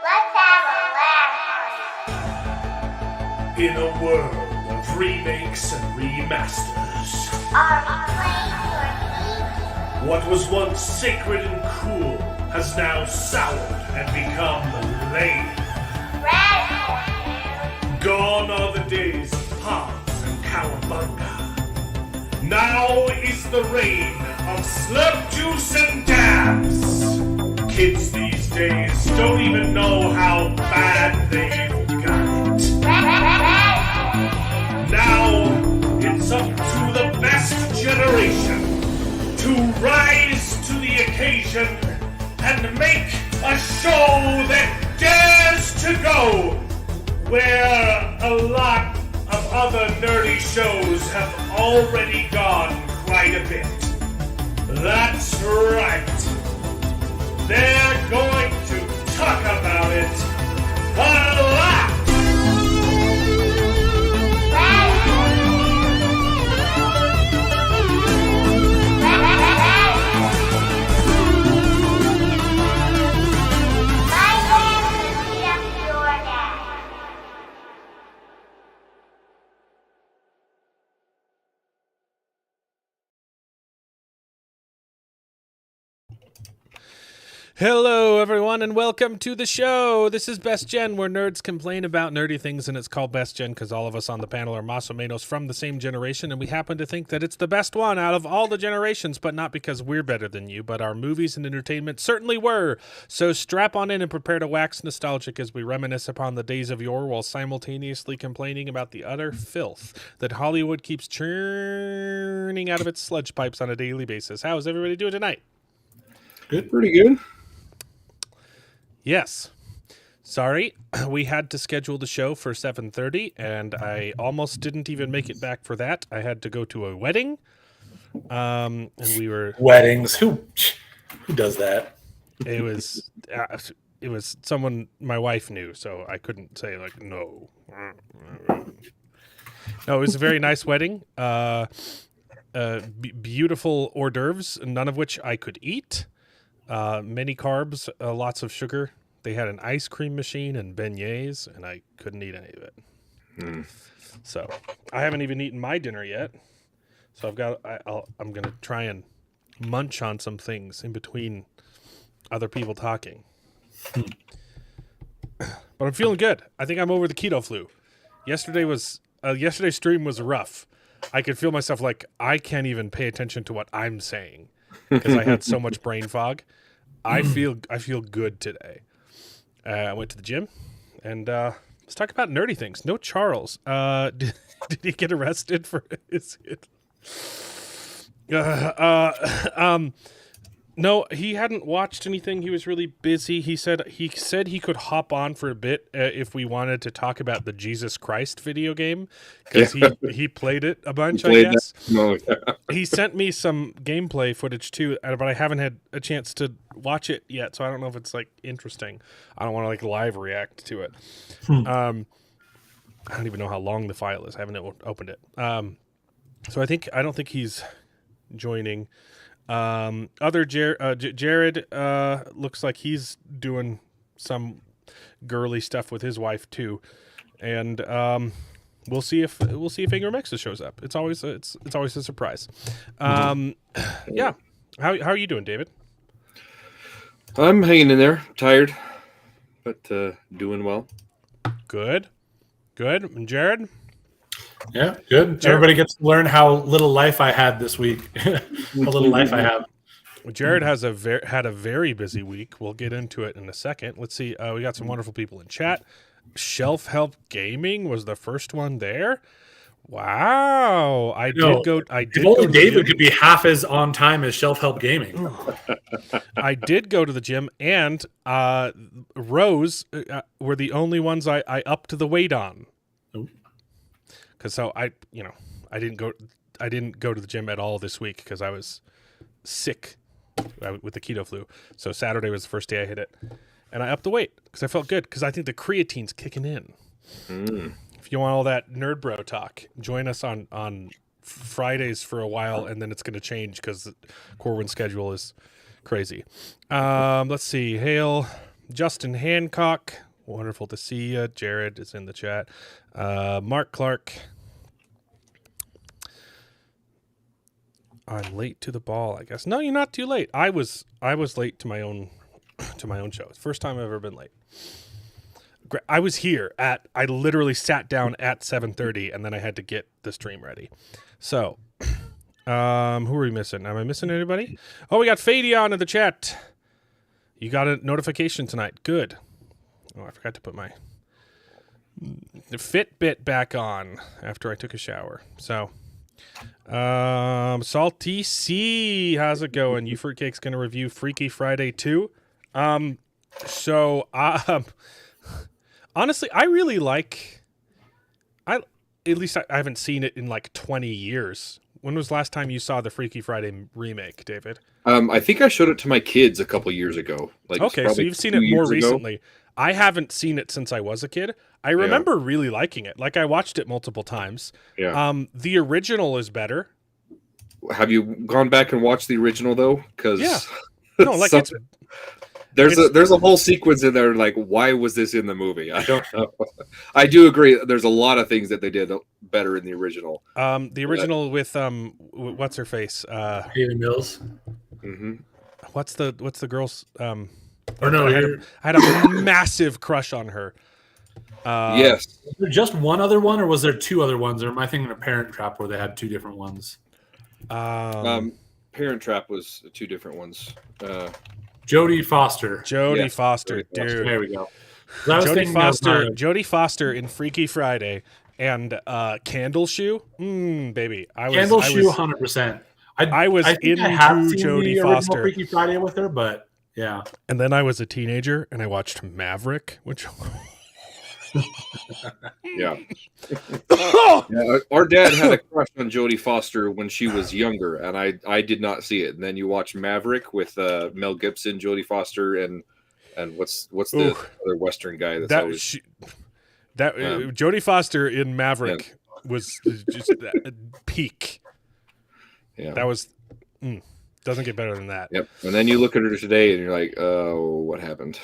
Let's have a laugh. In a world of remakes and remasters, Are we playing your what was once sacred and cool has now soured and become lame. Radical. Gone are the days of Pops and Cowabunga. Now is the reign of slurp juice and dabs. Kids these days don't even know how bad they've got it. Now it's up to the best generation to rise to the occasion and make a show that dares to go where a lot of other nerdy shows have already gone quite a bit. That's right. They're going to talk about it a lot. Hello, everyone, and welcome to the show. This is Best Gen, where nerds complain about nerdy things, and it's called Best Gen because all of us on the panel are mas o menos from the same generation, and we happen to think that it's the best one out of all the generations, but not because we're better than you, but our movies and entertainment certainly were. So strap on in and prepare to wax nostalgic as we reminisce upon the days of yore while simultaneously complaining about the utter filth that Hollywood keeps churning out of its sludge pipes on a daily basis. How is everybody doing tonight? Good, pretty good. Yes. Sorry, we had to schedule the show for 7:30, and I almost didn't even make it back for that. I had to go to a wedding, and we were... Weddings. Who does that? It was someone my wife knew, so I couldn't say, like, no. No, it was a very nice wedding. Beautiful hors d'oeuvres, none of which I could eat. Many carbs, lots of sugar. They had an ice cream machine and beignets, and I couldn't eat any of it. So I haven't even eaten my dinner yet. So I'm going to try and munch on some things in between other people talking. But I'm feeling good. I think I'm over the keto flu. Yesterday's stream was rough. I could feel myself like I can't even pay attention to what I'm saying because I had so much brain fog. I feel good today. I went to the gym, and let's talk about nerdy things. No Charles. Did he get arrested for his hit? No, he hadn't watched anything. He was really busy. He said he could hop on for a bit if we wanted to talk about the Jesus Christ video game because he played it a bunch, I guess. No. He sent me some gameplay footage too, but I haven't had a chance to watch it yet, so I don't know if it's like interesting. I don't want to like live react to it. I don't even know how long the file is. I haven't opened it. So I don't think he's joining. Other Jared looks like he's doing some girly stuff with his wife too, and we'll see if Ingram X shows up. It's always a surprise. Yeah. How are you doing, David? I'm hanging in there, tired, but doing well. Good. And Jared? Yeah, good. Everybody gets to learn how little life I had this week. How little life I have. Well, Jared had a very busy week. We'll get into it in a second. Let's see. We got some wonderful people in chat. Shelf Help Gaming was the first one there. Wow. If only David could be half as on time as Shelf Help Gaming. I did go to the gym, and Rose were the only ones I upped the weight on. Because I didn't go to the gym at all this week because I was sick with the keto flu. So Saturday was the first day I hit it, and I upped the weight because I felt good because I think the creatine's kicking in. If you want all that nerd bro talk, join us on Fridays for a while, and then it's going to change because Corwin's schedule is crazy. Let's see. Hail Justin Hancock, wonderful to see you. Jared is in the chat. Mark Clark. I'm late to the ball, I guess. No, you're not too late. I was late to my own show. First time I've ever been late. I was here I literally sat down at 7:30 and then I had to get the stream ready. So, who are we missing? Am I missing anybody? Oh, we got Fadeon in the chat. You got a notification tonight. Good. Oh, I forgot to put my Fitbit back on after I took a shower. So, Salty C, how's it going? You Fruitcake's going to review Freaky Friday 2. Honestly, I really like. At least I haven't seen it in like 20 years. When was the last time you saw the Freaky Friday remake, David? I think I showed it to my kids a couple years ago. Okay, so you've seen it more recently. I haven't seen it since I was a kid. I remember really liking it. Like I watched it multiple times. Yeah. The original is better. Have you gone back and watched the original though? Because no, like there's a whole sequence in there. Like, why was this in the movie? I don't know. I do agree. There's a lot of things that they did better in the original. The original with what's her face? Haley Mills. Mm-hmm. What's the girl's? Or no, I had a massive crush on her. Yes. Was there just one other one, or was there two other ones? Or am I thinking of Parent Trap where they had two different ones? Parent Trap was two different ones. Jodie Foster. Jodie Foster, dude. There we go. Jodie Foster in Freaky Friday and Candle Shoe. Baby. Candle Shoe, 100%. I was into Jodie Foster. Freaky Friday with her, but yeah. And then I was a teenager and I watched Maverick, which yeah. Our dad had a crush on Jodie Foster when she was younger, and I did not see it. And then you watch Maverick with Mel Gibson, Jodie Foster, and what's the other Western guy that's Jodie Foster in Maverick was just peak. Yeah, that was doesn't get better than that. Yep. And then you look at her today, and you're like, oh, what happened?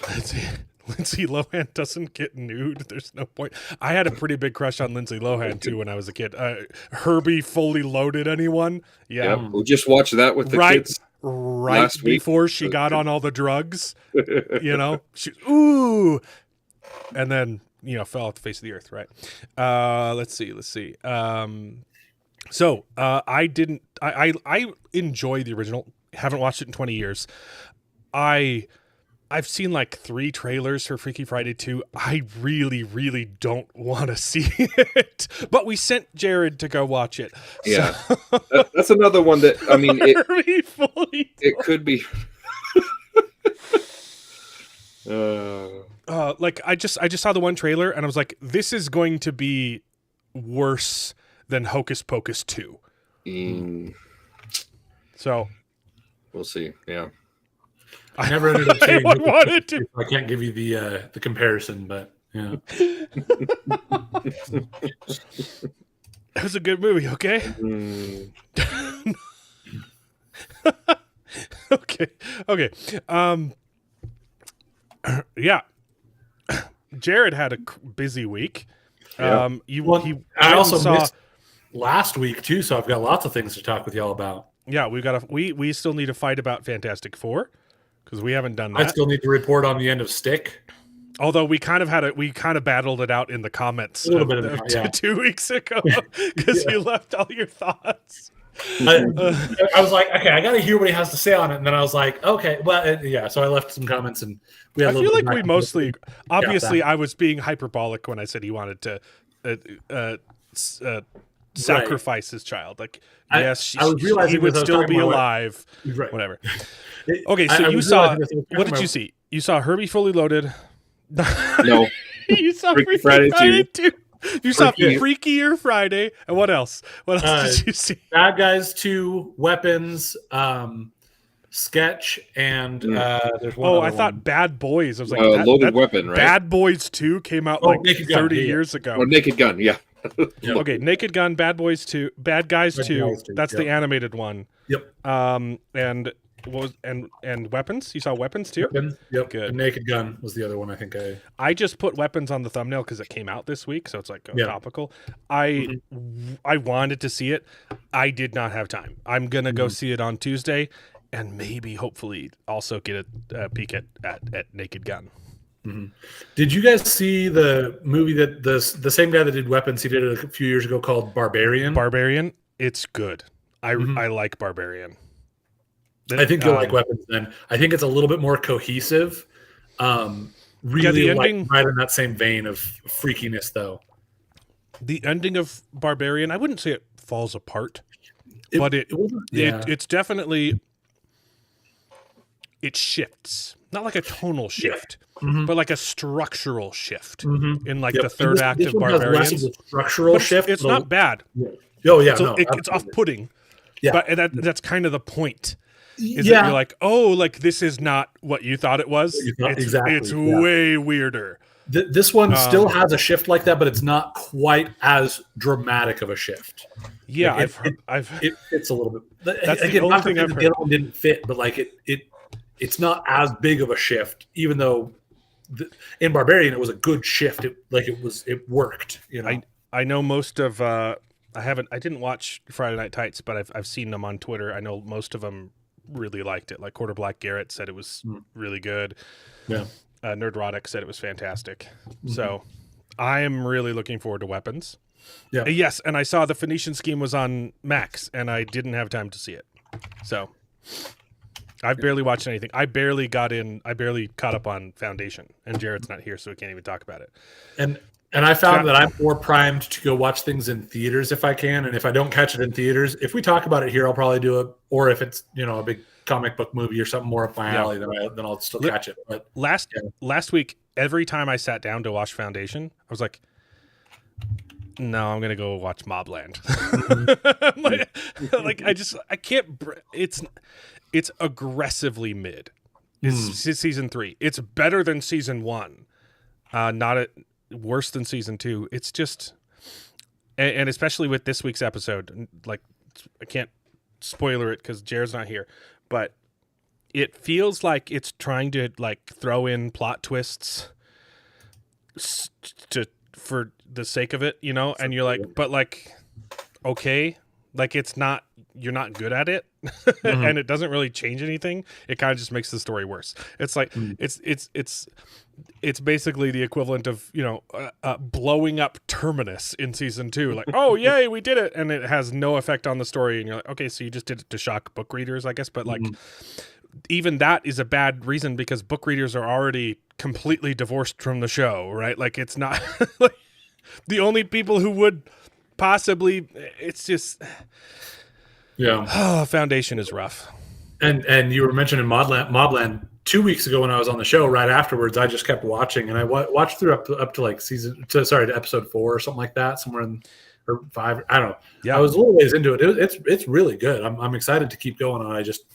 Lindsay Lohan doesn't get nude. There's no point. I had a pretty big crush on Lindsay Lohan too when I was a kid. Herbie Fully Loaded, anyone? Yeah. Yep. We just watched that with the kids. Right before she got on all the drugs. You know? Ooh. And then, fell off the face of the earth, right? Let's see. So I enjoy the original. Haven't watched it in 20 years. I've seen like 3 trailers for Freaky Friday 2. I really, really don't want to see it. But we sent Jared to go watch it. Yeah. So. That's another one that, I mean, it could be. Like I just saw the one trailer and I was like, this is going to be worse than Hocus Pocus 2. So we'll see. Yeah. I never ended up seeing wanted to. I can't give you the comparison, but yeah. It was a good movie, okay? Okay. Yeah. Jared had a busy week. Yeah. I also missed last week too, so I've got lots of things to talk with y'all about. Yeah, we still need to fight about Fantastic Four. Because we haven't done that. I still need to report on the end of Stick. Although we kind of battled it out in the comments 2 weeks ago because you left all your thoughts. I was like, okay, I got to hear what he has to say on it, and then I was like, okay, well, so I left some comments, and we had. I feel like we mostly, obviously, I was being hyperbolic when I said he wanted to sacrifice his child. Like, yes, he would still be alive. Right. Whatever. Okay, so you saw. What did you see? You saw Herbie Fully Loaded. No. You saw Freaky Friday 2. You saw Freakier Friday. And what else? What else did you see? Bad Guys 2, Weapons, Sketch, and there's one. Oh, I thought Bad Boys. I was like, Loaded Weapon, right? Bad Boys 2 came out 30 years ago. Or Naked Gun, yeah. Okay, Naked Gun, Bad Boys 2, Bad Guys 2. That's the animated one. Yep. And what was and weapons? You saw weapons too? Weapons, yep. Good. And Naked Gun was the other one. I think I just put weapons on the thumbnail because it came out this week, so it's like Yeah. topical. I wanted to see it. I did not have time. I'm gonna go see it on Tuesday, and maybe, hopefully, also get a peek at Naked Gun. Did you guys see the movie that the same guy that did Weapons? He did it a few years ago called Barbarian. Barbarian, it's good. I like Barbarian. I think you'll like Weapons. Then I think it's a little bit more cohesive. Really, the ending, right in that same vein of freakiness, though. The ending of Barbarian, I wouldn't say it falls apart, but it's definitely it shifts. Not like a tonal shift, but like a structural shift in like the third act of Barbarians. Structural shift. It's not bad. Oh yeah, so it's off-putting. Yeah, but that's kind of the point. Is that you're like, oh, like this is not what you thought it was. It's way weirder. This one still has a shift like that, but it's not quite as dramatic of a shift. Yeah, like it fits a little bit. That's the only thing I've heard. The other one didn't fit, but like it's not as big of a shift, even though in Barbarian it was a good shift. It worked. You know, I know most of. I didn't watch Friday Night Tights, but I've seen them on Twitter. I know most of them really liked it. Like Quarter Black Garrett said it was really good. Yeah. Nerdrotic said it was fantastic. So I am really looking forward to Weapons. Yeah. Yes, and I saw the Phoenician Scheme was on Max, and I didn't have time to see it. So I've barely watched anything. I barely caught up on Foundation, and Jared's not here, so we can't even talk about it. And I found that I'm more primed to go watch things in theaters if I can, and if I don't catch it in theaters, if we talk about it here, I'll probably do it. Or if it's a big comic book movie or something more up my alley, then I'll still catch it. But last week, every time I sat down to watch Foundation, I was like, no, I'm gonna go watch Mobland. I can't. It's aggressively mid. It's season 3. It's better than season 1. Worse than season 2. It's just, and especially with this week's episode, like I can't spoiler it because Jared's not here, but it feels like it's trying to like throw in plot twists for the sake of it, and you're like, but like, okay, like you're not good at it, and it doesn't really change anything. It kind of just makes the story worse. It's like it's basically the equivalent of blowing up Terminus in season 2. Like, oh yay, we did it, and it has no effect on the story. And you're like, okay, so you just did it to shock book readers, I guess. But like, even that is a bad reason because book readers are already completely divorced from the show, right? Like, it's not like the only people who would possibly. It's just. Yeah. Foundation is rough. And you were mentioning Mobland 2 weeks ago when I was on the show. Right afterwards, I just kept watching, and I watched through up to like to episode 4 or something like that, somewhere in or 5. I don't know. Yeah, I was a little ways into it. It's really good. I'm excited to keep going on. I just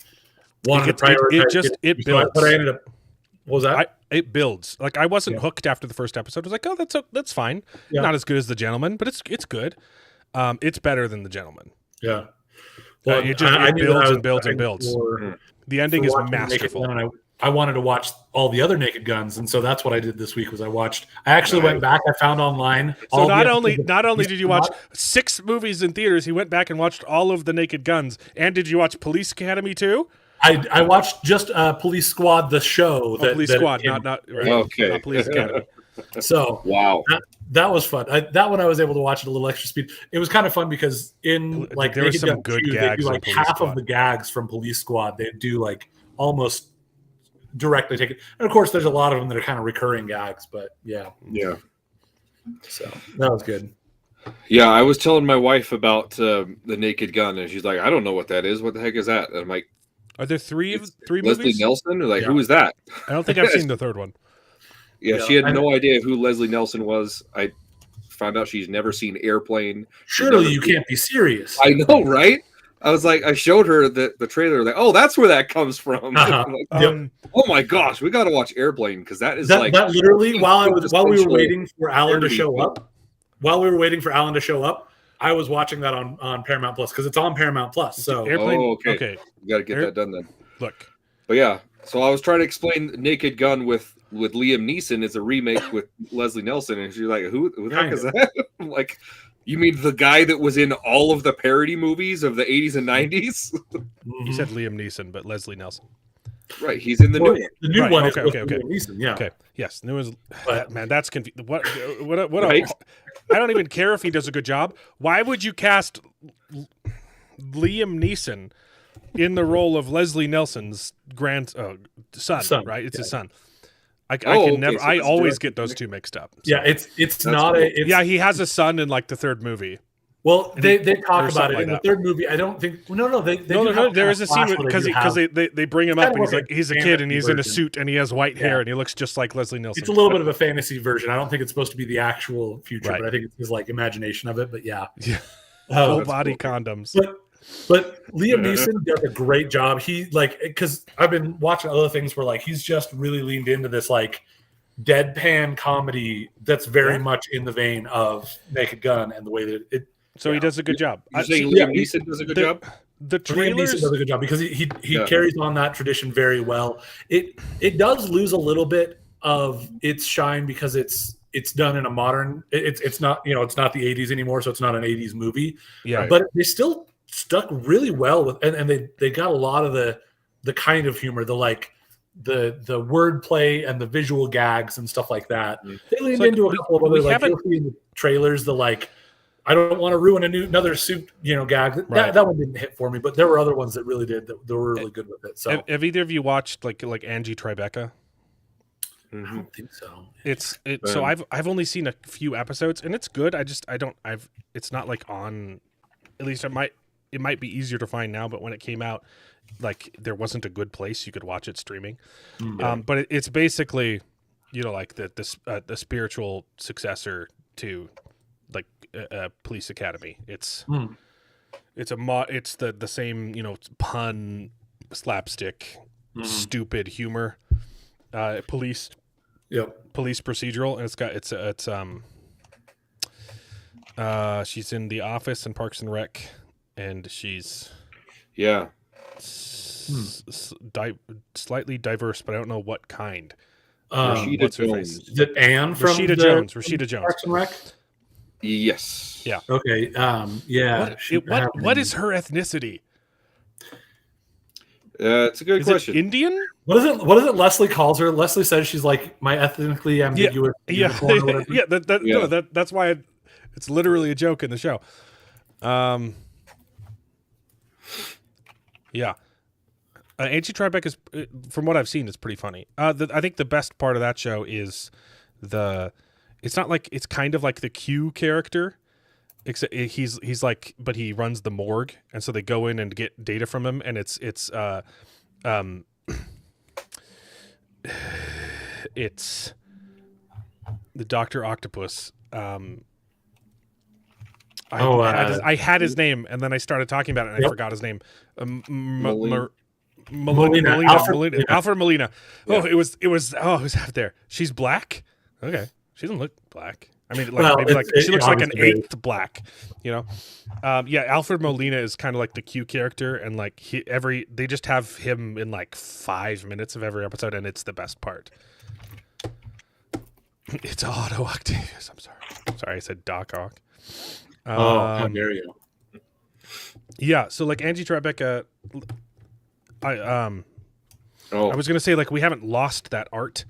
wanted to prioritize. It builds. But I ended up. What was that? It builds. Like I wasn't hooked after the first episode. I was like, oh, that's fine. Yeah. Not as good as The Gentleman, but it's good. It's better than The Gentleman. Yeah. Well, it builds and builds and builds. The ending is masterful. I wanted to watch all the other Naked Guns, and so that's what I did this week. I actually went back. I found online. So not only did you watch 6 movies in theaters, he went back and watched all of the Naked Guns. And did you watch Police Academy too? I watched just Police Squad, the show. Police Squad, not Police Academy. So wow, that was fun. That one I was able to watch at a little extra speed. It was kind of fun because in like there was some good gags. They do like half of the gags from Police Squad. They do like almost directly take it, and of course there's a lot of them that are kind of recurring gags. But yeah. So that was good. Yeah, I was telling my wife about the Naked Gun, and she's like, "I don't know what that is. What the heck is that?" And I'm like, "Are there three Leslie movies?" Nelson? Like, who is that? I don't think I've seen the third one. Yeah, she had no idea who Leslie Nelson was. I found out she's never seen Airplane. Surely you can't be serious. I know, right? I was like, I showed her the trailer. Like, oh, that's where that comes from. Like, oh my gosh, we got to watch Airplane because that literally while we were waiting for Alan to show up. While we were waiting for Alan to show up, I was watching that on Paramount Plus because it's on Paramount Plus. So Airplane. Okay. You got to get that done then. Look, But yeah, so I was trying to explain Naked Gun with Liam Neeson is a remake with Leslie Nielsen, and she's like, "Who the heck is that?" I'm like, you mean the guy that was in all of the parody movies of the 80s and 90s? you said Liam Neeson, but Leslie Nelson. Right, he's in the new one. The new Right, one okay, is okay. Liam Neeson, yeah. Okay, yes, new is But- man. That's confusing. What? Right? I don't even care if he does a good job. Why would you cast Liam Neeson in the role of Leslie Nelson's son? Right, it's his son. I can okay, never. so I it's always direct- get those two mixed up. So. Yeah, it's That's not cool. a. It's, Yeah, he has a son in like the third movie. Well, they talk or about something it like in that. the third movie. I don't think. No. They No, do have there a is a scene flash where because do have- they bring him It's up kind and of like he's a a kid and he's in a fantasy suit and he has white hair Yeah. and he looks just like Leslie Nielsen. It's a little bit of a fantasy version. I don't think it's supposed to be the actual future, Right. but I think it's his like imagination of it. But yeah, Yeah. Oh, Full body condoms. But Liam Neeson does a great job. He like because I've been watching other things where like he's just really leaned into this like deadpan comedy that's very much in the vein of Naked Gun and the way that it. So he does a good job. You're saying yeah, Liam Neeson does a good job? The Liam Neeson trailers. does a good job because he Yeah. carries on that tradition very well. It does lose a little bit of its shine because it's done in a modern. It's not it's not the 80s anymore, so it's not an 80s movie. Yeah. But they still stuck really well with and they got a lot of the kind of humor, the like the wordplay and the visual gags and stuff like that. They leaned like, into a couple of other we like haven't- you'll see in the trailers the like I don't want to ruin another suit, gag. Right. That one didn't hit for me, but there were other ones that really did that were really good with it. So Have either of you watched like Angie Tribeca? I don't think so. So I've only seen a few episodes and it's good. It's not like on. At least it might be easier to find now, but when it came out, like there wasn't a good place you could watch it streaming. But it's basically, like the spiritual successor to like Police Academy. It's it's the same pun, slapstick, stupid humor, police procedural, and she's in The Office and Parks and Rec, and she's slightly diverse, but I don't know what kind. Rashida What's her Jones. face? Is it Anne from Rashida Jones. Rashida Jones. Parks and Rec? Yes. Yeah. Okay. Yeah. What is her ethnicity? It's a good Is question. it Indian? What is it? Leslie calls her. Leslie says she's like my ethnically ambiguous. Yeah, unicorn or whatever. yeah. Yeah. No, that's why it's literally a joke in the show. Yeah. Angie Tribeca is, from what I've seen, is pretty funny. I think the best part of that show is it's not like, it's kind of like the Q character, except he's like, but he runs the morgue, and so they go in and get data from him, and it's the Dr. Octopus. I had his name, and then I started talking about it, and I forgot his name. Molina. Alfred Molina. Yeah. It was out there. She's black. Okay, she doesn't look black. I mean, like Well, maybe like she looks like an obviously is. eighth black. Yeah. Alfred Molina is kind of like the Q character, and like they just have him in like 5 minutes of every episode, and it's the best part. It's Otto Octavius. I'm sorry, I said Doc Ock. How dare you? Yeah, so like Angie Tribeca, I was gonna say, like, we haven't lost that art.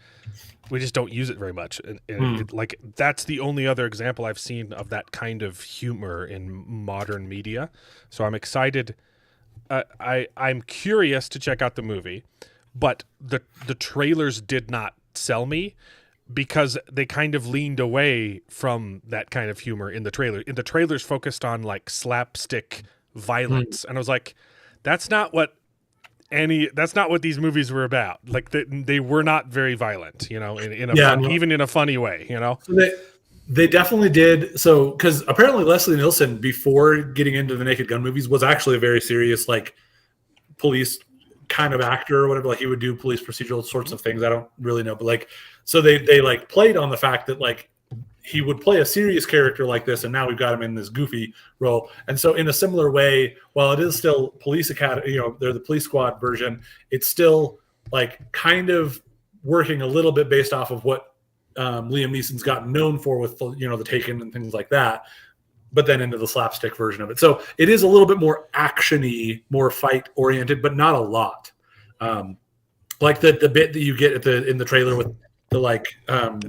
We just don't use it very much, and like that's the only other example I've seen of that kind of humor in modern media. So I'm excited. I'm curious to check out the movie, but the trailers did not sell me because they kind of leaned away from that kind of humor in the trailer. In the trailers, focused on like slapstick violence, and I was like, that's not what these movies were about. Like they were not very violent, even in a funny way, So they definitely did. So because apparently Leslie Nielsen, before getting into the Naked Gun movies, was actually a very serious like police kind of actor or whatever. Like he would do police procedural sorts of things. I don't really know, but like so they like played on the fact that like he would play a serious character like this, and now we've got him in this goofy role. And so, in a similar way, while it is still Police Academy, they're the Police Squad version, it's still like kind of working a little bit based off of what Liam Neeson's gotten known for with the Taken and things like that, but then into the slapstick version of it. So it is a little bit more action-y, more fight oriented, but not a lot. Like the bit that you get in the trailer with the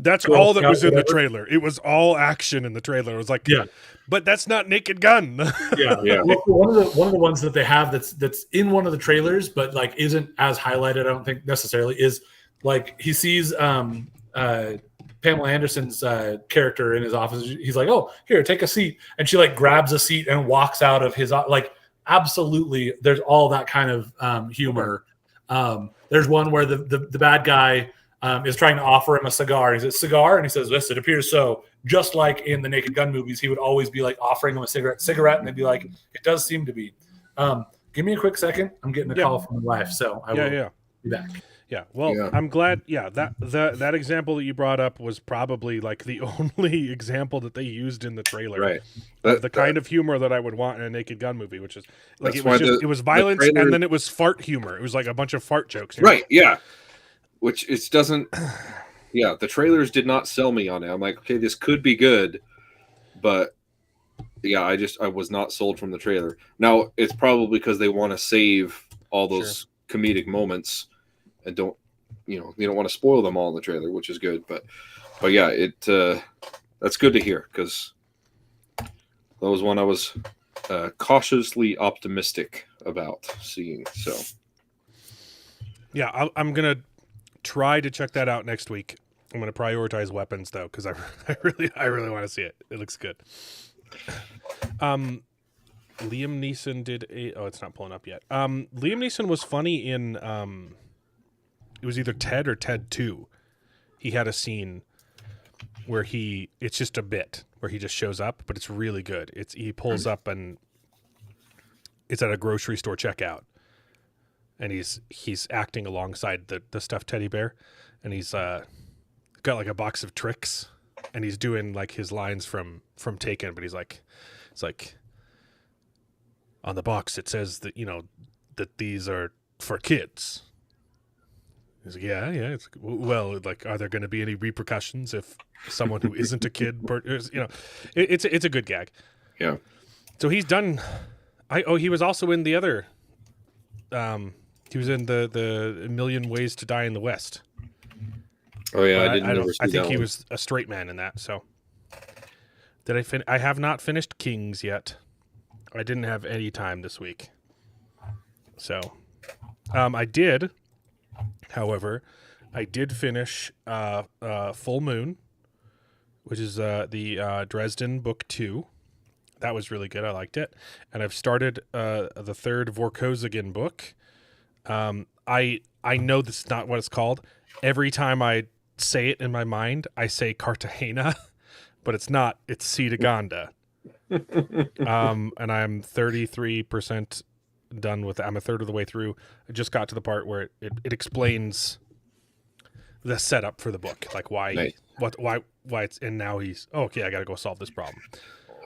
that's all that was in the trailer. It was all action in the trailer. It was like, yeah, but that's not Naked Gun. Yeah. Well, one of the ones that they have that's in one of the trailers, but like isn't as highlighted, I don't think necessarily, is like he sees Pamela Anderson's character in his office. He's like, "Oh, here, take a seat," and she like grabs a seat and walks out of his like. Absolutely, there's all that kind of humor. There's one where the bad guy is trying to offer him a cigar. He says, "Cigar?" And he says, "Yes, it appears so." Just like in the Naked Gun movies, he would always be like offering him a cigarette, and they'd be like, "It does seem to be." Give me a quick second. I'm getting a call from my wife, so I will be back. Yeah, well, I'm glad. Yeah, that example that you brought up was probably like the only example that they used in the trailer, right? The kind of humor that I would want in a Naked Gun movie, which is like it was violence and then it was fart humor. It was like a bunch of fart jokes, right? Yeah, which it doesn't. Yeah, the trailers did not sell me on it. I'm like, okay, this could be good, but yeah, I was not sold from the trailer. Now it's probably because they want to save all those comedic moments. And don't want to spoil them all in the trailer, which is good. But yeah, that's good to hear, because that was one I was cautiously optimistic about seeing. So yeah, I'm gonna try to check that out next week. I'm gonna prioritize weapons though, because I really want to see it. It looks good. Liam Neeson did it's not pulling up yet. Liam Neeson was funny in it was either Ted or Ted 2. He had a scene where it's just a bit where he just shows up, but it's really good. He pulls up and it's at a grocery store checkout, and he's acting alongside the stuffed teddy bear, and he's got like a box of tricks, and he's doing like his lines from Taken, but it's like on the box it says that that these are for kids. He's like, yeah. Well, like, are there going to be any repercussions if someone who isn't a kid, it's a good gag. Yeah. So he's done. He was also in the other. He was in the A Million Ways to Die in the West. Oh yeah, I think he was a straight man in that. So did I have not finished Kings yet. I didn't have any time this week. So, I did. However, I did finish Full Moon, which is the Dresden Book 2. That was really good. I liked it. And I've started the third Vorkosigan book. I know this is not what it's called. Every time I say it in my mind, I say Cartagena, but it's not. It's Cetaganda. And I'm 33% done with it. I'm a third of the way through. I just got to the part where it explains the setup for the book, like why it's, and now he's okay. I got to go solve this problem.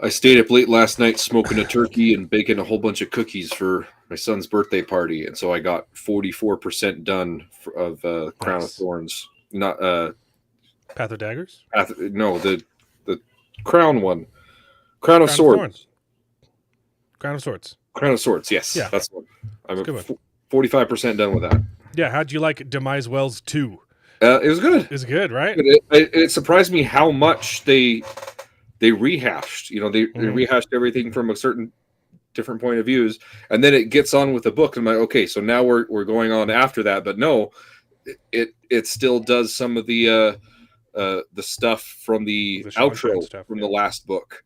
I stayed up late last night smoking a turkey and baking a whole bunch of cookies for my son's birthday party, and so I got 44% done of Crown of Thorns. Not Path of Daggers. No, the Crown one. Crown of Swords. Crown of Swords. Crown of Swords, yes. Yeah. That's one. I'm 45% done with that. Yeah, how'd you like Demise Wells 2? It was good. It was good, right? It surprised me how much they rehashed. They rehashed everything from a certain different point of views, and then it gets on with the book. I'm like, okay, so now we're going on after that, but no, it still does some of the stuff from the outro stuff, from the last book.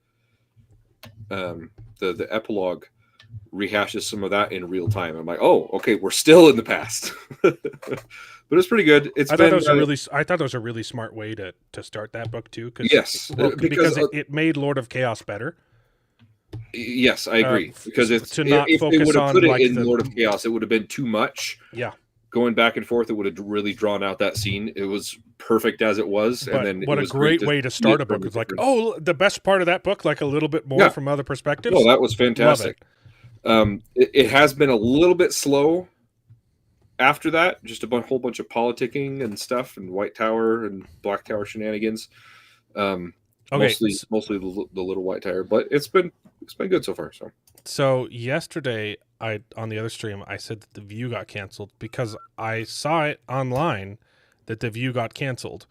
The epilogue rehashes some of that in real time. I'm like, oh, okay, we're still in the past. But it's pretty good. I thought that was a really smart way to start that book too. Yes, because it made Lord of Chaos better. Yes, I agree. Because if they would have put it in Lord of Chaos, it would have been too much. Yeah. going back and forth, it would have really drawn out that scene. It was perfect as it was. But and then what it a was great way to start see a it from book. It's like, different- oh, the best part of that book, like a little bit more Yeah. from other perspectives. No, that was fantastic. It has been a little bit slow after that, just whole bunch of politicking and stuff, and White Tower and Black Tower shenanigans. Okay, Mostly the little White Tower, but it's been good so far. So yesterday, on the other stream, I said that The View got canceled because I saw it online that The View got canceled,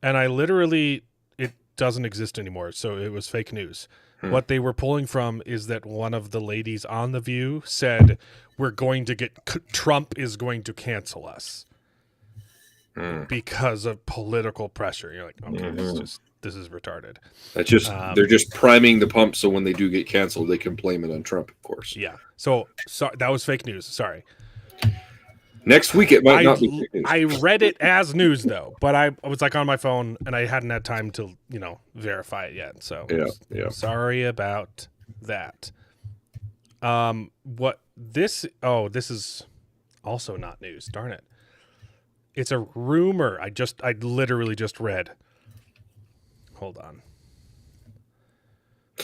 and I literally it doesn't exist anymore. So it was fake news. What they were pulling from is that one of the ladies on The View said, "We're going to Trump is going to cancel us because of political pressure." You're like, okay, this is retarded. That's just they're just priming the pump so when they do get canceled, they can blame it on Trump, of course. Yeah. So that was fake news. Sorry. Next week it might not be fake news. I read it as news though, but I was like on my phone and I hadn't had time to verify it yet. So yeah. Sorry about that. This is also not news. Darn it. It's a rumor. I literally just read. Hold on.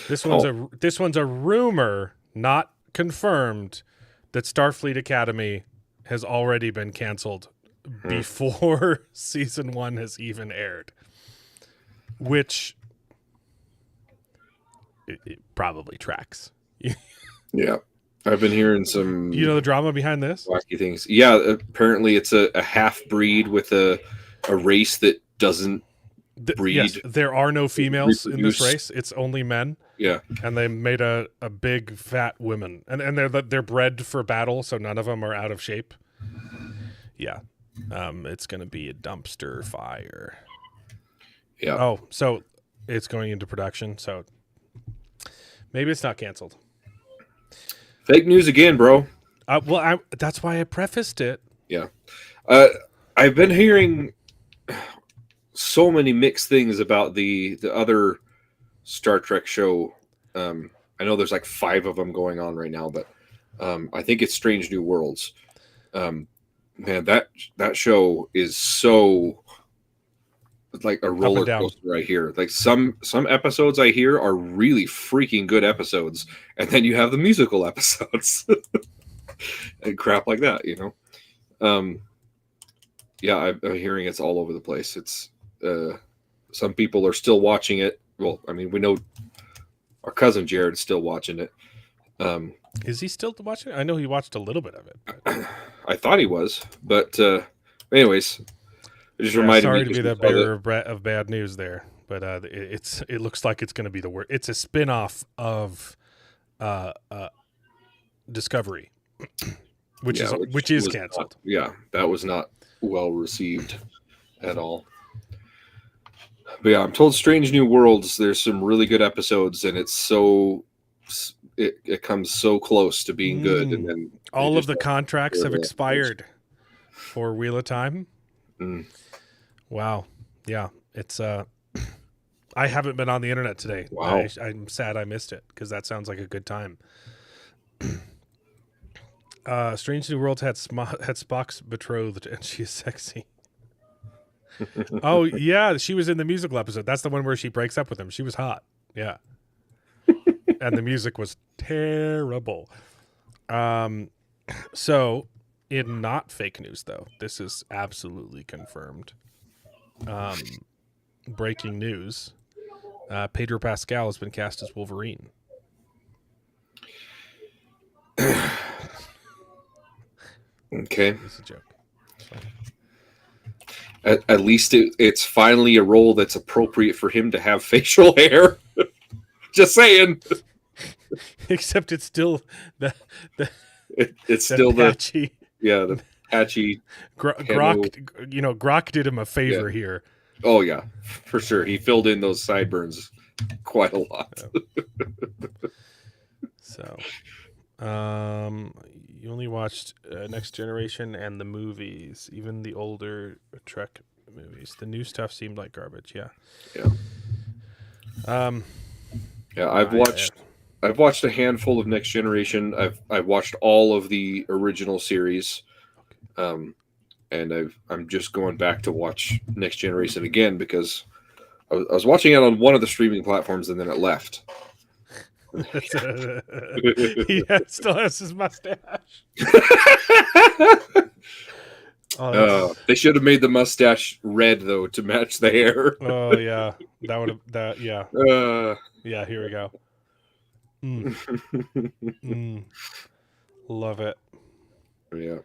This one's a rumor, not confirmed, that Starfleet Academy has already been canceled before season 1 has even aired. Which it probably tracks. Yeah. I've been hearing some the drama behind this? wacky things. Yeah, apparently it's a half breed with a race that doesn't breed. Yes, there are no females in this reproduce. race. It's only men. Yeah. And they made a big fat women. And they're bred for battle, so none of them are out of shape. Yeah. It's going to be a dumpster fire. Yeah. Oh, so it's going into production, so maybe it's not canceled. Fake news again, bro. That's why I prefaced it. Yeah. I've been hearing so many mixed things about the other Star Trek show. I know there's like 5 of them going on right now, but I think it's Strange New Worlds. Man, that show is so like a roller coaster right here. Like some episodes I hear are really freaking good episodes, and then you have the musical episodes and crap like that, Yeah, I'm hearing it's all over the place. It's some people are still watching it. Well, I mean, we know our cousin Jared's still watching it. Is he still watching it? I know he watched a little bit of it. But... I thought he was, but anyways, it just reminded me. Sorry to be the bearer of bad news there, but it looks like it's going to be the worst. It's a spin-off of Discovery, which is canceled. That was not well received at all. But yeah, I'm told Strange New Worlds, there's some really good episodes, and it's so it comes so close to being good, and then all of the contracts have expired for Wheel of Time. Wow. Yeah, it's I haven't been on the internet today. Wow. I'm sad I missed it because that sounds like a good time. Strange New Worlds had Spock's betrothed, and she is sexy. Oh yeah, she was in the musical episode. That's the one where she breaks up with him. She was hot. Yeah. And the music was terrible. So in not fake news though, this is absolutely confirmed. Breaking news. Pedro Pascal has been cast as Wolverine. Okay. It's a joke. At least it's finally a role that's appropriate for him to have facial hair. Just saying. Except it's still it's still patchy. the patchy. Grok did him a favor here. Oh yeah, for sure. He filled in those sideburns quite a lot. So, you only watched Next Generation and the movies, even the older Trek movies. The new stuff seemed like garbage. Yeah. Yeah, I've watched a handful of Next Generation. I've watched all of the original series. and I'm just going back to watch Next Generation again because I was watching it on one of the streaming platforms and then it left. He still has his mustache. They should have made the mustache red though to match the hair. Oh yeah, that would have that. Yeah, yeah. Here we go. Love it. Yeah,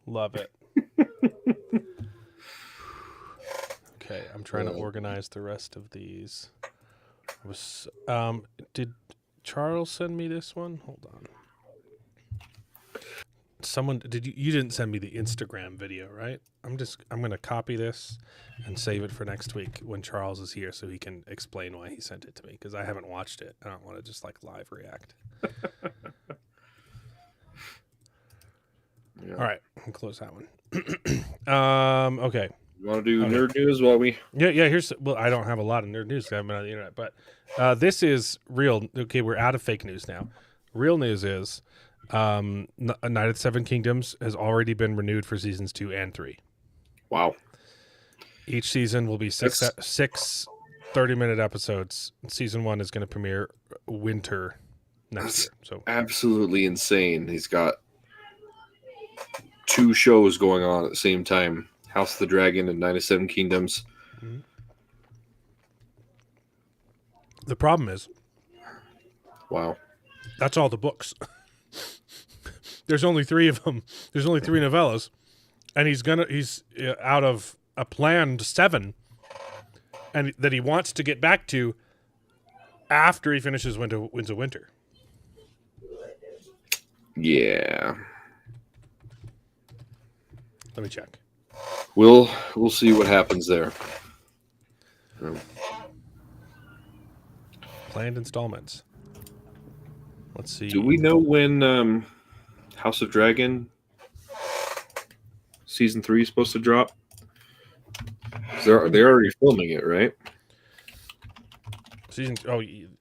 love it. Okay, I'm trying to organize the rest of these. Did Charles send me this one? Hold on. Someone you didn't send me the Instagram video, right? I'm gonna copy this and save it for next week when Charles is here so he can explain why he sent it to me because I haven't watched it. I don't want to just like live react. Yeah. All right, I'll close that one. Okay. You want to do nerd news while we? Yeah. I don't have a lot of nerd news. I haven't been on the internet, but this is real. Okay, we're out of fake news now. Real news is Night of the Seven Kingdoms has already been renewed for seasons 2 and 3. Wow. Each season will be six 30-minute episodes. Season 1 is going to premiere winter next year. So absolutely insane. He's got 2 shows going on at the same time. House of the Dragon and Night of Seven Kingdoms. Mm-hmm. The problem is, wow, that's all the books. There's only 3 of them. There's only 3 novellas, and he's out of a planned 7, and that he wants to get back to after he finishes Winds of Winter. Yeah. Let me check. We'll see what happens there. Planned installments. Let's see. Do we know when House of Dragon season 3 is supposed to drop? They're already filming it, right?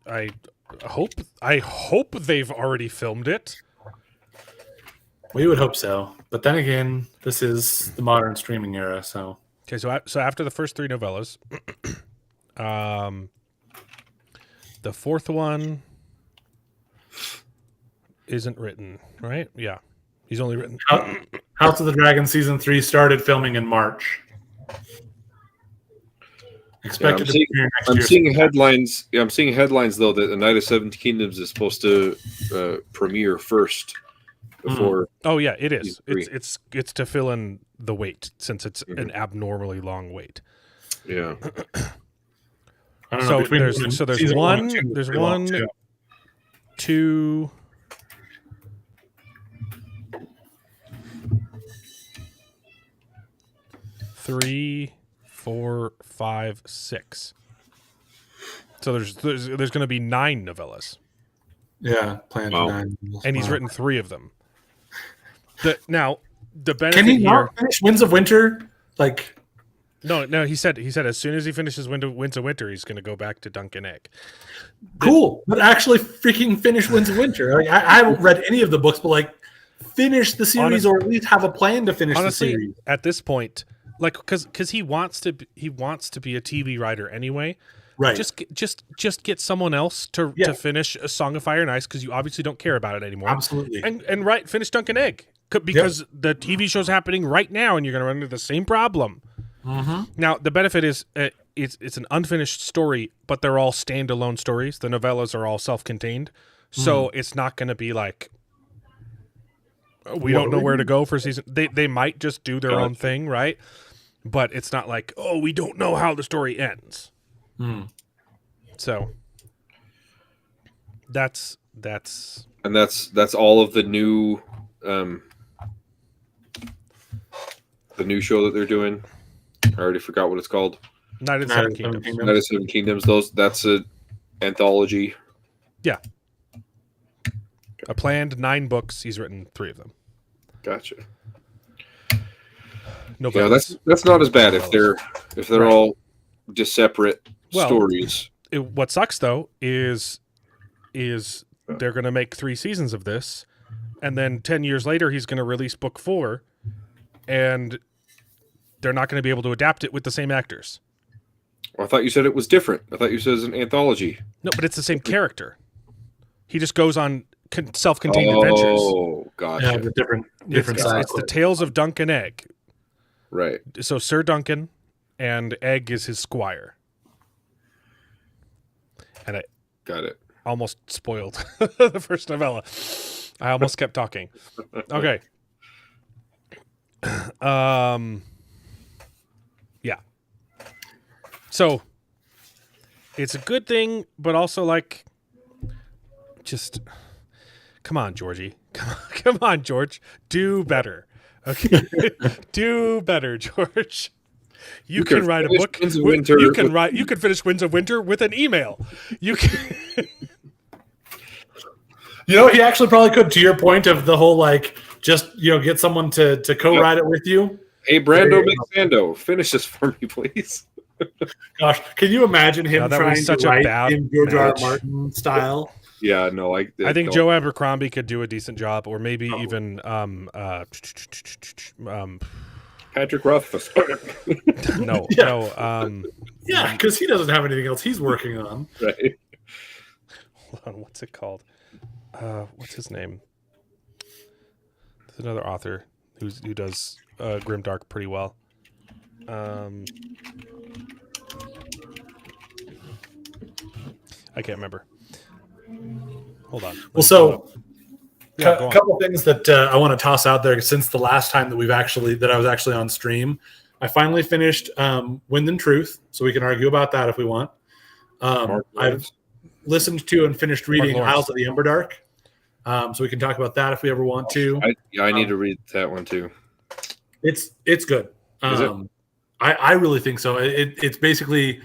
I hope they've already filmed it. We would hope so, but then again, this is the modern streaming era, so. Okay, so after the first 3 novellas, the 4th one isn't written, right? Yeah, he's only written. House of the Dragon season 3 started filming in March. Expected to premiere next year. I'm seeing headlines. Yeah, I'm seeing headlines though that the Night of Seven Kingdoms is supposed to premiere first before. Oh yeah, it is. It's to fill in the wait since it's an abnormally long wait. Yeah. I don't know, there's one, 2, 3, 4, 5, 6. So there's going to be 9 novellas. Yeah, planned 9. And he's written 3 of them. The benefit Can he here, not finish Winds of Winter? Like, no. He said as soon as he finishes Winds of Winter, he's going to go back to Duncan Egg. Cool, but actually freaking finish Winds of Winter. Like, I haven't read any of the books, but like, finish the series or at least have a plan to finish the series. At this point, like, because he wants to be a TV writer anyway. Right. Just get someone else to finish A Song of Fire and Ice because you obviously don't care about it anymore. Absolutely. And finish Duncan Egg because the TV show's happening right now and you're going to run into the same problem. Mm-hmm. Now the benefit is it's an unfinished story, but they're all standalone stories. The novellas are all self-contained, so it's not going to be like we don't know where to go for season. They might just do their own thing, right? But it's not like we don't know how the story ends. So that's all of the new show that they're doing. I already forgot what it's called. Night of the Seven Kingdoms. Night of the Seven Kingdoms. That's an anthology. Yeah. A planned 9 books. He's written 3 of them. Gotcha. No, yeah, that's not as bad if they're all just separate stories. What sucks though is they're going to make 3 seasons of this, and then 10 years later he's going to release book 4, and they're not going to be able to adapt it with the same actors. I thought you said it was different. I thought you said it was an anthology. No, but it's the same character. He just goes on self-contained adventures. Oh, gotcha. Yeah, the different sides. It's the Tales of Dunk and Egg. Right. So Sir Duncan and Egg is his squire. And I Got it. almost spoiled the first novella. I almost kept talking. Okay. Yeah. So it's a good thing, but also like, just come on, Georgie. Come on, George. Do better. Okay. Do better, George. You can write a finish book. Winds of Winter You can with- write. You can finish Winds of Winter with an email. You can. You know, he actually probably could. To your point of the whole like, just get someone to co-write it with you. Hey, Brando McSando, finish this for me, please. Gosh, can you imagine him No, that was trying such to a write bad in George R. R. match. Martin style? Yeah, no, I think don't- Joe Abercrombie could do a decent job, or maybe even Patrick Rothfuss. no, Yeah. no. Yeah, because he doesn't have anything else he's working on. Right. Hold on, what's it called? What's his name? There's another author who does Grimdark pretty well. I can't remember. Hold on. Well, so Yeah, go a on. couple things that I want to toss out there since the last time that I was actually on stream. I finally finished Wind and Truth, so we can argue about that if we want. Mark I've Lawrence. listened to and finished reading Lawrence. Isles of the Emberdark, so we can talk about that if we ever want to. I need to read that one too. It's good. Is it? I really think so. It's basically,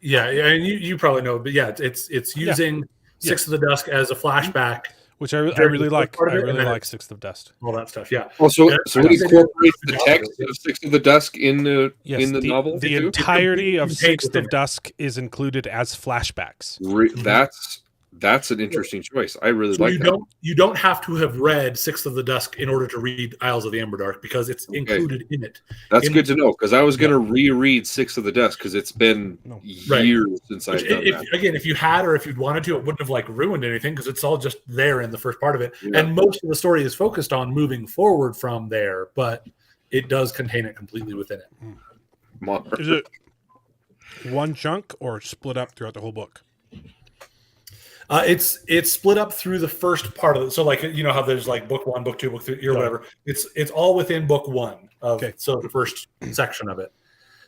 yeah, and you probably know, but yeah, it's using Six of the Dusk as a flashback, Which I really the like. part of I it, and really then like Sixth of Dust. all that stuff. Yeah. Also, Yeah, so I it think they incorporates did a the good text job. of Six of the Dusk in the Yes, novel. the too? entirety of contained Sixth within of it. Dusk is included as flashbacks. That's an interesting choice. I really So like that. you don't have to have read Sixth of the Dusk in order to read Isles of the Emberdark because it's included in it. That's in- good to know because I was going to reread Six of the Dusk because it's been No. Right. years since I've Which, done that. again, if you had or if you'd wanted to, it wouldn't have like ruined anything because it's all just there in the first part of it. Yeah. And most of the story is focused on moving forward from there, but it does contain it completely within it. Is it one chunk or split up throughout the whole book? It's split up through the first part of it. So like how there's like book 1, book 2, book 3, or whatever. It's all within book 1 of so the first section of it.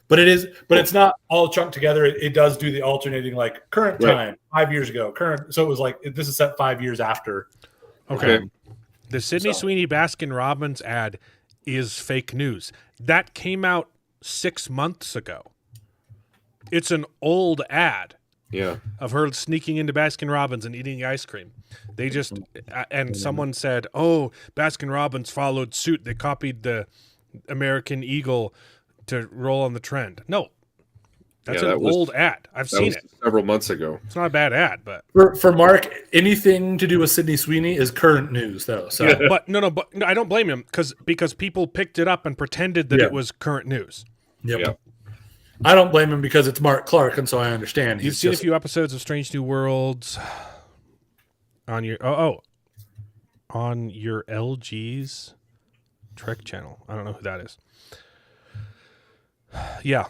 But it's not all chunked together. It does do the alternating like current time, 5 years ago, current. So it was like this is set 5 years after. Okay. The Sydney Sweeney Baskin Robbins ad is fake news. That came out 6 months ago. It's an old ad Yeah. of her sneaking into Baskin Robbins and eating ice cream. They just and someone said, "Oh, Baskin Robbins followed suit. They copied the American Eagle to roll on the trend." No, that's Yeah, an old ad. I've That seen was it. several months ago. It's not a bad ad, but For Mark, anything to do with Sydney Sweeney is current news though. So but no, I don't blame him because people picked it up and pretended that Yeah. it was current news. Yep. Yeah. I don't blame him because it's Mark Clark, and so I understand. You've He's seen just, a few episodes of Strange New Worlds on your on your LG's Trek channel. I don't know who that is. Yeah,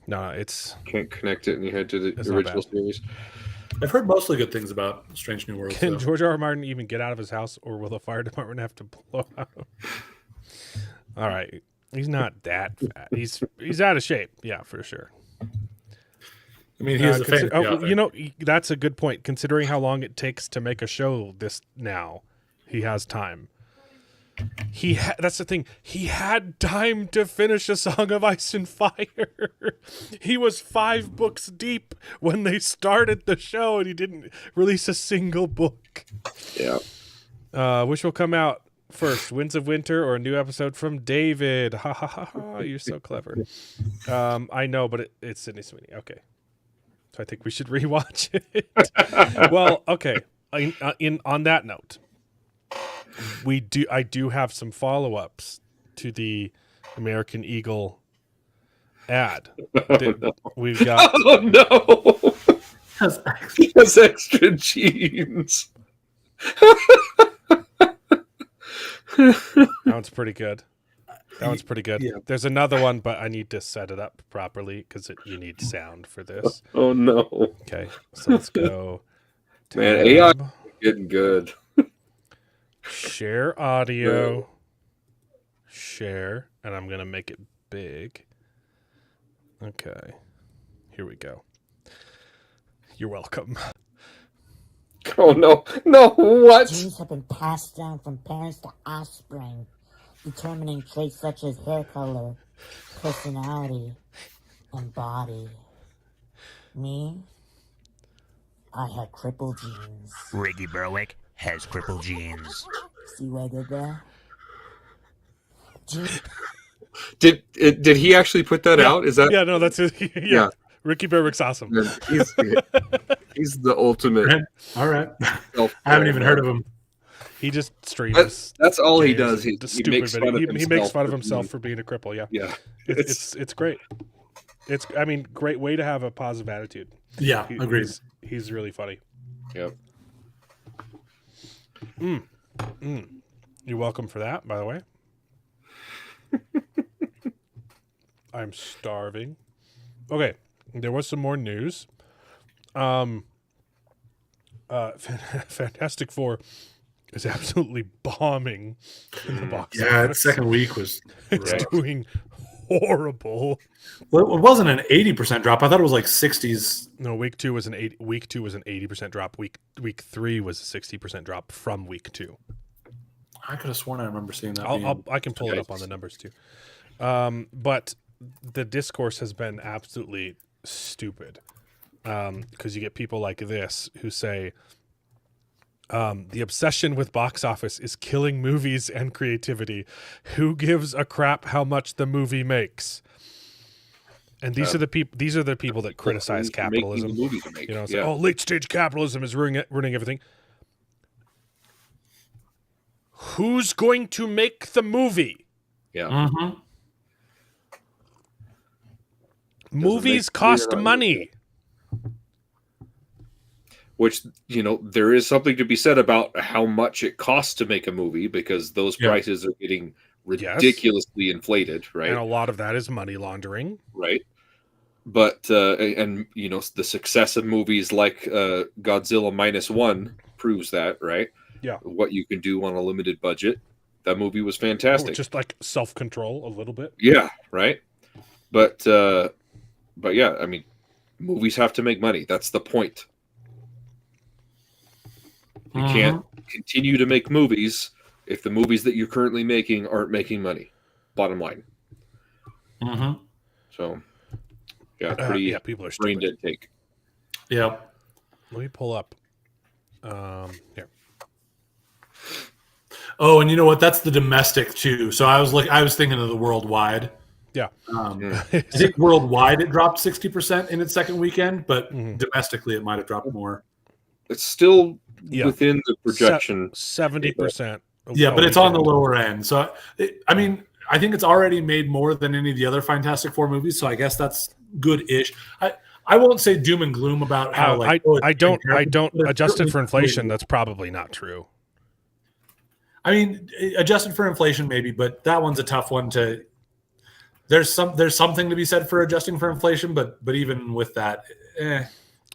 no, it's Can't connect it in your head to the That's not original bad. series. I've heard mostly good things about Strange New Worlds. can though. George R. R. Martin even get out of his house, or will the fire department have to blow out? All right, he's not that fat. He's out of shape. Yeah, for sure. I mean, he's a famous author. you know, that's a good point. Considering how long it takes to make a show this now, he has time. That's the thing. He had time to finish A Song of Ice and Fire. He was 5 books deep when they started the show, and he didn't release a single book. Yeah. Which will come out first, Winds of Winter or a new episode from David? Ha ha ha ha! You're so clever. I know, but it's Sydney Sweeney. Okay, so I think we should rewatch it. Well, okay. On that note, I do have some follow-ups to the American Eagle ad. Oh, no. We've got Oh no! That's He has extra jeans. that one's pretty good. That one's pretty good. Yeah. There's another one, but I need to set it up properly because you need sound for this. Oh no! Okay, so let's go. Man, AI Tab, getting good. share audio, share, and I'm gonna make it big. Okay, here we go. You're welcome. Oh no! No! What? Genes have been passed down from parents to offspring, determining traits such as hair color, personality, and body. Me? I had crippled genes. Ricky Berwick has crippled genes. See what I did there? Genes Did he actually put that out? Is that? Yeah, no, that's it. Yeah. Yeah. Ricky Berwick's awesome. Man, he's the ultimate. all right. self- I haven't even heard of him. He just streams. That's all he games, does. He stupid makes fun video. of He makes fun of for himself being- for being a cripple. Yeah, Yeah. it's great. I mean, great way to have a positive attitude. Yeah, agreed. He's really funny. Yep. You're welcome for that, by the way. I'm starving. Okay, there was some more news. Fantastic Four is absolutely bombing in the box Yeah, office. its second week was. It's doing horrible. Well, it wasn't an 80% drop. I thought it was like 60s. No, week two was an 80% drop. Week 3 was a 60% drop from week 2. I could have sworn I remember seeing that. I can pull it up on the numbers too. But the discourse has been absolutely stupid. Because you get people like this who say the obsession with box office is killing movies and creativity. Who gives a crap how much the movie makes? And these are the people that criticize Making capitalism. a movie to make. You know, it's Yeah. like, oh, late stage capitalism is ruining everything. Who's going to make the movie? Yeah. Mm-hmm. Movies make cost clear- money. Which, there is something to be said about how much it costs to make a movie, because those Yeah. prices are getting ridiculously inflated, right? And a lot of that is money laundering. Right. But the success of movies like Godzilla -1 proves that, right? Yeah. What you can do on a limited budget. That movie was fantastic. Just like self-control a little bit. Yeah, right. But yeah, I mean, movies have to make money. That's the point. You can't continue to make movies if the movies that you're currently making aren't making money. Bottom line. Mm-hmm. So, yeah, pretty people are brain stupid. dead take. Yeah. Let me pull up. Here. Oh, and you know what? That's the domestic too. So I was thinking of the worldwide. Yeah. I think worldwide it dropped 60% in its second weekend, but Mhm. domestically it might have dropped more. It's still Yeah. within the projection. 70%. Yeah, but it's on the lower end. So I mean, I think it's already made more than any of the other Fantastic Four movies. So I guess that's good-ish. I won't say doom and gloom about how I don't but adjusted certainly for inflation. That's probably not true. I mean, adjusted for inflation, maybe, but that one's a tough one to. There's something to be said for adjusting for inflation, but even with that,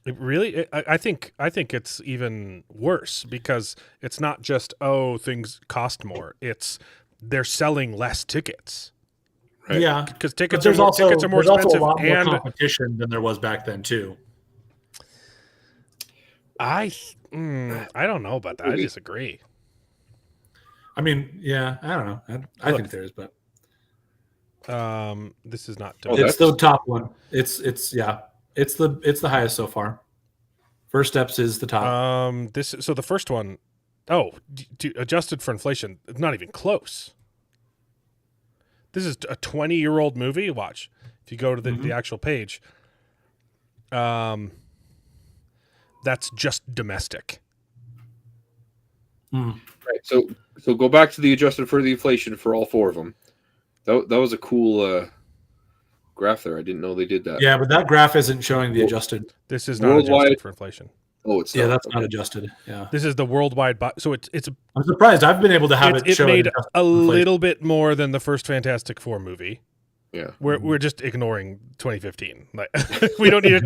It really, I think it's even worse because it's not just things cost more. It's they're selling less tickets. Right. yeah. Because But tickets there's are also more there's also expensive, a lot more and competition than there was back then too. I don't know about that. I disagree. I mean, yeah, I don't know. I think there is, but This is not. Oh, it's the top one. It's the highest so far. First Steps is the top. So the first one, adjusted for inflation, it's not even close. This is a 20-year-old movie. Watch if you go to the actual page. That's just domestic. Mm. Right. So go back to the adjusted for the inflation for all four of them. That was a cool graph there. I didn't know they did that. Yeah, but that graph isn't showing the adjusted. This is not Worldwide- adjusted for inflation. Oh, it's Yeah, not. that's Okay. not adjusted. Yeah, This is the worldwide. So it's I'm surprised. I've been able to have it it show made adjusted a for inflation. little bit more than the first Fantastic Four movie. Yeah. We're just ignoring 2015. Like we don't need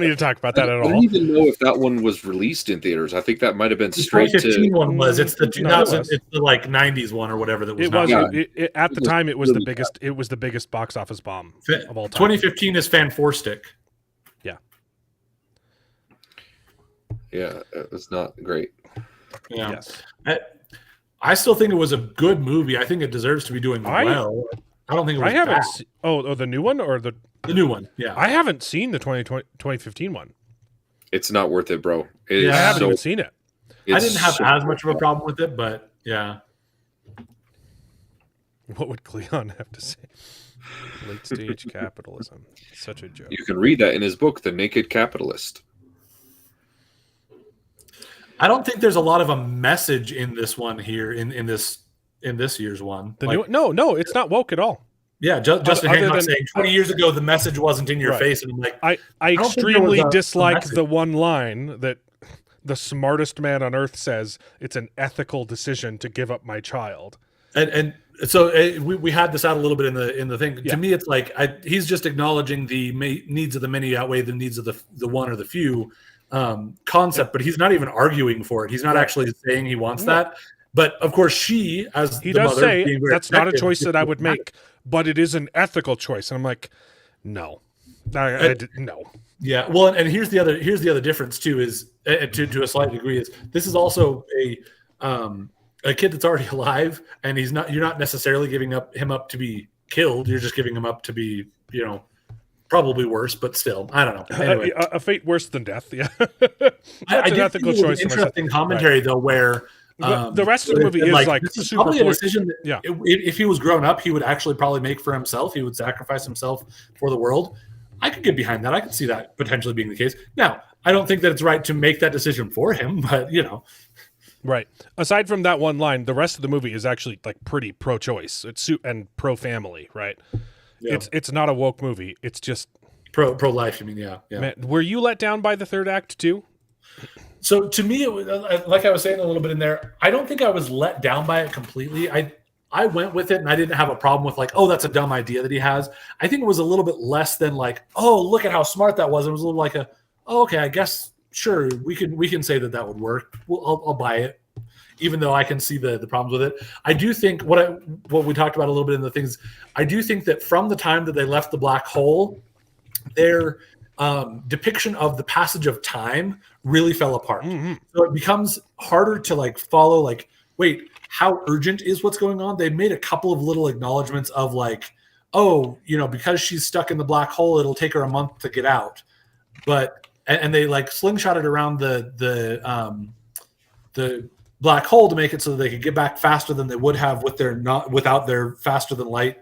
to talk about that at I don't all. even know if that one was released in theaters. I think that might have been The straight 2015 to. one was. It's the No, it 2000. was. It's the like 90s one or whatever that was. It not. was Yeah. at the was time. It was the really biggest. It was the biggest box office bomb of all time. 2015 is Fan Four Stick. Yeah, it was not great. Yeah. Yes. I still think it was a good movie. I think it deserves to be doing I- well. I don't think it was I haven't. bad. Oh, the new one or the The new one. Yeah. I haven't seen the 2015 one. It's not worth it, bro. It Yeah, I is haven't so, even seen it. I it's didn't have so- as much of a problem with it, but yeah. What would Cleon have to say? Late stage capitalism. Such a joke. You can read that in his book, The Naked Capitalist. I don't think there's a lot of a message in this one here in this year's one. The Like, new no, it's not woke at all. yeah, Justin other Hancock than- saying 20 years ago the message wasn't in your Right. face, and I'm like, I don't think there extremely was a dislike message. the one line that the smartest man on earth says it's an ethical decision to give up my child. and so we had this out a little bit in the thing. Yeah. To me, it's like he's just acknowledging the needs of the many outweigh the needs of the one or the few concept, but he's not even arguing for it. He's not actually saying he wants that. But of course, she, as He the does mother, say being very that's not a protective, choice that I would make, but it is an ethical choice. And I'm like, no. No. Yeah, well, and here's the other difference too is to a slight degree is this is also a kid that's already alive, and you're not necessarily giving him up to be killed. You're just giving him up to be probably worse, but still, I don't know. Anyway, A fate worse than death. Yeah. I That's an did ethical think it was choice. an for myself. interesting commentary though, where The rest of the movie is like this is super probably a point- decision that yeah. if he was grown up, he would actually probably make for himself. He would sacrifice himself for the world. I could get behind that. I could see that potentially being the case. Now, I don't think that it's right to make that decision for him, but Right. Aside from that one line, the rest of the movie is actually like pretty pro-choice. It's and pro-family, right? Yeah. It's not a woke movie. It's just pro life. I mean, yeah. man, were you let down by the third act too? So to me, it was like I was saying a little bit in there. I don't think I was let down by it completely. I went with it, and I didn't have a problem with like, oh, that's a dumb idea that he has. I think it was a little bit less than like, oh, look at how smart that was. It was a little like oh, okay, I guess sure we can say that would work. I'll buy it, even though I can see the problems with it. I do think what we talked about a little bit in the things. I do think that from the time that they left the black hole, their depiction of the passage of time really fell apart. Mm-hmm. So it becomes harder to like follow. Like, wait, how urgent is what's going on? They made a couple of little acknowledgments of like, oh, because she's stuck in the black hole, it'll take her a month to get out. But and they like slingshotted around the black hole to make it so that they could get back faster than they would have without their faster than light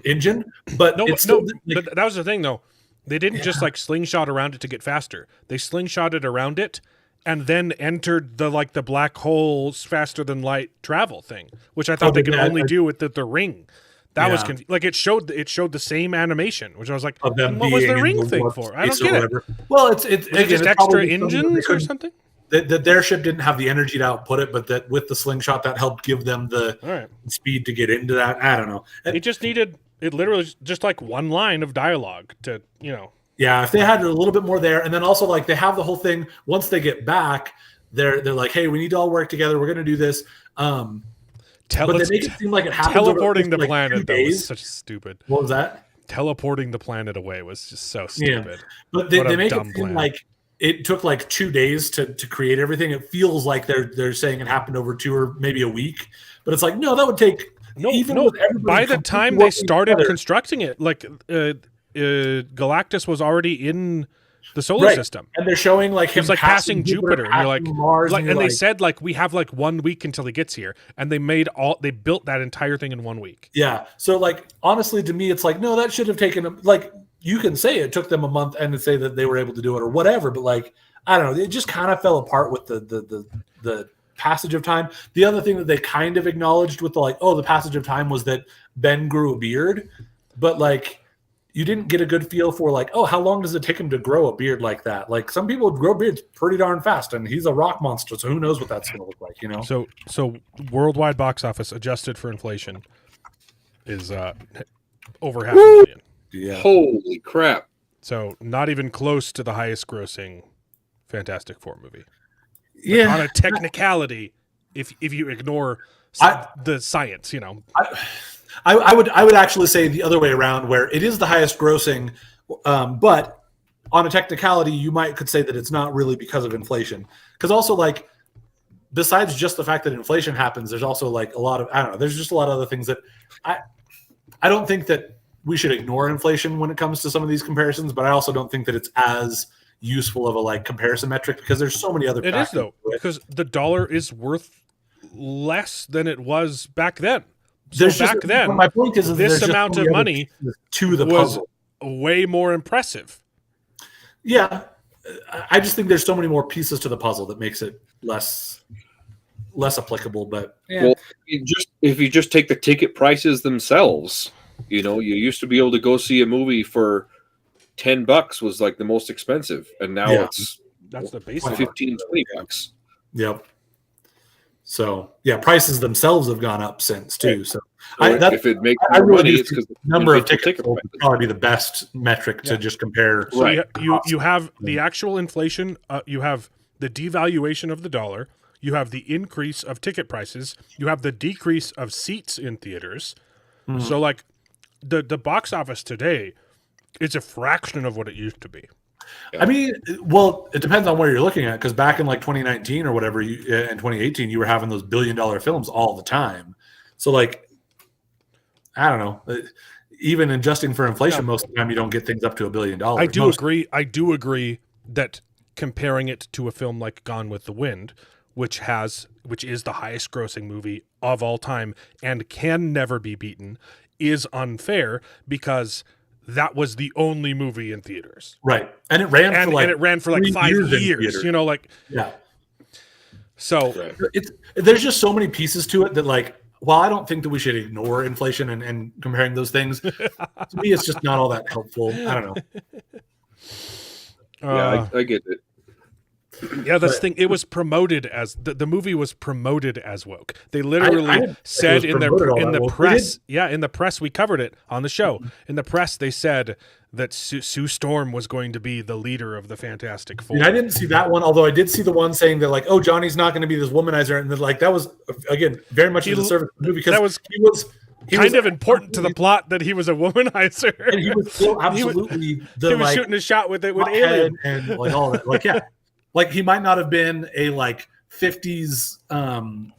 engine. But it's still, like, but that was the thing though. They didn't just like slingshot around it to get faster. They slingshotted around it and then entered the black hole's faster than light travel thing, which I thought they could only do with the ring. That was like it showed the same animation, which I was like, of them what was the being in ring the thing warp for? I don't space or get it. whatever. Well, it's Was it again, just it's extra probably something that they engines or couldn't- something? that their ship didn't have the energy to output it, but that with the slingshot that helped give them the All right. speed to get into that. I don't know. It just needed it literally just like one line of dialogue to Yeah, if they had a little bit more there, and then also like they have the whole thing. Once they get back, they're like, hey, we need to all work together. We're going to do this. But they make it seem like it happens teleporting over, the like, 2 planet that days. was such stupid. What was that? Teleporting the planet away was just so stupid. But they What a make it dumb seem plan. like it took like 2 days to create everything. It feels like they're saying it happened over 2 or maybe a week, but it's like no, that would take No, even no. with everybody By the completely time they working started together. constructing it, like Galactus was already in the solar Right. system. And they're showing like It him was like passing Jupiter, and you're like, passing Mars, like, and, and you're they like, said like we have like 1 week until he gets here, and they built that entire thing in 1 week. yeah. So like honestly, to me, it's like no, that should have taken like you can say it took them a month and say that they were able to do it or whatever, but like I don't know, it just kind of fell apart with the passage of time. The other thing that they kind of acknowledged with the like, oh, the passage of time was that Ben grew a beard, but like you didn't get a good feel for like, oh, how long does it take him to grow a beard like that? Like some people grow beards pretty darn fast, and he's a rock monster, so who knows what that's going to look like, you know? So worldwide box office adjusted for inflation is over $500,000,000. Yeah. Holy crap! So not even close to the highest grossing Fantastic Four movie. Yeah. On a technicality, if you ignore the science, you know. I would actually say the other way around, where it is the highest grossing, but on a technicality, you could say that it's not really because of inflation. Because also, like, besides just the fact that inflation happens, there's also like a lot of, I don't know, there's just a lot of other things that I don't think that we should ignore inflation when it comes to some of these comparisons, but I also don't think that it's as useful of a like comparison metric because there's so many other It is though, because the dollar is worth less than it was back then. So back then, my point is this amount of money to the was puzzle. way more impressive. Yeah, I just think there's so many more pieces to the puzzle that makes it less applicable. But yeah. Well, if you just take the ticket prices themselves, you know, you used to be able to go see a movie for $10 was like the most expensive, and now that's the basic $15-$20. Yep. So yeah, prices themselves have gone up since too. Right. So if it makes I more really money, do it's think because the number of tickets would probably be the best metric to just compare. So Right. you have the actual inflation, you have the devaluation of the dollar, you have the increase of ticket prices, you have the decrease of seats in theaters. Mm-hmm. So like the box office today, it's a fraction of what it used to be. I mean, well, it depends on where you're looking at, because back in like 2019 or whatever, in 2018, you were having those billion-dollar films all the time. So like, I don't know. Even adjusting for inflation, most of the time you don't get things up to $1 billion. I do agree that comparing it to a film like Gone with the Wind, which is the highest grossing movie of all time and can never be beaten, is unfair because that was the only movie in theaters. Right. And it ran for like 5 years, you know, like, yeah. So there's just so many pieces to it that, like, while I don't think that we should ignore inflation and comparing those things, to me, it's just not all that helpful. I don't know. I get it. Yeah, that's the thing. It was promoted as the movie was promoted as woke. They literally said in the press. Yeah, in the press, we covered it on the show. In the press, they said that Sue Storm was going to be the leader of the Fantastic Four. And I didn't see that one, although I did see the one saying that, like, oh, Johnny's not going to be this womanizer, and then, like, that was again very much in the service of the movie because he was important to the plot that he was a womanizer, and he was still absolutely he was shooting a shot with Alien and like all that. Like, yeah. Like, he might not have been a like 50s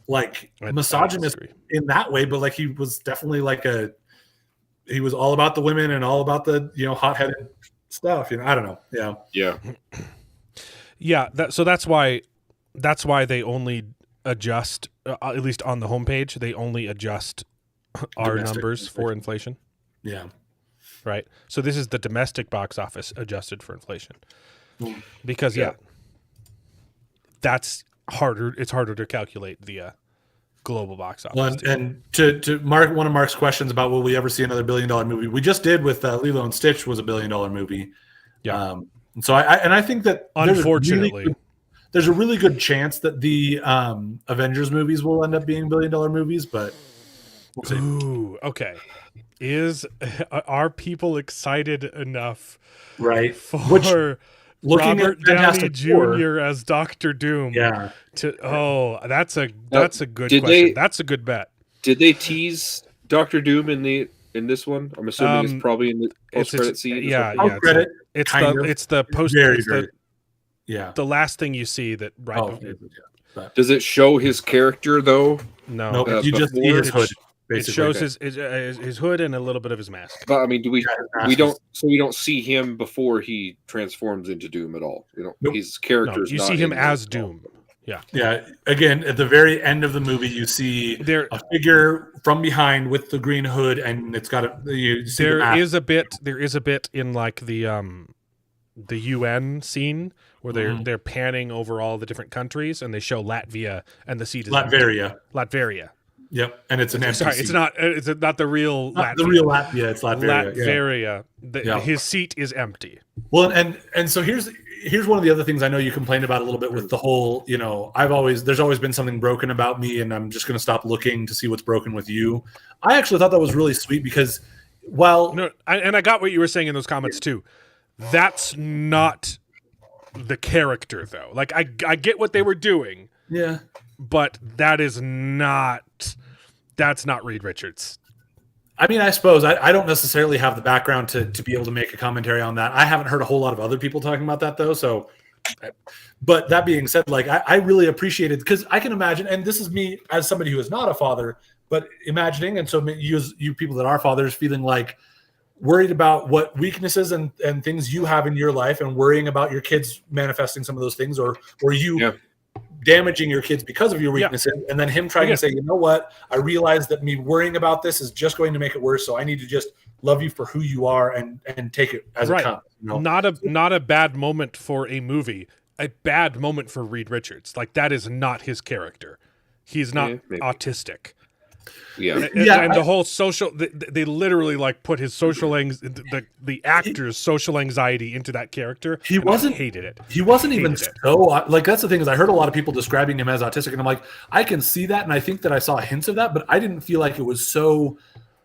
like misogynist in that way, but like he was definitely like he was all about the women and all about the, you know, hot-headed stuff, you know. I don't know. Yeah. So that's why they only adjust at least on the homepage, they only adjust our numbers for inflation. Yeah. Right. So this is the domestic box office adjusted for inflation. Because that's harder. It's harder to calculate the global box office. Well, and to Mark, one of Mark's questions about will we ever see another $1 billion movie? We just did with Lilo and Stitch was a $1 billion movie. Yeah. And so I think that unfortunately there's a really good chance that the Avengers movies will end up being $1 billion movies, but we'll see. Ooh, okay. Are people excited enough? Right. For looking Robert at Downey Jr. as Dr. Doom. Yeah. That's a good question. That's a good bet. Did they tease Dr. Doom in this one? I'm assuming it's probably in the post-credit scene. Yeah. It's the post. The last thing you see that Does it show his character though? No. Nope. You just see his hood. It shows his hood and a little bit of his mask. But I mean, we don't see him before he transforms into Doom at all. You know, nope. His character. You see him as Doom. Yeah. Yeah. Again, at the very end of the movie, you see a figure from behind with the green hood, and it's got There is a bit in like the UN scene where they're panning over all the different countries, and they show Latvia, and the seat is Latveria. Yep, and it's an empty Sorry, seat. it's not the real Not Latvia. the real Latvia. It's Latveria. Latveria. Yeah. His seat is empty. Well, and so here's one of the other things I know you complained about a little bit with the whole, there's always been something broken about me, and I'm just going to stop looking to see what's broken with you. I actually thought that was really sweet because I got what you were saying in those comments too. That's not the character though. Like I get what they were doing. Yeah. But that's not Reed Richards. I mean, I suppose I don't necessarily have the background to be able to make a commentary on that. I haven't heard a whole lot of other people talking about that though. So, but that being said, like I really appreciated, because I can imagine, and this is me as somebody who is not a father, but imagining, and so you people that are fathers feeling like worried about what weaknesses and things you have in your life, and worrying about your kids manifesting some of those things, or you damaging your kids because of your weaknesses, and then him trying to say, you know what, I realize that me worrying about this is just going to make it worse, so I need to just love you for who you are and take it as it comes. Not a bad moment for a movie, a bad moment for Reed Richards. Like, that is not his character. He's not autistic. And the whole social, they literally like put his social the actor's social anxiety into that character. Hated it. He wasn't even so like, that's the thing, is I heard a lot of people describing him as autistic, and I'm like, I can see that, and I think that I saw hints of that, but I didn't feel like it was so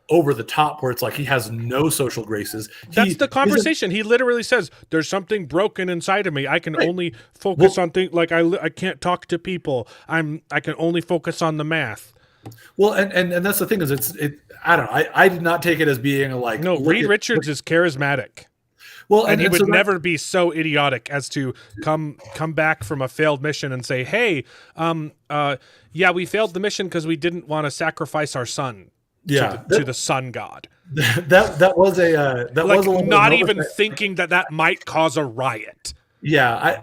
over the top where it's like he has no social graces. That's the conversation. He literally says, there's something broken inside of me. I can only focus on things, like I can't talk to people. I can only focus on the math. Well, and that's the thing, is I don't know. I did not take it as being Reed Richards is charismatic. Well, and he would never be so idiotic as to come back from a failed mission and say, "Hey, we failed the mission because we didn't want to sacrifice our son to the sun god." That was a was a not even thinking that might cause a riot. Yeah,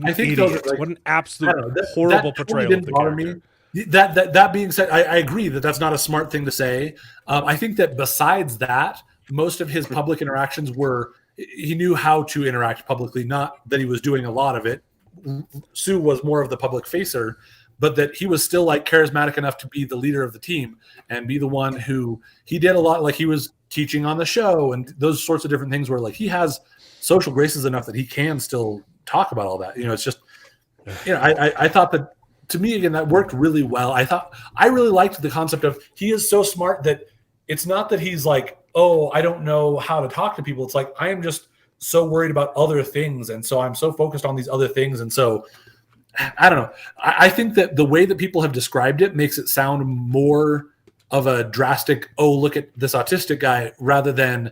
I think what an absolute horrible portrayal of the character. That being said, I agree that that's not a smart thing to say. I think that besides that, most of his public interactions he knew how to interact publicly, not that he was doing a lot of it. Sue was more of the public facer, but that he was still like charismatic enough to be the leader of the team and be the one who he did a lot. Like, he was teaching on the show and those sorts of different things where like he has social graces enough that he can still talk about all that. It's just, I thought that, to me, again, that worked really well. I really liked the concept of, he is so smart that it's not that he's like, oh, I don't know how to talk to people. It's like, I am just so worried about other things. And so I'm so focused on these other things. And so I don't know. I think that the way that people have described it makes it sound more of a drastic, oh, look at this autistic guy, rather than,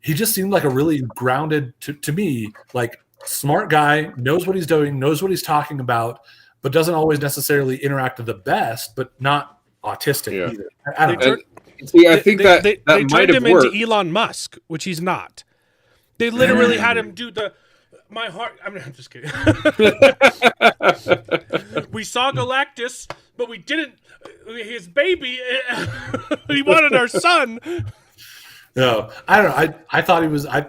he just seemed like a really grounded, to me, like, smart guy, knows what he's doing, knows what he's talking about, but doesn't always necessarily interact the best, but not autistic either. I don't know. I think they turned him into Elon Musk, which he's not. They literally had him do my heart. I'm just kidding. We saw Galactus, but we didn't. His baby. He wanted our son. No, I don't know. I thought he was. I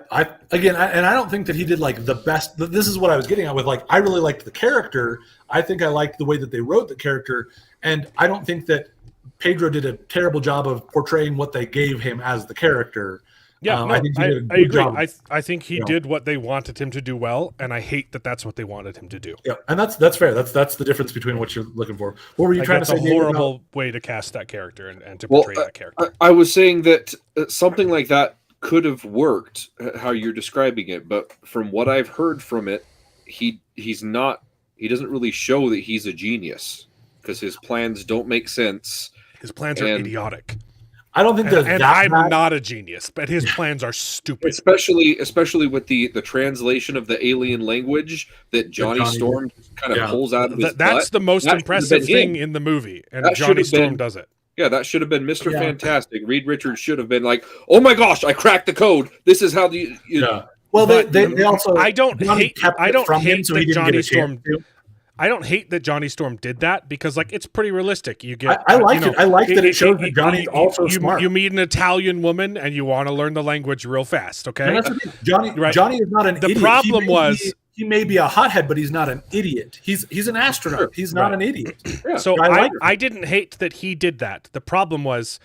don't think that he did like the best. This is what I was getting at with, like, I really liked the character. I think I liked the way that they wrote the character, and I don't think that Pedro did a terrible job of portraying what they gave him as the character. Yeah, I think he did a good agree. job. I think he did what they wanted him to do well, and I hate that that's what they wanted him to do. Yeah, and that's fair. That's the difference between what you're looking for. What were you trying to say? That's a horrible way to cast that character and to portray that character. I was saying that something like that could have worked, how you're describing it, but from what I've heard from it, he's not. He doesn't really show that he's a genius, because his plans don't make sense. His plans are idiotic. I don't think there's and that I'm bad. Not a genius, but his plans are stupid. Especially with the translation of the alien language that Johnny Storm kind of pulls out of his That's butt. the most impressive thing in the movie, and Johnny Storm does it. Yeah, that should have been Mr. Fantastic. Reed Richards should have been like, "Oh my gosh, I cracked the code. This is how Well, they also. I don't hate that Johnny Storm. I don't hate that Johnny Storm did that because like it's pretty realistic. You get I liked it. I like that it shows that Johnny's also smart. You meet an Italian woman and you want to learn the language real fast. Okay, and that's the thing. Johnny is not an idiot. The problem was he may be a hothead, but he's not an idiot. He's an astronaut. Sure. He's not an idiot. Yeah. So I didn't hate that he did that. The problem was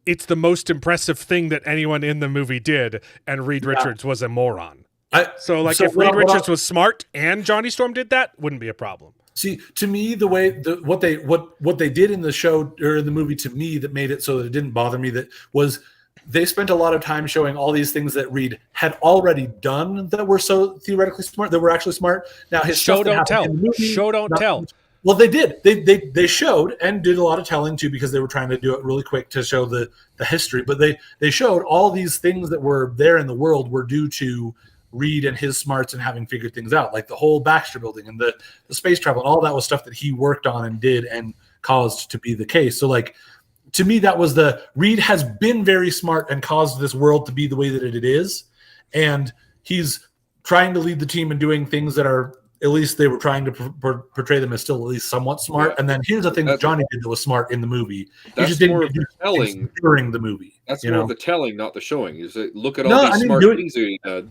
it's the most impressive thing that anyone in the movie did, and Reed Richards was a moron. If Reed Richards was smart and Johnny Storm did that, wouldn't be a problem. See, to me, the way what they did in the show or in the movie, to me, that made it so that it didn't bother me, that was they spent a lot of time showing all these things that Reed had already done that were so theoretically smart, that were actually smart. Now his show don't tell. Show don't tell. Well, they did. They showed and did a lot of telling too, because they were trying to do it really quick to show the history. But they showed all these things that were there in the world were due to Reed and his smarts and having figured things out, like the whole Baxter building and the space travel and all that was stuff that he worked on and did and caused to be the case. So like, to me, that was Reed has been very smart and caused this world to be the way that it is. And he's trying to lead the team and doing things that are, at least they were trying to portray them as still at least somewhat smart. Yeah. And then here's the thing that Johnny did that was smart in the movie. He just didn't do telling during the movie. That's more of the telling, not the showing. Is that look at all these smart things that he had.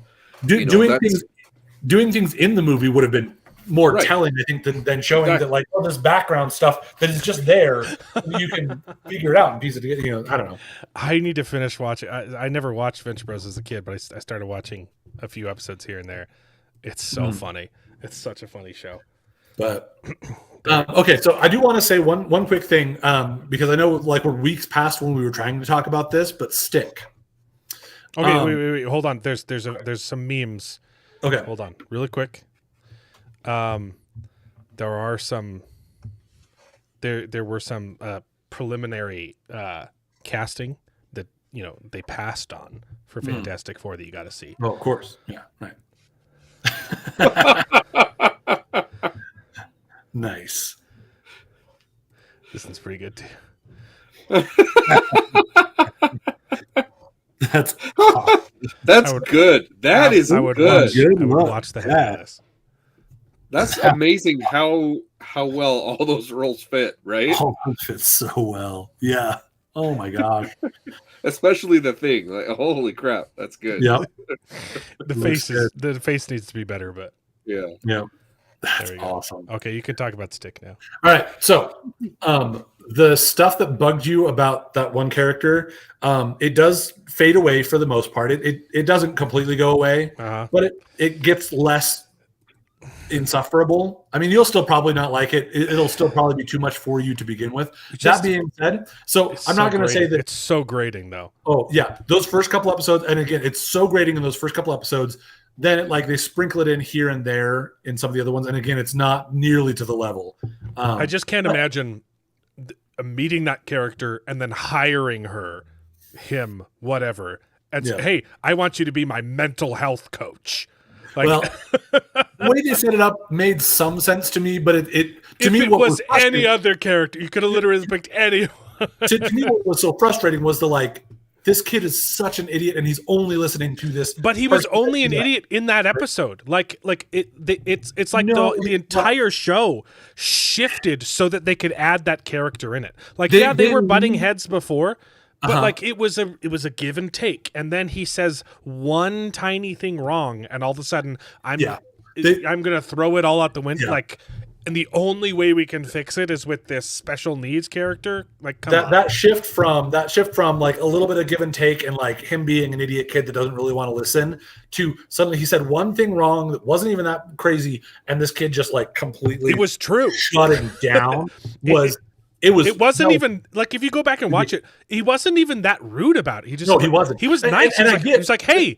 Doing things in the movie would have been more telling, I think, than showing that like this background stuff that is just there. You can figure it out and piece it together. I don't know. I need to finish watching. I never watched Venture Bros as a kid, but I started watching a few episodes here and there. It's so funny. It's such a funny show. But okay, so I do want to say one quick thing because I know like we're weeks past when we were trying to talk about this, but stick. Okay, wait. Hold on. There's some memes. Okay, hold on, really quick. There were some preliminary casting that they passed on for Fantastic Four that you got to see. Oh, of course, yeah, right. Nice. This one's pretty good too. That's good. That is good. I would watch the heck of this. That's amazing how well all those roles fit, right? Oh, it fits so well. Yeah. Oh my gosh. Especially the Thing. Like, holy crap, that's good. Yeah. The face needs to be better, but yeah. That's awesome. Okay, you can talk about Stick now. All right. So the stuff that bugged you about that one character, it does fade away for the most part. It doesn't completely go away, but it gets less insufferable. I mean, you'll still probably not like it. It'll still probably be too much for you to begin with. That being said, I'm not going to say that it's so grating though. Oh yeah, those first couple episodes, and again, it's so grating in those first couple episodes. Then they sprinkle it in here and there in some of the other ones, and again, it's not nearly to the level. I just can't imagine meeting that character and then hiring him, whatever, and say, hey, I want you to be my mental health coach. Like, well, the way they set it up made some sense to me, but it was any other character, you could have literally picked any. to me, what was so frustrating was this kid is such an idiot, and he's only listening to this. But he was only an idiot in that episode. It's like the entire show shifted so that they could add that character in it. Like, they were butting heads before. But it was a give and take, and then he says one tiny thing wrong, and all of a sudden I'm gonna throw it all out the window. Yeah. And the only way we can fix it is with this special needs character. Like, come on. That shift from like a little bit of give and take and like him being an idiot kid that doesn't really want to listen to suddenly he said one thing wrong that wasn't even that crazy, and this kid just like completely it was true shutting down It wasn't even like, if you go back and watch it, he wasn't even that rude about it. He just he wasn't. He was nice. He was like, hey,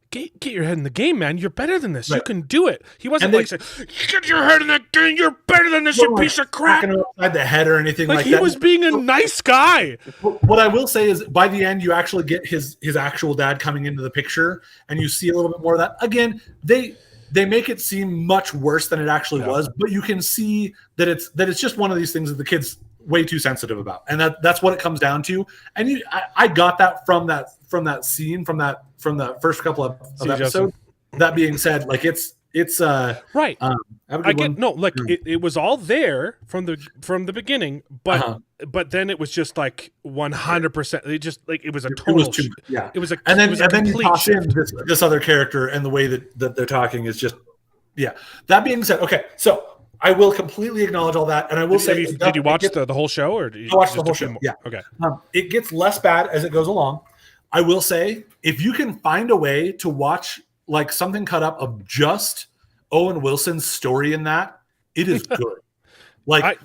get your head in the game, man. You're better than this. Right. You can do it. He wasn't saying, get your head in the game. You're better than this, you piece of crap. Upside the head or anything like that. He was being a nice guy. What I will say is, by the end, you actually get his actual dad coming into the picture, and you see a little bit more of that. Again, they make it seem much worse than it actually was, but you can see that it's just one of these things that the kid's way too sensitive about, and that's what it comes down to. And I got that from that scene from the first couple of episodes. That being said, like it's It's Right. have a good I get one. no, like it was all there from the beginning, but but then it was just like 100%. It just like it was a total. It was too, yeah. It was a and then it was a and then you complete toss in shift. this other character, and the way that they're talking is just, yeah. That being said, okay, so I will completely acknowledge all that, and I will say, Did you watch the whole show, or did you watch the just whole a few show? more? Yeah. Okay. It gets less bad as it goes along. I will say, if you can find a way to watch like something cut up of just Owen Wilson's story in that, it is good. Like,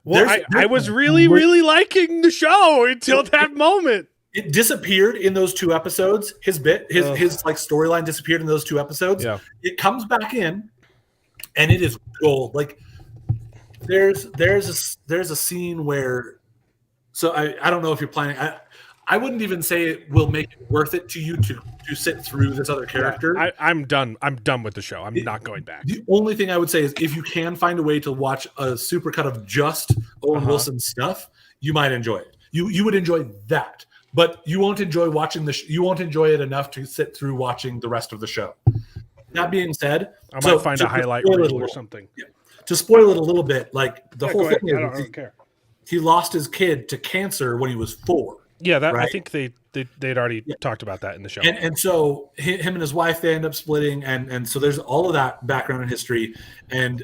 I was really liking the show until that moment. It disappeared in those 2 episodes. His like storyline disappeared in those 2 episodes. Yeah. It comes back in, and it is gold. Like, there's a scene where, so I don't know if you're planning. I wouldn't even say it will make it worth it to you to sit through this other character. Yeah, I'm done. I'm done with the show. I'm not going back. The only thing I would say is, if you can find a way to watch a supercut of just Owen Wilson stuff, you might enjoy it. You would enjoy that, but you won't enjoy watching you won't enjoy it enough to sit through watching the rest of the show. That being said, I might find a highlight reel or something. Yeah. To spoil it a little bit, like the whole go thing ahead. I is, don't care. he lost his kid to cancer when he was 4. Yeah, that right? I think they'd already talked about that in the show. And so him and his wife, they end up splitting, and so there's all of that background and history, and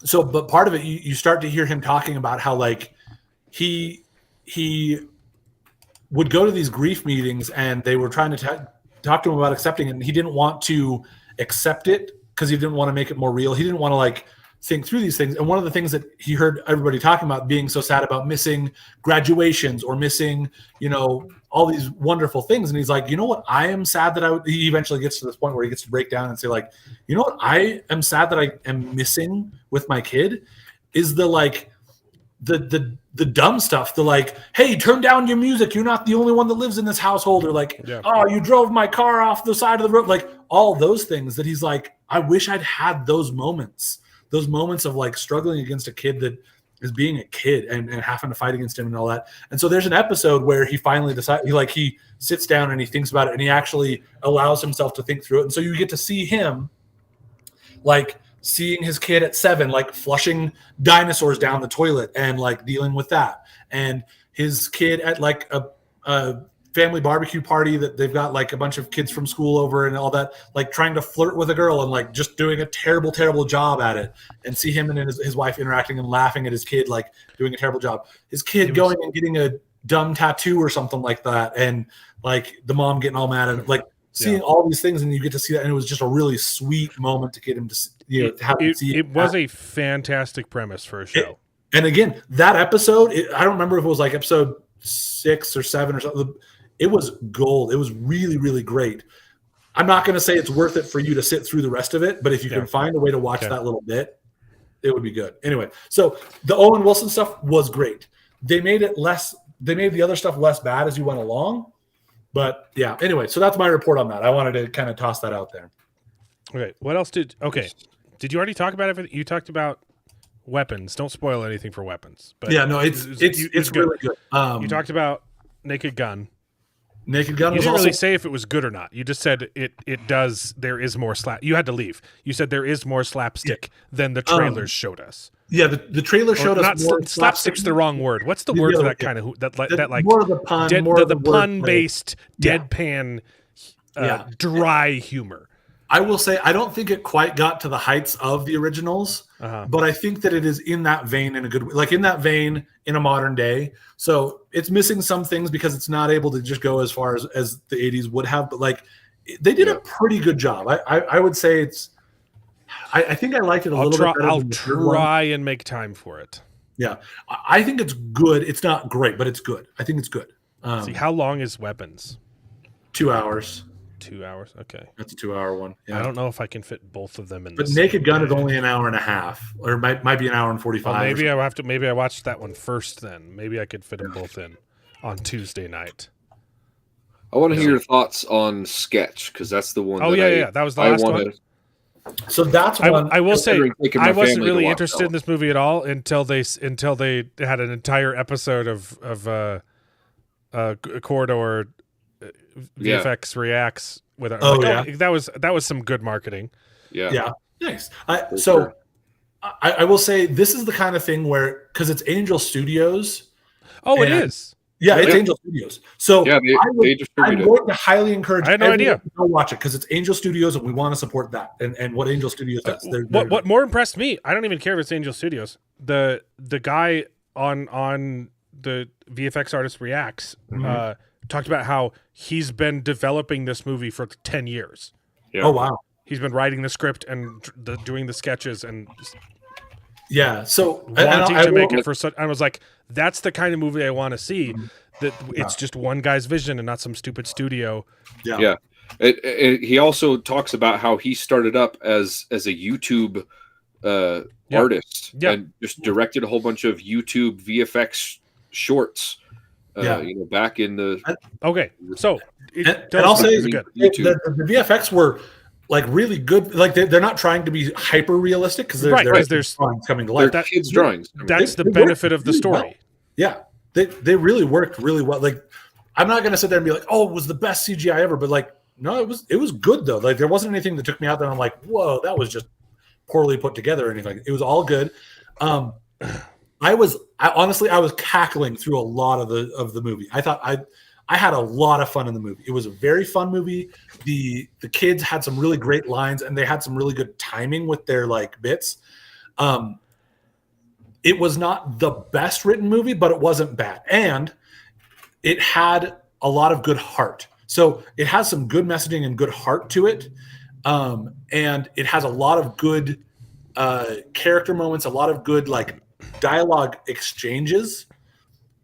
so but part of it, you start to hear him talking about how like he would go to these grief meetings, and they were trying to talk to him about accepting it, and he didn't want to accept it because he didn't want to make it more real. He didn't want to like think through these things. And one of the things that he heard everybody talking about, being so sad about missing graduations or missing, all these wonderful things. And he's like, you know what? I am sad that he eventually gets to this point where he gets to break down and say like, you know what? I am sad that I am missing with my kid is the dumb stuff. The like, hey, turn down your music. You're not the only one that lives in this household. Or like, oh, you drove my car off the side of the road. Like all those things that he's like, I wish I'd had those moments of like struggling against a kid that is being a kid and having to fight against him and all that. And so there's an episode where he finally decides, he sits down and he thinks about it, and he actually allows himself to think through it. And so you get to see him like seeing his kid at 7, like flushing dinosaurs down the toilet and like dealing with that. And his kid at like a family barbecue party that they've got like a bunch of kids from school over and all that, like trying to flirt with a girl and like just doing a terrible job at it, and see him and his wife interacting and laughing at his kid, like doing a terrible job. His kid going and getting a dumb tattoo or something like that, and like the mom getting all mad at him, like seeing all these things, and you get to see that, and it was just a really sweet moment to get him to have him see. It was a fantastic premise for a show. And again, that episode, I don't remember if it was like episode 6 or 7 or something. It was gold. It was really, really great. I'm not going to say it's worth it for you to sit through the rest of it, but if you can find a way to watch that little bit, it would be good. Anyway, so the Owen Wilson stuff was great. They made the other stuff less bad as you went along. But yeah, anyway, so that's my report on that. I wanted to kind of toss that out there. Okay. What else did you already talk about everything? You talked about weapons. Don't spoil anything for weapons. But yeah, no, it's really good. You talked about Naked Gun. Naked Gun. You didn't really say if it was good or not. You just said it does. There is more slap. You had to leave. You said there is more slapstick than the trailers showed us. Yeah, the trailer showed us more slapstick's the wrong word. What's the word for that kind of that like more of the pun, the pun based deadpan dry humor. I will say I don't think it quite got to the heights of the originals, but I think that it is in that vein in a good way, like in that vein in a modern day. So it's missing some things because it's not able to just go as far as the 80s would have, but like they did a pretty good job. I would say it's. I think I liked it a little bit better. I'll try and make time for it. Yeah, I think it's good. It's not great, but it's good. I think it's good. See, how long is Weapons? 2 hours. 2 hours. Okay, that's a 2-hour one. Yeah. I don't know if I can fit both of them in. But Naked Gun is only an hour and a half, or might be an hour and 45. Well, maybe I have to. Maybe I watched that one first. Then maybe I could fit them both in on Tuesday night. I want to hear your thoughts on Sketch, because that's the one. Oh yeah, that was the last one. So that's one. I will say I wasn't really interested in this movie at all until they had an entire episode of Corridor VFX reacts with it. That was some good marketing. Yeah. Nice. For So sure. I will say this is the kind of thing where, because it's Angel Studios. Oh, it and- is. Yeah, it's Yeah. Angel Studios. So Yeah, they I'm distribute it. going to highly encourage I had no everyone idea. to go watch it because it's Angel Studios and we want to support that and what Angel Studios does. What more impressed me? I don't even care if it's Angel Studios. The guy on the VFX artist reacts talked about how he's been developing this movie for 10 years. Yeah. Oh wow. He's been writing the script and doing the sketches and Yeah. So wanting I to make will- it for such. I was like, that's the kind of movie I want to see. That it's just one guy's vision and not some stupid studio. Yeah. He also talks about how he started up as a YouTube artist and just directed a whole bunch of YouTube VFX shorts. Back in the Okay, so and I'll say is it good? the VFX were like really good. Like they're not trying to be hyper realistic because there's drawings coming to life. They're kids' drawings. That's the They benefit work of the really story. well. Yeah, they really worked really well. Like I'm not gonna sit there and be like, oh, it was the best CGI ever, but like no, it was good though. Like there wasn't anything that took me out there. I'm like, whoa, that was just poorly put together or anything. It was all good. I honestly was cackling through a lot of the movie. I thought I had a lot of fun in the movie. It was a very fun movie. The kids had some really great lines and they had some really good timing with their like bits. It was not the best written movie, but it wasn't bad. And it had a lot of good heart. So it has some good messaging and good heart to it. And it has a lot of good character moments, a lot of good like dialogue exchanges,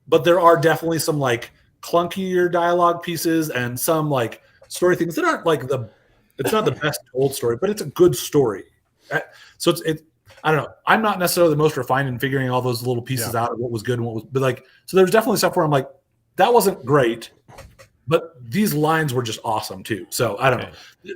but there are definitely some like clunkier dialogue pieces and some like story things that aren't like it's not the best told story, but it's a good story. So it's I don't know. I'm not necessarily the most refined in figuring all those little pieces out of what was good and what was, but like, so there's definitely stuff where I'm like, that wasn't great, but these lines were just awesome too. So I don't know.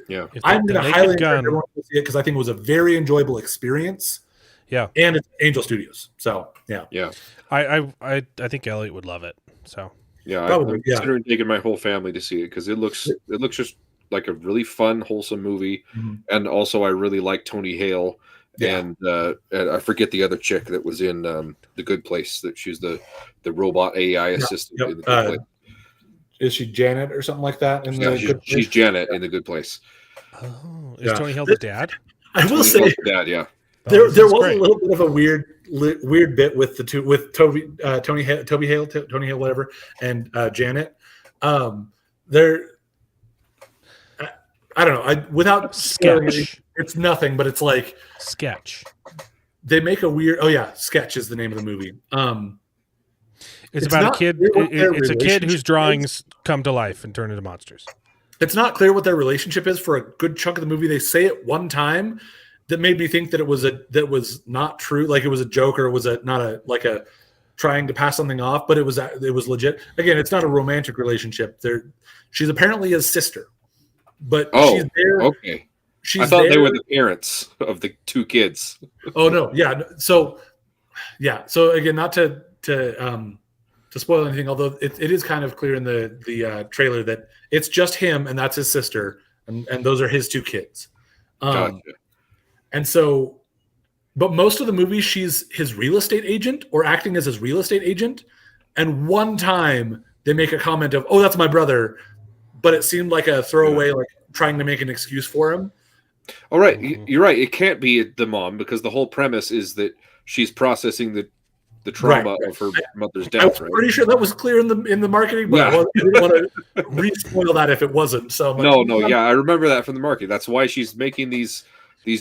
Yeah. I'm going to highly encourage everyone to see it because I think it was a very enjoyable experience. Yeah. And it's Angel Studios. So yeah. Yeah. I think Elliot would love it. So yeah, I'm considering taking my whole family to see it because it looks just like a really fun, wholesome movie. Mm-hmm. And also I really like Tony Hale. Yeah. And I forget the other chick that was in The Good Place. That she's the robot AI assistant in The Good Place. Is she Janet or something like that? She's Janet in The Good Place. Oh, is Tony Hale the dad? I will say, the dad. Yeah. There was great. A little bit of a weird bit with the two Tony Hale, whatever, and Janet. I don't know. Without sketch. It's nothing, but it's like sketch. They make a weird. Oh yeah, Sketch is the name of the movie. It's about a kid. It's a kid whose drawings come to life and turn into monsters. It's not clear what their relationship is for a good chunk of the movie. They say it one time that made me think that it was not true. Like it was a joke or it was not a trying to pass something off, but it was legit. Again, it's not a romantic relationship. She's apparently his sister, but she's there. Okay. I thought they were the parents of the two kids. Oh no. Yeah. So again, not to spoil anything, although it is kind of clear in the trailer that it's just him and that's his sister, and those are his two kids. Gotcha. And so, but most of the movie, she's his real estate agent or acting as his real estate agent. And one time they make a comment of, "Oh, that's my brother," but it seemed like a throwaway, like trying to make an excuse for him. All right, you're right. It can't be the mom because the whole premise is that she's processing the trauma of her mother's death. I was pretty sure that was clear in the marketing, but I didn't want to re-spoil that if it wasn't. So I remember that from the marketing. That's why she's making these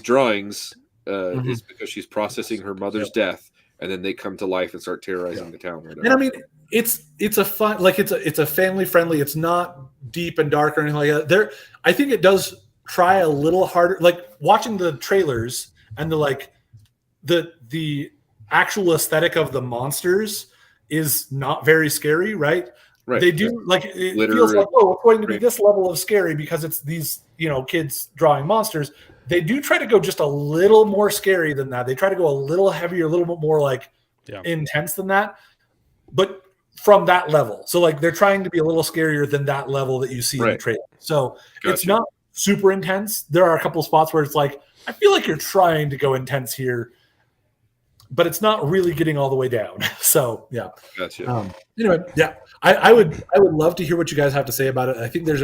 drawings is because she's processing her mother's death, and then they come to life and start terrorizing the town. And I mean, it's a fun, like it's a family friendly. It's not deep and dark or anything like that. I think it does try a little harder. Like watching the trailers and the actual aesthetic of the monsters is not very scary, right? Right. They do like it feels like, oh, it's going to be this level of scary because it's these kids drawing monsters. They do try to go just a little more scary than that. They try to go a little heavier, a little bit more like intense than that, but from that level. So like they're trying to be a little scarier than that level that you see in the trailer. So it's not super intense. There are a couple of spots where it's like, I feel like you're trying to go intense here, but it's not really getting all the way down. So yeah. Gotcha. Anyway, yeah, I would love to hear what you guys have to say about it. I think I'd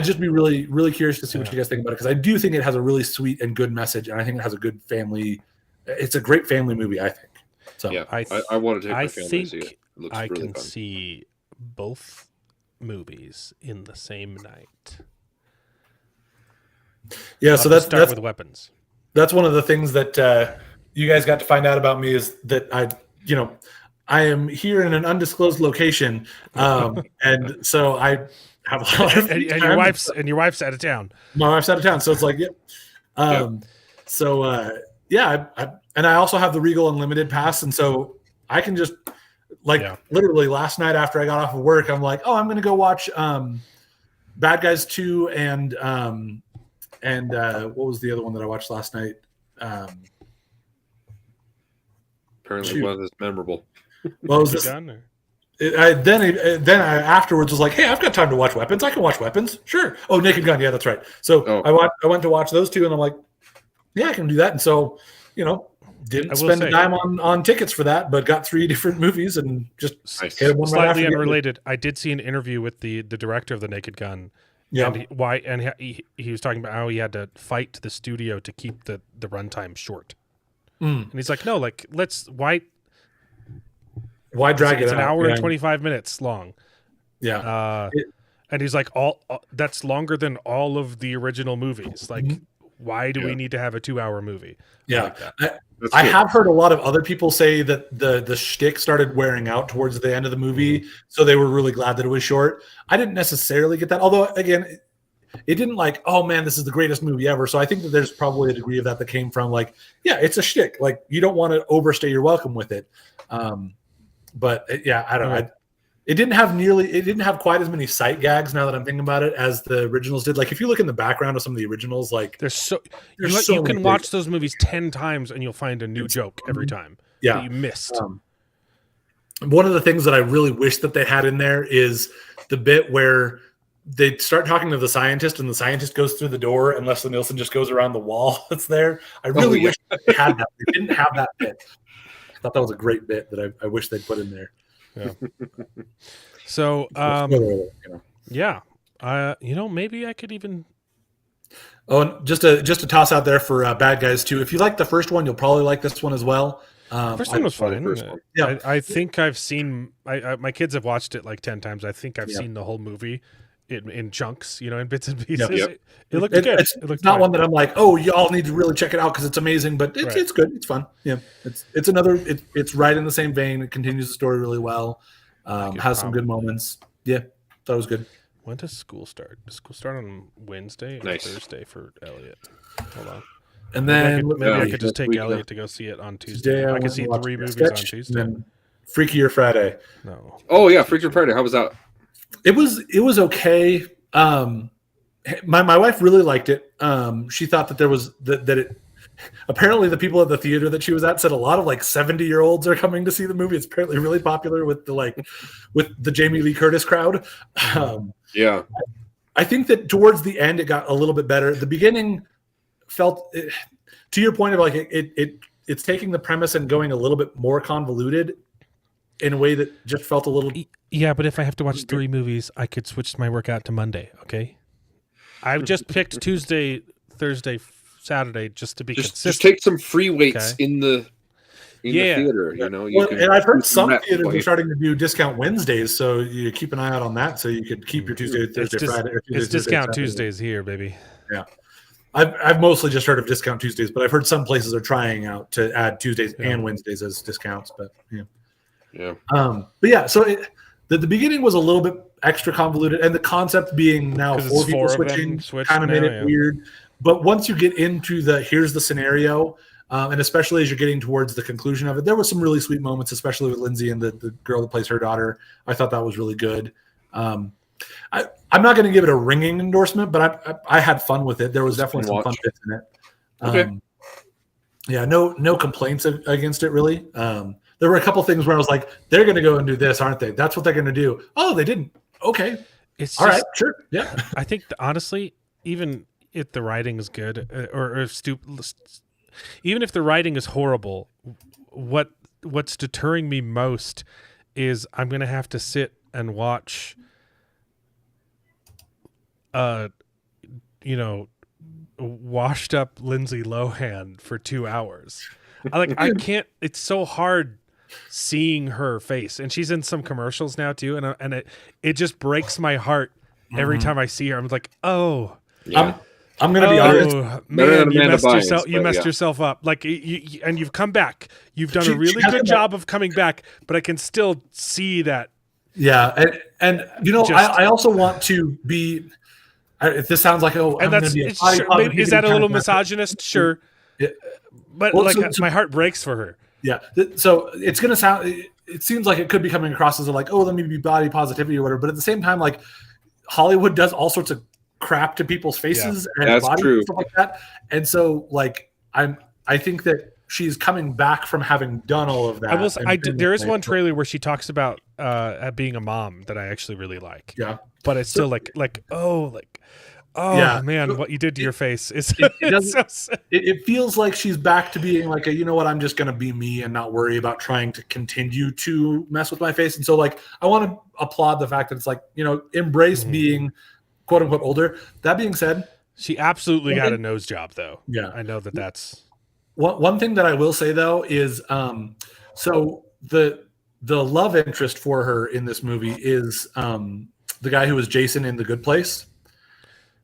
just be really, really curious to see what you guys think about it, because I do think it has a really sweet and good message, and I think it has a good family. It's a great family movie, I think. So Yeah, I want to take my family to see it. It looks I really can fun. see both movies in the same night. yeah, I'll so have to that's with weapons. that's one of the things that you guys got to find out about me, is that I am here in an undisclosed location, and so I have a lot of and your time. wife's out of town. My wife's out of town, so it's like, So and I also have the Regal Unlimited pass, and so I can just literally last night after I got off of work, I'm like, oh, I'm going to go watch Bad Guys 2 and what was the other one that I watched last night? Apparently, one that's memorable. What was this? Then I afterwards was like, hey, I've got time to watch Weapons. I can watch Weapons. Sure. Oh, Naked Gun. Yeah, that's right. So I went to watch those two, and I'm like, yeah, I can do that. And so, didn't spend a dime on tickets for that, but got 3 different movies and just hit them one right after. Slightly unrelated. I did see an interview with the director of the Naked Gun. Yeah. And he was talking about how he had to fight the studio to keep the runtime short. And he's like, no, like why drag it out? It's an hour and 25 minutes long. Yeah. And he's like, that's longer than all of the original movies. Like, why do we need to have a 2-hour movie? Yeah. I have heard a lot of other people say that the shtick started wearing out towards the end of the movie, so they were really glad that it was short. I didn't necessarily get that, although, again, it didn't like, oh man, this is the greatest movie ever. So I think that there's probably a degree of that came from like, yeah, it's a shtick. Like, you don't want to overstay your welcome with it. But yeah, I don't know. It didn't have quite as many sight gags, now that I'm thinking about it, as the originals did. Like, if you look in the background of some of the originals, like you can watch those movies 10 times and you'll find a new joke every time that you missed. One of the things that I really wish that they had in there is the bit where they start talking to the scientist, and the scientist goes through the door, and Leslie Nielsen just goes around the wall that's there. I really wish they had that. They didn't have that bit. I thought that was a great bit that I wish they'd put in there. Yeah. So, maybe I could even. Oh, and just to toss out there for Bad Guys 2. If you like the first one, you'll probably like this one as well. First one was fine. Yeah, I think I've seen. My kids have watched it like 10 times. I think I've seen the whole movie in chunks, in bits and pieces. It looked good. It's not fine. One that I'm like, oh, y'all need to really check it out because it's amazing, but it's good. It's fun. Yeah, it's another. It's right in the same vein. It continues the story really well. Has some good moments. Yeah, thought it was good. When does school start? Does school start on Wednesday or Thursday for Elliot? Hold on. And then maybe I could just take Elliot to go see it on Tuesday. I could see 3 movies on Tuesday. Freakier Friday. No. Oh yeah, Freakier Friday. How was that? It was okay. My wife really liked it. She thought that there was that it. Apparently, the people at the theater that she was at said a lot of like 70-year-olds are coming to see the movie. It's apparently really popular with the Jamie Lee Curtis crowd. Yeah, I think that towards the end it got a little bit better. The beginning felt, to your point of like it's taking the premise and going a little bit more convoluted in a way that just felt a little. Yeah, but if I have to watch 3 movies, I could switch my workout to Monday. Okay, I've just picked Tuesday, Thursday, Saturday just to be consistent. Just take some free weights in the theater. And I've heard some theaters are starting to do discount Wednesdays, so you keep an eye out on that, so you could keep your Tuesday, Thursday, Friday. It's discount Tuesdays here, baby. Yeah, I've mostly just heard of discount Tuesdays, but I've heard some places are trying out to add Tuesdays and Wednesdays as discounts. But but yeah, so the beginning was a little bit extra convoluted, and the concept being now 4 people switching kind of made it weird. But once you get into here's the scenario, and especially as you're getting towards the conclusion of it, there was some really sweet moments, especially with Lindsay and the girl that plays her daughter. I thought that was really good. I'm not going to give it a ringing endorsement, but I had fun with it. There was definitely some fun bits in it. Okay. Yeah, no complaints against it, really. There were a couple things where I was like, they're going to go and do this, aren't they? That's what they're going to do. Oh, they didn't. Okay. It's all right. Sure. Yeah. I think, honestly, even if the writing is good or even if the writing is horrible, what's deterring me most is I'm gonna have to sit and watch, washed up Lindsay Lohan for 2 hours. I can't. It's so hard seeing her face, and she's in some commercials now too, and it just breaks my heart every time I see her. I'm like, oh. Yeah. I'm going to be honest. Man, you messed Bynes, yourself up. Like, and you've come back. You've done a She really has good come job of coming back, but I can still see that. Yeah, and I also want to be. If this sounds like I'm And going to be a body sure, positivity is that a kind little of guy. misogynist? Sure, Yeah. but Well, like so- my heart breaks for her. Yeah. So it's going to sound. It seems like it could be coming across as like, oh, let me be body positivity or whatever. But at the same time, like Hollywood does all sorts of crap to people's faces and That's bodies true. and stuff like that. And so, like, I think that she's coming back from having done all of that. There is one trailer where she talks about being a mom that I actually really like. Yeah. But it's still Yeah. man, what you did to your face is It it's doesn't- so sad. It feels like she's back to being like you know what, I'm just going to be me and not worry about trying to continue to mess with my face. And so like I want to applaud the fact that it's like, embrace being quote unquote older. That being said, She absolutely got a nose job though. Yeah. I know that's one thing that I will say though is so the love interest for her in this movie is the guy who was Jason in The Good Place.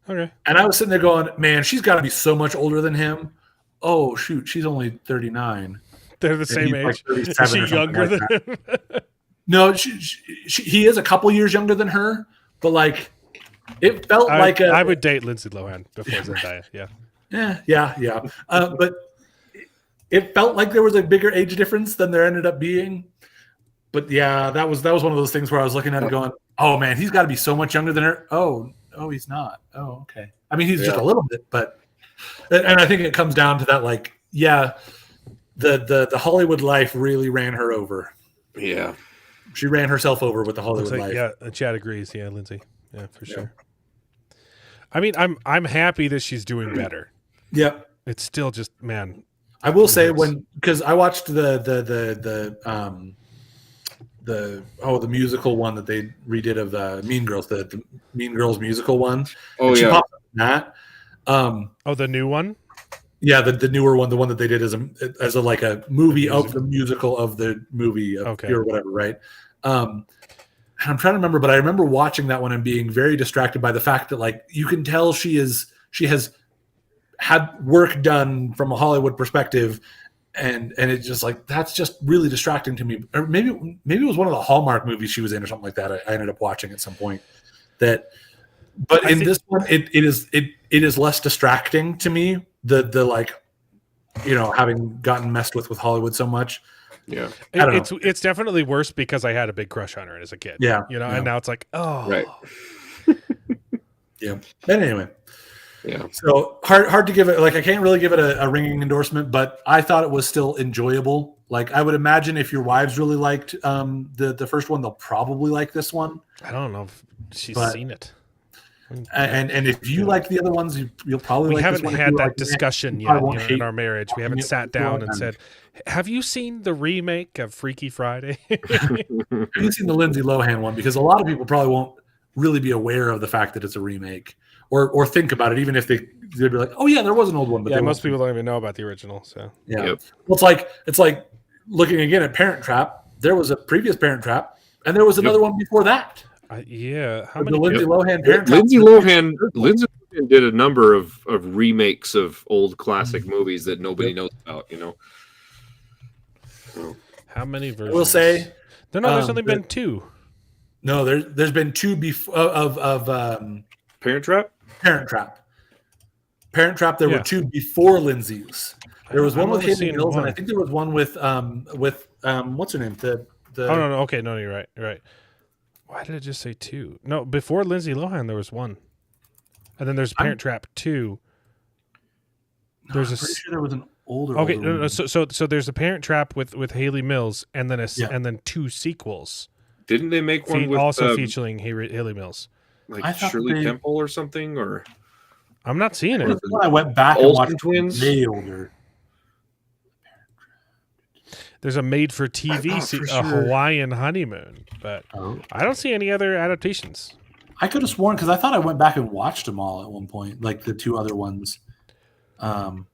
okay. And I was sitting there going, man, she's got to be so much older than him. Oh, shoot, she's only 39. They're the same he's like age. 37 Is she or something younger like than him? No, he is a couple years younger than her, but like it felt like I would date Lindsay Lohan before Zendaya. Yeah. yeah. But it felt like there was a bigger age difference than there ended up being. But yeah, that was one of those things where I was looking at it going, oh man, he's got to be so much younger than her. Oh, he's not. Oh, okay. I mean, he's just a little bit, but and I think it comes down to that, like, yeah, the Hollywood life really ran her over. Yeah. She ran herself over with the Hollywood life. Yeah, Chad agrees. Yeah, Lindsay. Yeah, for sure. I mean, I'm happy that she's doing better. Yep. It's still just, man. I will say because I watched the musical one that they redid of the Mean Girls, the Mean Girls musical one. Oh, and she yeah. popped up in that. The new one? Yeah, the newer one, the one that they did as a like a movie of the musical of the movie or whatever, right? And I'm trying to remember, but I remember watching that one and being very distracted by the fact that like you can tell she has had work done from a Hollywood perspective, and it's just like that's just really distracting to me. Or maybe it was one of the Hallmark movies she was in or something like that. I ended up watching at some point that. But in this one, it is less distracting to me. The like, having gotten messed with Hollywood so much. Yeah, it's definitely worse because I had a big crush on her as a kid. Yeah, and now it's like, oh, right. Yeah. But anyway, yeah. So hard to give it. Like I can't really give it a ringing endorsement, but I thought it was still enjoyable. Like I would imagine if your wives really liked the first one, they'll probably like this one. I don't know if she's seen it. And if you like the other ones, you'll probably we like haven't this one. had that discussion yet in our marriage. We haven't sat down and said, have you seen the remake of Freaky Friday? Have you seen the Lindsay Lohan one? Because a lot of people probably won't really be aware of the fact that it's a remake or think about it, even if they'd be like, oh yeah, there was an old one. But yeah, most people don't even know about the original. So yeah. Yep. Well, it's like looking again at Parent Trap. There was a previous Parent Trap, and there was another one before that. Yeah, how The many? Lindsay Lohan Parent Trap. Lindsay Lohan did a number of remakes of old classic movies that nobody knows about. How many versions? I will say, there's only been two. No, there's been two before of Parent Trap. Parent Trap. Parent Trap. There were two before Lindsay's. There was one with Haley Mills, and I think there was one with what's her name? The Oh no, okay, no, you're right. You're right. Why did it just say two? No, before Lindsay Lohan there was one, and then there's Parent Trap 2. There's I'm pretty sure there was an older. Okay, older no, so there's a Parent Trap with Haley Mills, and then and then two sequels. Didn't they make one with also featuring Haley Mills? like Shirley Temple or something? Or I'm not seeing it. I went back and Olsen watched twins? way older. There's a made-for-TV for a sure. Hawaiian honeymoon, but Oh. I don't see any other adaptations. I could have sworn because I thought I went back and watched them all at one point, like the two other ones. I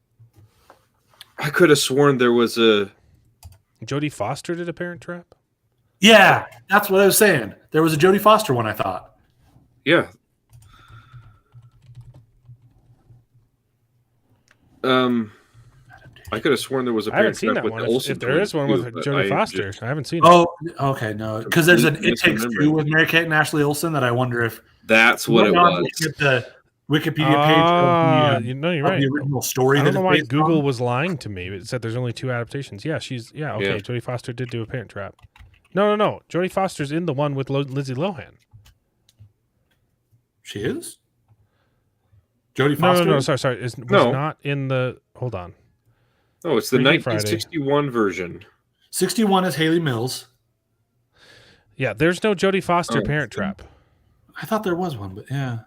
could have sworn there was a. Jodie Foster did a Parent Trap. Yeah, that's what I was saying. There was a Jodie Foster one, I thought. Yeah. I could have sworn there was a. I haven't Parent seen Trap that with one. the If Olsen there is twins, one too, with but Jodie I Foster, just- I haven't seen it. Oh, okay, no, because there's an It Takes Misremembering. Two with Mary Kate and Ashley Olsen that I wonder if That's what it Going on was. looking at the Wikipedia page of the, you're of right. the original story. I don't that know it's why based Google on. was lying to me. It said there's only 2 adaptations. Yeah, okay. Yeah. Jodie Foster did do a Parent Trap. No. Jodie Foster's in the one with Lindsay Lohan. She is? Jodie No, Foster? sorry. Was No. not in the. Hold on. Oh, it's the Freaky Friday. 1961 version. 61 is Haley Mills. Yeah, there's no Jodie Foster Oh, Parent Trap. I thought there was one, but yeah.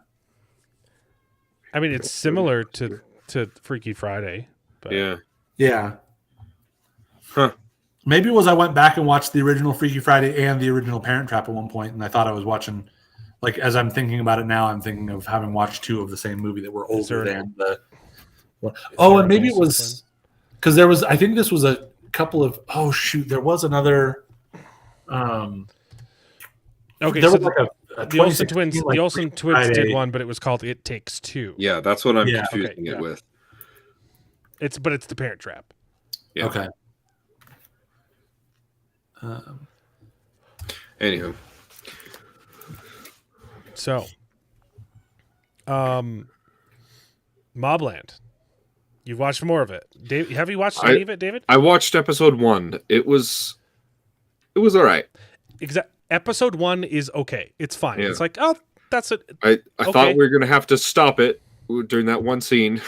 I mean, it's similar to Freaky Friday. But Yeah. Yeah. Huh. Maybe it was I went back and watched the original Freaky Friday and the original Parent Trap at one point, and I thought I was watching, like, as I'm thinking about it now, I'm thinking of having watched 2 of the same movie that were Is there older an- than the. Is Oh, there and maybe it also was because there was. I think this was a couple of. Oh shoot, there was another. Okay, there so was like a the Olsen 2016, twins. like, The Olsen Freaky twins did Friday. one, but it was called It Takes Two. Yeah, that's what I'm Yeah, confusing okay, it yeah. with. It's the Parent Trap. Yeah. Okay. Anywho, So, Mobland. You've watched more of it. Dave, have you watched any of it, David? I watched episode 1. It was all right. Episode 1 is okay. It's fine. Yeah. It's like, oh, that's it. I Okay. thought we were gonna have to stop it during that one scene,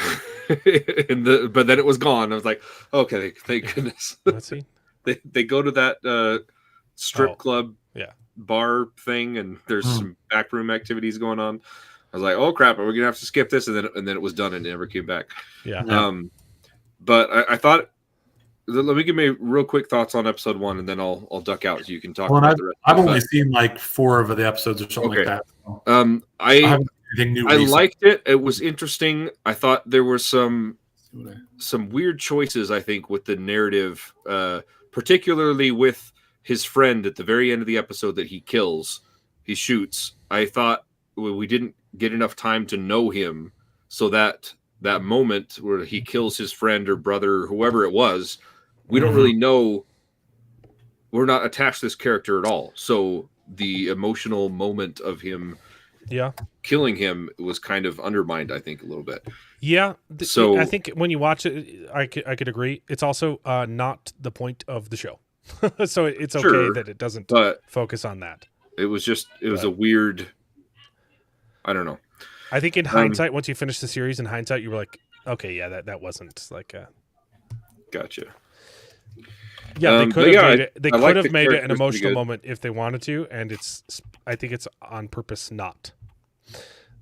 but then it was gone. I was like, okay, thank goodness. Let's see. They go to that strip Oh, club yeah. bar thing, and there's some backroom activities going on. I was like, oh crap, we're gonna have to skip this, and then it was done and it never came back. Yeah. But I thought, let me give me real quick thoughts on episode 1, and then I'll duck out so you can talk Well, about and the rest. I've of only it. seen like 4 of the episodes or something Okay. like that. So I haven't seen anything new. I recently. liked it. It was interesting. I thought there were some weird choices, I think, with the narrative, particularly with his friend at the very end of the episode that he shoots. I thought we didn't get enough time to know him, so that moment where he kills his friend or brother or whoever it was, we don't really know. We're not attached to this character at all. So the emotional moment of him Yeah. killing him was kind of undermined, I think, a little bit. Yeah. So- I think when you watch it, I could agree. It's also not the point of the show. So it's okay Sure, that it doesn't But focus on that. it was a weird, I don't know. I think in hindsight, once you finish the series, in hindsight, you were like, okay, yeah, that wasn't like a. Gotcha. Yeah, they But could have yeah, made it. They I like could the have made it an characters pretty emotional good. moment if they wanted to, and I think it's on purpose not.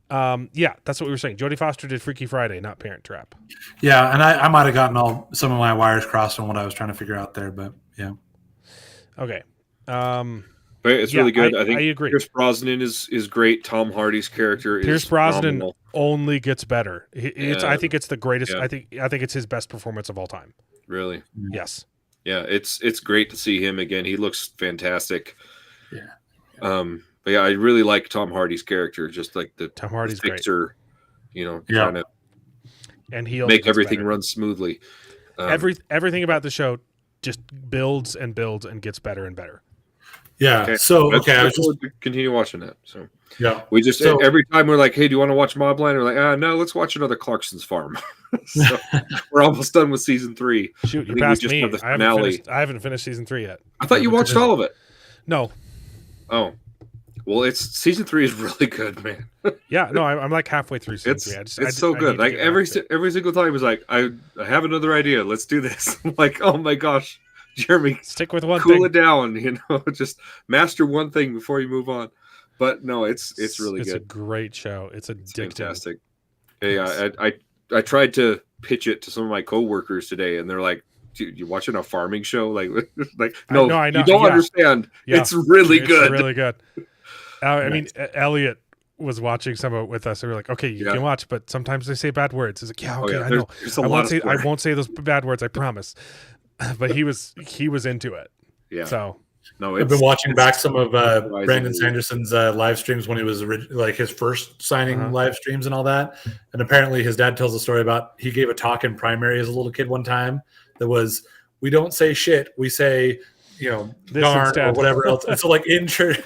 Yeah, that's what we were saying. Jodie Foster did Freaky Friday, not Parent Trap. Yeah, and I might have gotten some of my wires crossed on what I was trying to figure out there, but yeah. Okay. But it's Yeah, really good. I I think agree. Pierce Brosnan is great. Tom Hardy's character is Pierce Brosnan phenomenal. only gets better. Yeah. I think it's the greatest. Yeah. I think it's his best performance of all time. Really. Yes. Yeah, it's great to see him again. He looks fantastic. Yeah. But yeah, I really like Tom Hardy's character. Just like the Tom Hardy's great. fixer, Yeah. trying to And he make everything run smoothly. Everything about the show just builds and builds and gets better and better. Yeah. Okay. So Let's okay, I was look just forward to continue watching that. So yeah. we just So- every time we're like, "Hey, do you want to watch Mobland?" We're like, "No, let's watch another Clarkson's Farm." So we're almost done with season 3. Shoot, you think we passed just me. have the I finale. haven't finished season 3 yet. I thought you watched all of it. No. Oh, well, it's season 3 is really good, man. Yeah, no, I'm like halfway through season It's 3. it's so good. Like every single time, it's like I have another idea. Let's do this. I'm like, oh my gosh, Jeremy, stick with one cool thing. it down. Just master one thing before you move on. But no, it's really It's a good. great show. It's It's addicting. fantastic. Hey, I tried to pitch it to some of my coworkers today, and they're like, "Dude, you watching a farming show?" Like, no, I know. you don't Yeah. understand. Yeah. It's really It's good. really good. I mean, Elliot was watching some of it with us, and we were like, "Okay, you can watch, but sometimes they say bad words." He's like, "Yeah, okay, I know. There's a lot of I won't say those bad words, I promise." But he was into it. Yeah. So no, I've been watching back some of surprisingly- Brandon Sanderson's live streams when he was like his first signing live streams and all that. And apparently his dad tells a story about he gave a talk in primary as a little kid one time that was, we don't say shit, we say, darn instead. or whatever else. And so like in church,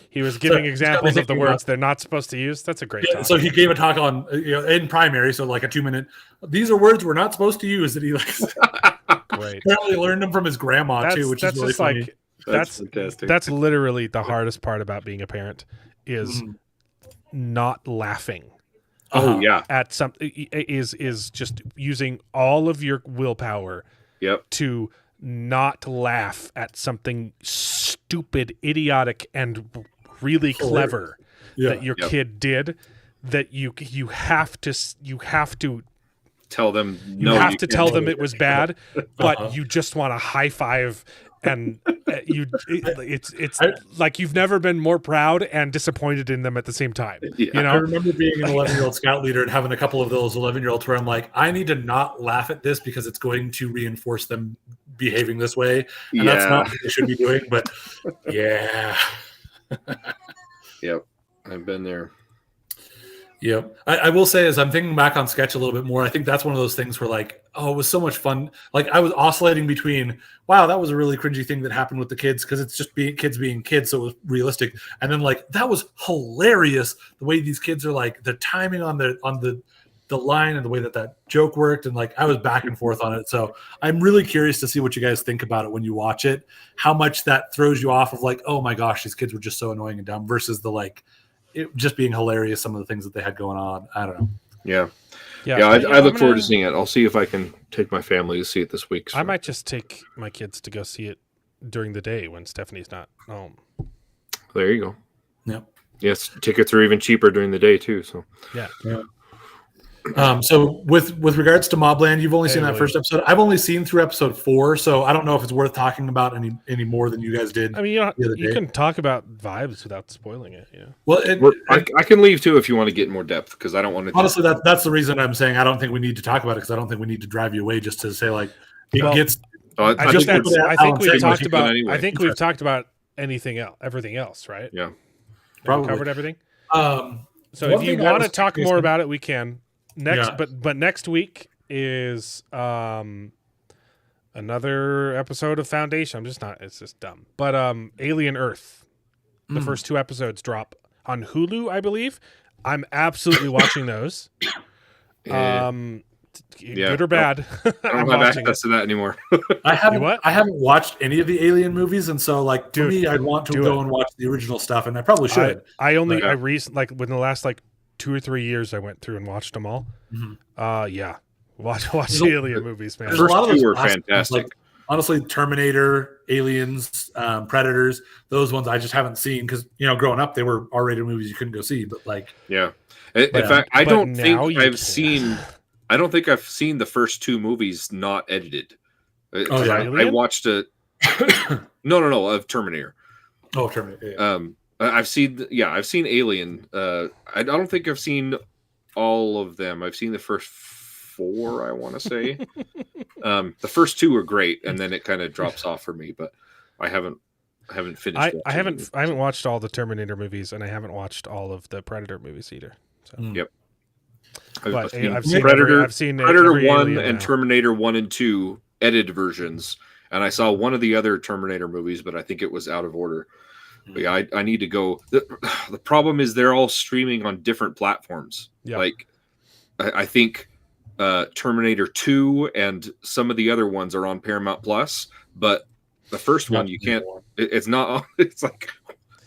he was giving examples of the thinking words they're not supposed to use. That's a great talk. So he gave a talk on in primary, so like a 2-minute. These are words we're not supposed to use. That he like Great. apparently learned them from his grandma too, which is really just funny. like That's fantastic. That's literally the hardest part about being a parent is not laughing. Oh yeah. At something is just using all of your willpower. Yep. To not laugh at something stupid, idiotic, and really clever that your kid did. That you have to Tell them you have to tell them it was bad, but you just want to high five. And it's like you've never been more proud and disappointed in them at the same time. Yeah. I remember being an 11-year-old scout leader and having a couple of those 11-year-olds where I'm like, I need to not laugh at this because it's going to reinforce them behaving this way. And that's not what they should be doing. But yeah. Yep. I've been there. Yep. I will say, as I'm thinking back on Sketch a little bit more, I think that's one of those things where like, oh, it was so much fun. Like I was oscillating between, wow, that was a really cringy thing that happened with the kids because it's just kids being kids, so it was realistic. And then like that was hilarious the way these kids are like the timing on the line and the way that joke worked, and like I was back and forth on it. So I'm really curious to see what you guys think about it when you watch it. How much that throws you off of like, oh my gosh, these kids were just so annoying and dumb versus the like. It just being hilarious, some of the things that they had going on. I don't know. Yeah. I look forward to seeing it. I'll see if I can take my family to see it this week. So. I might just take my kids to go see it during the day when Stephanie's not home. There you go. Yep. Yes, tickets are even cheaper during the day too. So yeah. So with regards to Mobland, you've only seen that first episode. I've only seen through episode 4, so I don't know if it's worth talking about any more than you guys did. I mean, you can talk about vibes without spoiling it. Yeah. Well, I can leave too if you want to get more depth because I don't want to. Honestly, that's the reason I'm saying I don't think we need to talk about it because I don't think we need to drive you away just to say like it gets. I think we've talked about. Anyway. I think we've talked about everything else, right? Yeah, probably covered everything. So if you want to talk more about it, we can. But next week is another episode of Foundation. It's just dumb. But Alien Earth. The first 2 episodes drop on Hulu, I believe. I'm absolutely watching those. Good or bad. I don't have access to that anymore. I haven't watched any of the Alien movies, and so like for me, I'd want to go and watch the original stuff, and I probably should. I recently, like within the last like 2 or 3 years, I went through and watched them all. Watch the Alien movies, man. There's a lot of those were fantastic. Like, honestly, Terminator, Aliens, Predators, those ones I just haven't seen because growing up they were R-rated movies you couldn't go see. But like, in fact, I don't think I've seen the first 2 movies not edited. I watched a no of Terminator. Oh, Terminator. Yeah. I've seen Alien. I don't think I've seen all of them. I've seen the first 4, I want to say. The first 2 are great, and then it kind of drops off for me. But I haven't finished. I haven't watched all the Terminator movies, and I haven't watched all of the Predator movies either. So. Yep. I've seen Predator 1 and now. Terminator 1 and 2 edited versions, and I saw one of the other Terminator movies, but I think it was out of order. But yeah, I need to go. The problem is they're all streaming on different platforms. Yep. Like I think Terminator 2 and some of the other ones are on Paramount Plus, but the first one you can't. It's not. It's like,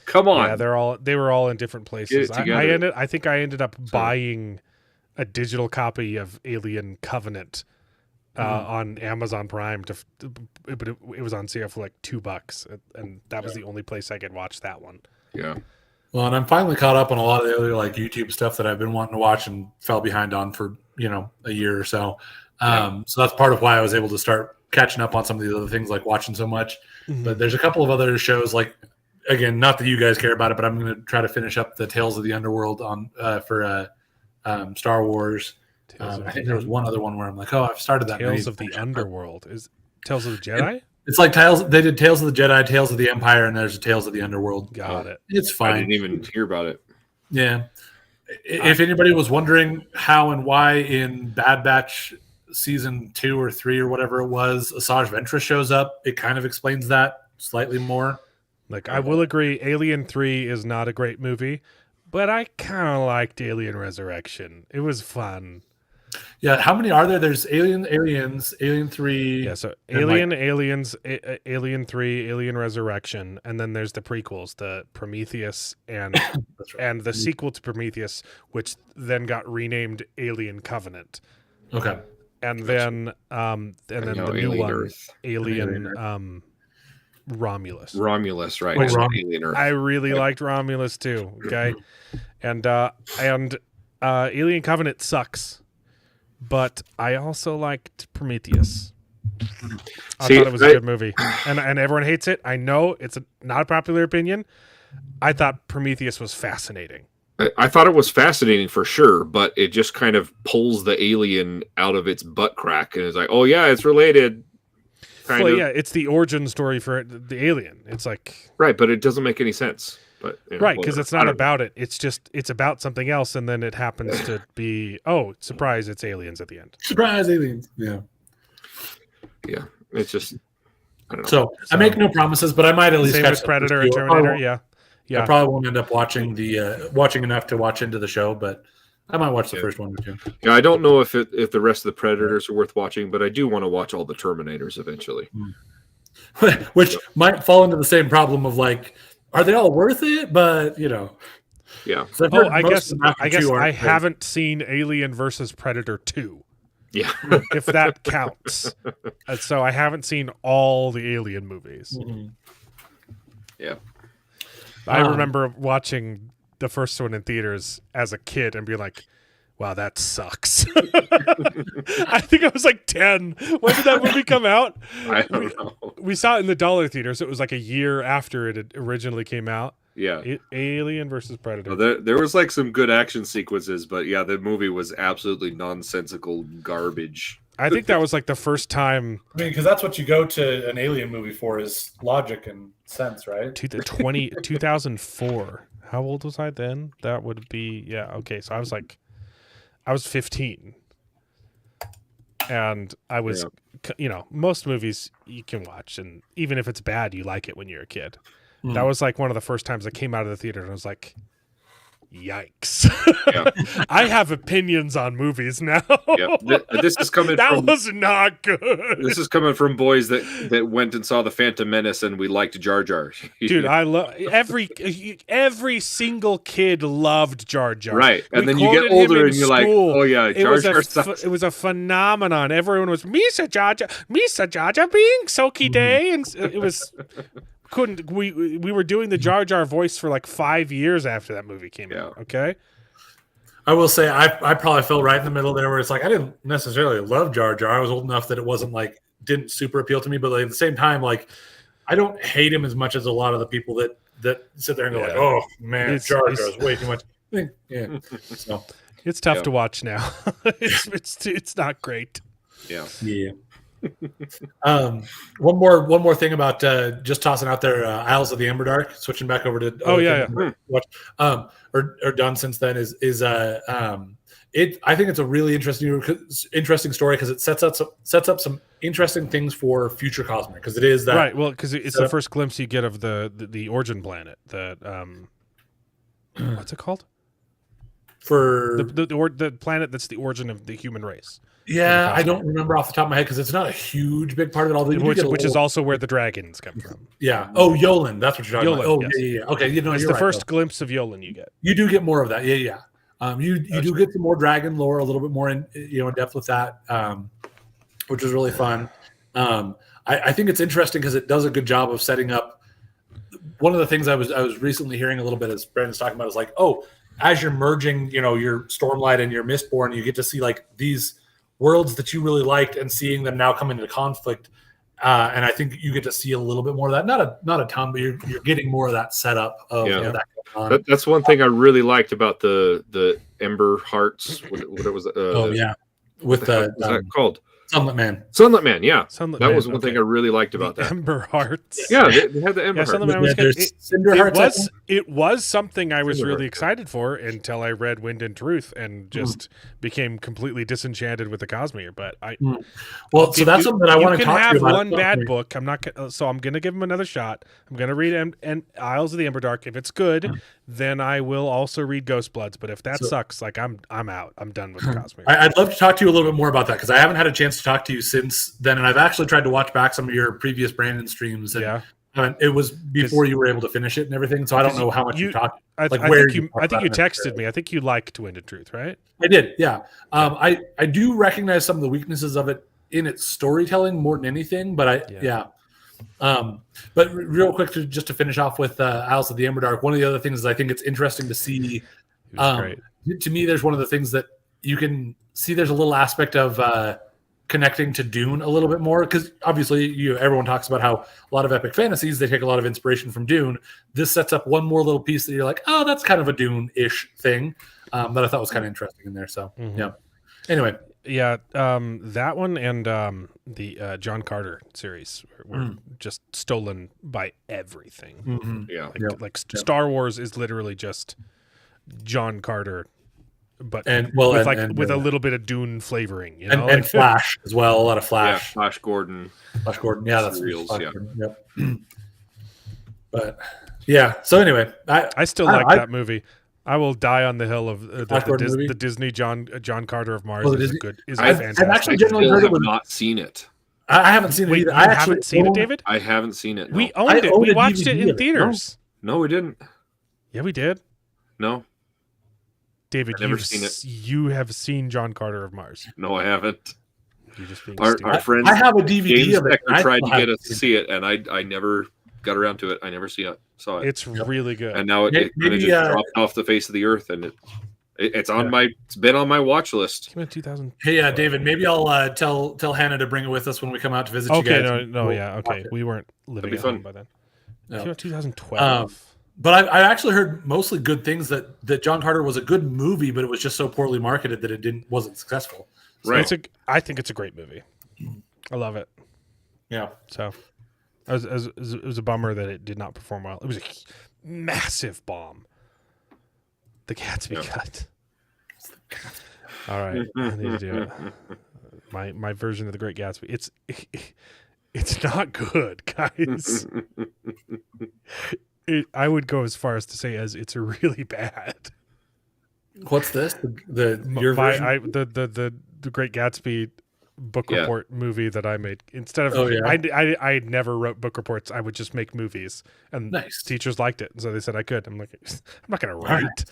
come on. Yeah, they were all in different places. I think I ended up buying a digital copy of Alien Covenant on Amazon Prime, but it was on sale for like $2, and that was the only place I could watch that one. Yeah, Well, and I'm finally caught up on a lot of the other like YouTube stuff that I've been wanting to watch and fell behind on for a year or so. So that's part of why I was able to start catching up on some of these other things, like watching so much. Mhm. But there's a couple of other shows, like again, not that you guys care about it, but I'm going to try to finish up the Tales of the Underworld on for Star Wars. I think there was one other one where I'm like, oh, I've started that. Tales of the Underworld is Tales of the Jedi. It's like Tales. They did Tales of the Jedi, Tales of the Empire, and there's a Tales of the Underworld. Got it. It's I fine. didn't even hear about it. Yeah. If anybody was wondering how and why in Bad Batch season 2 or 3 or whatever it was, Asajj Ventress shows up, it kind of explains that slightly more. Like, I will agree, Alien 3 is not a great movie, but I kind of liked Alien Resurrection. It was fun. Yeah, how many are there? There's Aliens, Alien 3. Yeah, so and, Alien, like- Aliens, Alien 3, Alien Resurrection, and then there's the prequels, the Prometheus and That's right. and the sequel to Prometheus, which then got renamed Alien Covenant. Okay. And then the new Alien one, Earth. Alien Romulus. Romulus, right? Oh, It's Rom- Alien Earth. I really liked Romulus too. Okay, and Alien Covenant sucks, but I also liked Prometheus. I See, thought it was a good movie, and everyone hates it. I know it's not a popular opinion. I thought Prometheus was fascinating. I thought it was fascinating for sure, but it just kind of pulls the alien out of its butt crack and is like, oh yeah, it's related. Kind Well, of. yeah, it's the origin story for the alien. It's like Right, but it doesn't make any sense. But right, because whatever. it's I not don't know. about it. It's about something else, and then it happens to be surprise! It's aliens at the end. Surprise aliens. Yeah. Yeah, it's just I don't know. So I make no promises, but I might at least Same catch with up Predator with and you. Terminator. I Yeah. probably won't end up watching watching enough to watch into the show, but I might watch the first one or two. Yeah, I don't know if the rest of the Predators are worth watching, but I do want to watch all the Terminators eventually. Which might fall into the same problem of like, are they all worth it? But Yeah, 'cause I've heard I most guess of them after two aren't I great. haven't seen Alien versus Predator 2, yeah. if that counts. So I haven't seen all the Alien movies. Mhm. Yeah. I Um, remember watching the first one in theaters as a kid and being like, wow, that sucks. I think I was like 10. When did that movie come out? I don't know. We saw it in the dollar theater, so it was like a year after it had originally came out. Yeah. Alien versus Predator. There was like some good action sequences, but yeah, the movie was absolutely nonsensical garbage. I think that was like the first time I mean, because that's what you go to an alien movie for is logic and sense, right? 2004. How old was I then? That would be okay. So I was 15, and I was most movies you can watch, and even if it's bad, you like it when you're a kid. That was like one of the first times I came out of the theater and I was like, yikes. I have opinions on movies now. Yeah, this is coming That from was not good. this is coming from boys that went and saw the Phantom Menace and we liked Jar Jar. Dude, I love every single kid loved Jar Jar. Right, and We then you get quoted him older in and you're like, school. oh yeah, It Jar was Jar sucks. it was a phenomenon. Everyone was Misa Jar Jar being Soki Day, and it was we were doing the Jar Jar voice for like 5 years after that movie came out. Okay. I will say I probably fell right in the middle there where it's like I didn't necessarily love Jar Jar. I was old enough that it wasn't like didn't super appeal to me, but like, at the same time, like I don't hate him as much as a lot of the people that sit there and go like, oh man, Jar Jar is way too much. Yeah. So It's tough to watch now. it's not great. Yeah. One more thing about just tossing out there Isles of the Emberdark, switching back over to watch or done since then is I think it's a really interesting story because it sets up some interesting things for future Cosmic because it is that right. Well, because it's the first glimpse you get of the origin planet. What's it called? For the planet that's the origin of the human race. Yeah, I don't remember off the top of my head because it's not a huge big part of it. Although which is also where the dragons come from. Yeah. Oh, Yolen. That's what you're talking about. Oh, yes. yeah. Okay. It's you're the right, first glimpse of Yolen you get. You do get more of that. Yeah. You do get some more dragon lore, a little bit more in depth with that, which is really fun. I think it's interesting because it does a good job of setting up one of the things I was recently hearing a little bit as Brandon's talking about is like, oh, as you're merging, your Stormlight and your Mistborn, you get to see like these worlds that you really liked and seeing them now come into conflict. And I think you get to see a little bit more of that. Not a ton, but you're getting more of that setup of that going on. That's one thing I really liked about the Ember Hearts. What it was? With the what's that called? Sunlit Man. Sunlit Man, yeah. Sunlit that Man, was one thing I really liked about that. Ember Hearts. Yeah, they had the Ember Hearts. Sunlit Man was good. Cinder Hearts. It was something I was Cinder really Hearts. excited for until I read Wind and Truth and just became completely disenchanted with the Cosmere. But Well, so that's something that I want to talk to you about. You can have one bad book. I'm not. So I'm going to give him another shot. I'm going to read and Isles of the Emberdark. If it's good, then I will also read Ghostbloods. But if that sucks, like I'm out. I'm done with the Cosmere. I'd love to talk to you a little bit more about that because I haven't had a chance to talk to you since then, and I've actually tried to watch back some of your previous Brandon streams. And it was before you were able to finish it and everything, so I don't know how much you talked. I think you texted me. I think you liked Wind and Truth, right? I did, yeah. I do recognize some of the weaknesses of it in its storytelling more than anything, but but real quick, just to finish off with Isles of the Emberdark, one of the other things is I think it's interesting to see. To me, there's one of the things that you can see. There's a little aspect of connecting to Dune a little bit more because obviously everyone talks about how a lot of epic fantasies, they take a lot of inspiration from Dune. This sets up one more little piece that you're like, oh, that's kind of a Dune-ish thing that I thought was kind of interesting in there. So anyway, that one and the John Carter series were just stolen by everything. Star Wars is literally just John Carter, but with a little bit of Dune flavoring, and Flash as well. A lot of Flash. Yeah, Flash Gordon. Yeah, that's reels. Yeah. Yep. But so anyway, I still like that movie. I will die on the hill of the Disney John Carter of Mars is fantastic. I've actually generally heard not seen it. I haven't seen it either. I haven't seen it, David? I haven't seen it. No. We owned it. We watched it in theaters. No, we didn't. Yeah, we did. No. David, you have seen John Carter of Mars. No, I haven't. You're just being our friend I have a DVD James of it. Becker tried to get us to see it, and I never got around to it. I never saw it. It's really good. And now it just dropped off the face of the earth, and it's on it's been on my watch list. Came out 2000. Hey, David, maybe I'll tell Hannah to bring it with us when we come out to visit you guys. Okay. We weren't living at home by then. It came out 2012. But I actually heard mostly good things that John Carter was a good movie, but it was just so poorly marketed that it wasn't successful. So right. I think it's a great movie. I love it. Yeah. So it was a bummer that it did not perform well. It was a massive bomb. The Gatsby cut. All right, I need to do it. My version of the Great Gatsby. It's not good, guys. I would go as far as to say it's really bad. What's this? The Great Gatsby book report movie that I made. Instead of I never wrote book reports. I would just make movies, and teachers liked it, and so they said I could. I'm like, I'm not gonna write.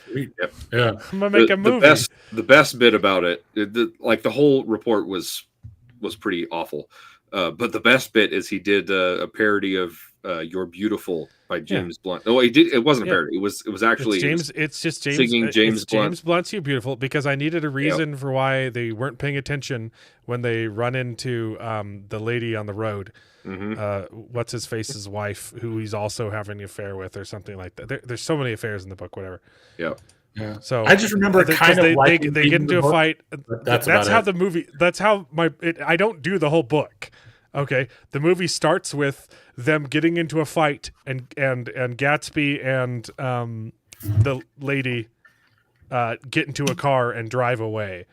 Yeah, I'm gonna make a movie. The best bit about it, the whole report was pretty awful, but the best bit is he did a parody of "You're Beautiful" by James Blunt. Oh, he did. It wasn't a parody. It was actually James. It's just James singing James Blunt. James Blunt's "You're Beautiful" because I needed a reason for why they weren't paying attention when they run into the lady on the road. What's his face's wife, who he's also having an affair with, or something like that. There's so many affairs in the book. Whatever. Yeah. Yeah. So I just remember they get into a fight. That's how the movie. That's how I don't do the whole book. Okay, the movie starts with them getting into a fight, and Gatsby and the lady get into a car and drive away,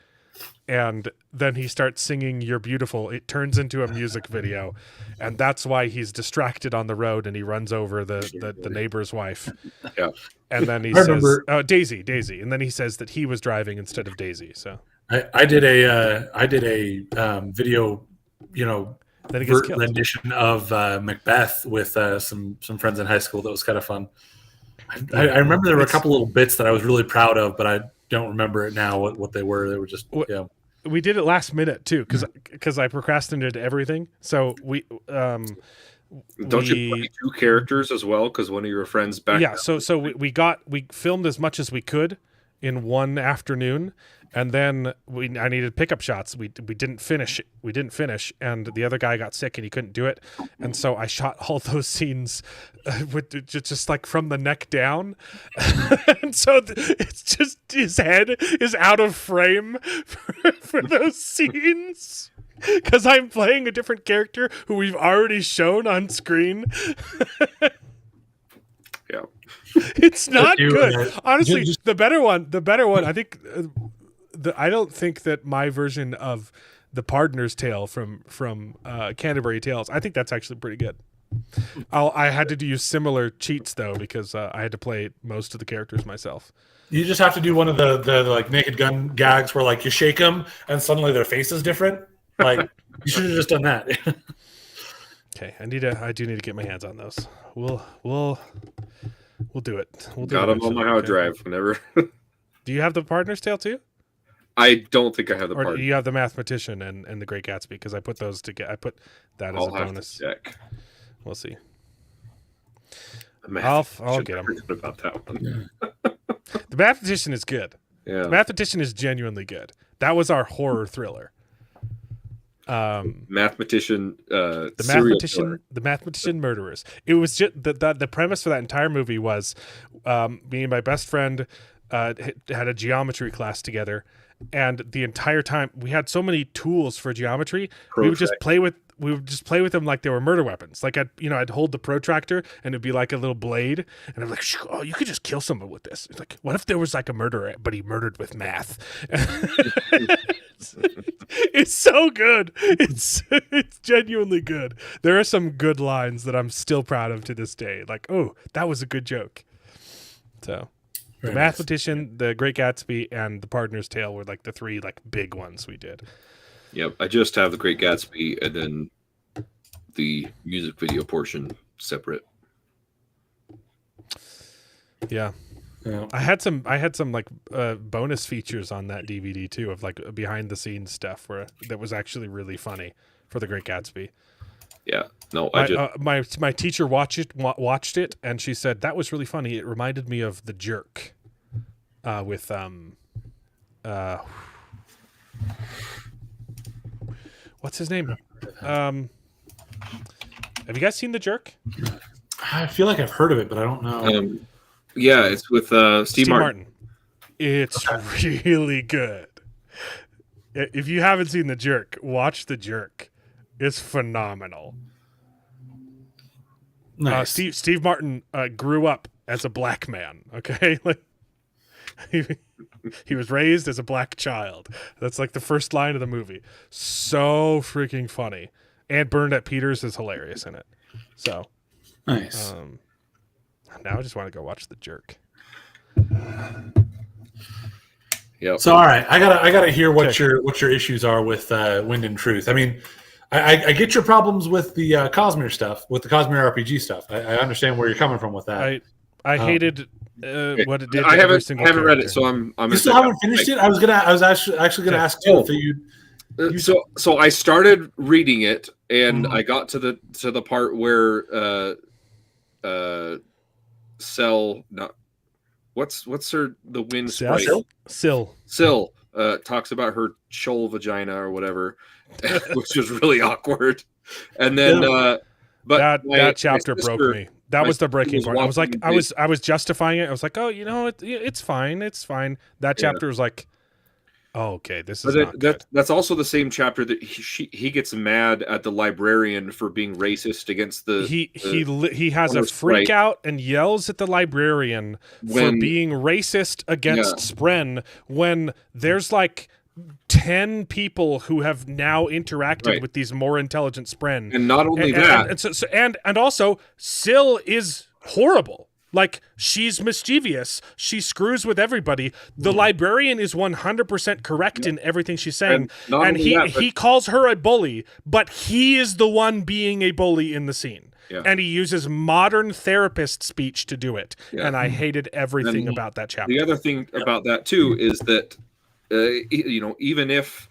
and then he starts singing "You're Beautiful." It turns into a music video, and that's why he's distracted on the road and he runs over the neighbor's wife. Yeah, and then he says, Daisy," and then he says that he was driving instead of Daisy. So I did a video, rendition of Macbeth with some friends in high school. That was kind of fun. I remember there were a couple little bits that I was really proud of, but I don't remember it now what they were. They were just We did it last minute too because I procrastinated everything. So Don't you play 2 characters as well? Because one of your friends back. Yeah, so we filmed as much as we could in one afternoon, and then I needed pickup shots. We didn't finish. And the other guy got sick and he couldn't do it, and so I shot all those scenes with just like from the neck down, and so it's just his head is out of frame for those scenes. Because I'm playing a different character who we've already shown on screen. Yeah, it's not good. Honestly, the better one. I think I don't think that my version of the Partner's Tale from Canterbury Tales. I think that's actually pretty good. I had to use similar cheats though because I had to play most of the characters myself. You just have to do one of the like Naked Gun gags where like you shake them and suddenly their face is different. Like you should have just done that. Okay, I do need to get my hands on those. We'll do it. Got them on my hard drive. Whenever. Do you have the Partner's Tale too? I don't think I have the. Or do you have the Mathematician and the Great Gatsby? Because I put those together. I put that as a bonus. Check. We'll see. I'll get them. About that one. The Mathematician is good. Yeah. The Mathematician is genuinely good. That was our horror thriller. Mathematician. The Mathematician Murderers. It was just the premise for that entire movie was me and my best friend had a geometry class together, and the entire time we had so many tools for geometry. We would just play with them like they were murder weapons. Like I'd hold the protractor and it'd be like a little blade, and I'm like, oh, you could just kill someone with this. It's like, what if there was like a murderer, but he murdered with math? It's so good. It's genuinely good. There are some good lines that I'm still proud of to this day. Like, oh, that was a good joke. So, the Mathematician, the Great Gatsby, and the Partner's Tale were like the 3 like big ones we did. Yep, I just have the Great Gatsby and then the music video portion separate. Yeah. I had some like bonus features on that DVD too of like behind the scenes stuff that was actually really funny for the Great Gatsby. Yeah, no, my teacher watched it and she said that was really funny. It reminded me of The Jerk, with what's his name? Have you guys seen The Jerk? I feel like I've heard of it, but I don't know. Yeah, it's with Steve Martin. It's really good. If you haven't seen The Jerk, watch The Jerk. It's phenomenal. Nice. Steve Martin grew up as a black man. Okay, like he was raised as a black child. That's like the first line of the movie. So freaking funny. And Bernadette Peters is hilarious in it. So nice. Now I just want to go watch The Jerk. Yep. So all right, I gotta hear what your issues are with Wind and Truth. I mean, I get your problems with the Cosmere stuff, with the Cosmere RPG stuff. I understand where you're coming from with that. I hated what it did. I haven't read it, so I'm. You still haven't finished it? I was actually gonna ask too. So I started reading it, and I got to the part where what's her the wind sprite? Syl talks about her shoal vagina or whatever, which was really awkward. And then but that chapter broke me. That was the breaking point. I was like, I was justifying it. I was like, oh, it's fine. That chapter was like, oh, okay, this is not good. That's also the same chapter that he gets mad at the librarian for being racist against the. He has a freak out and yells at the librarian for being racist against Spren when there's like 10 people who have now interacted with these more intelligent Spren, and not only and also Syl is horrible. Like, she's mischievous. She screws with everybody. The librarian is 100% correct in everything she's saying. And he calls her a bully, but he is the one being a bully in the scene. Yeah. And he uses modern therapist speech to do it. Yeah. And I hated everything about that chapter. The other thing about that, too, is that, even if,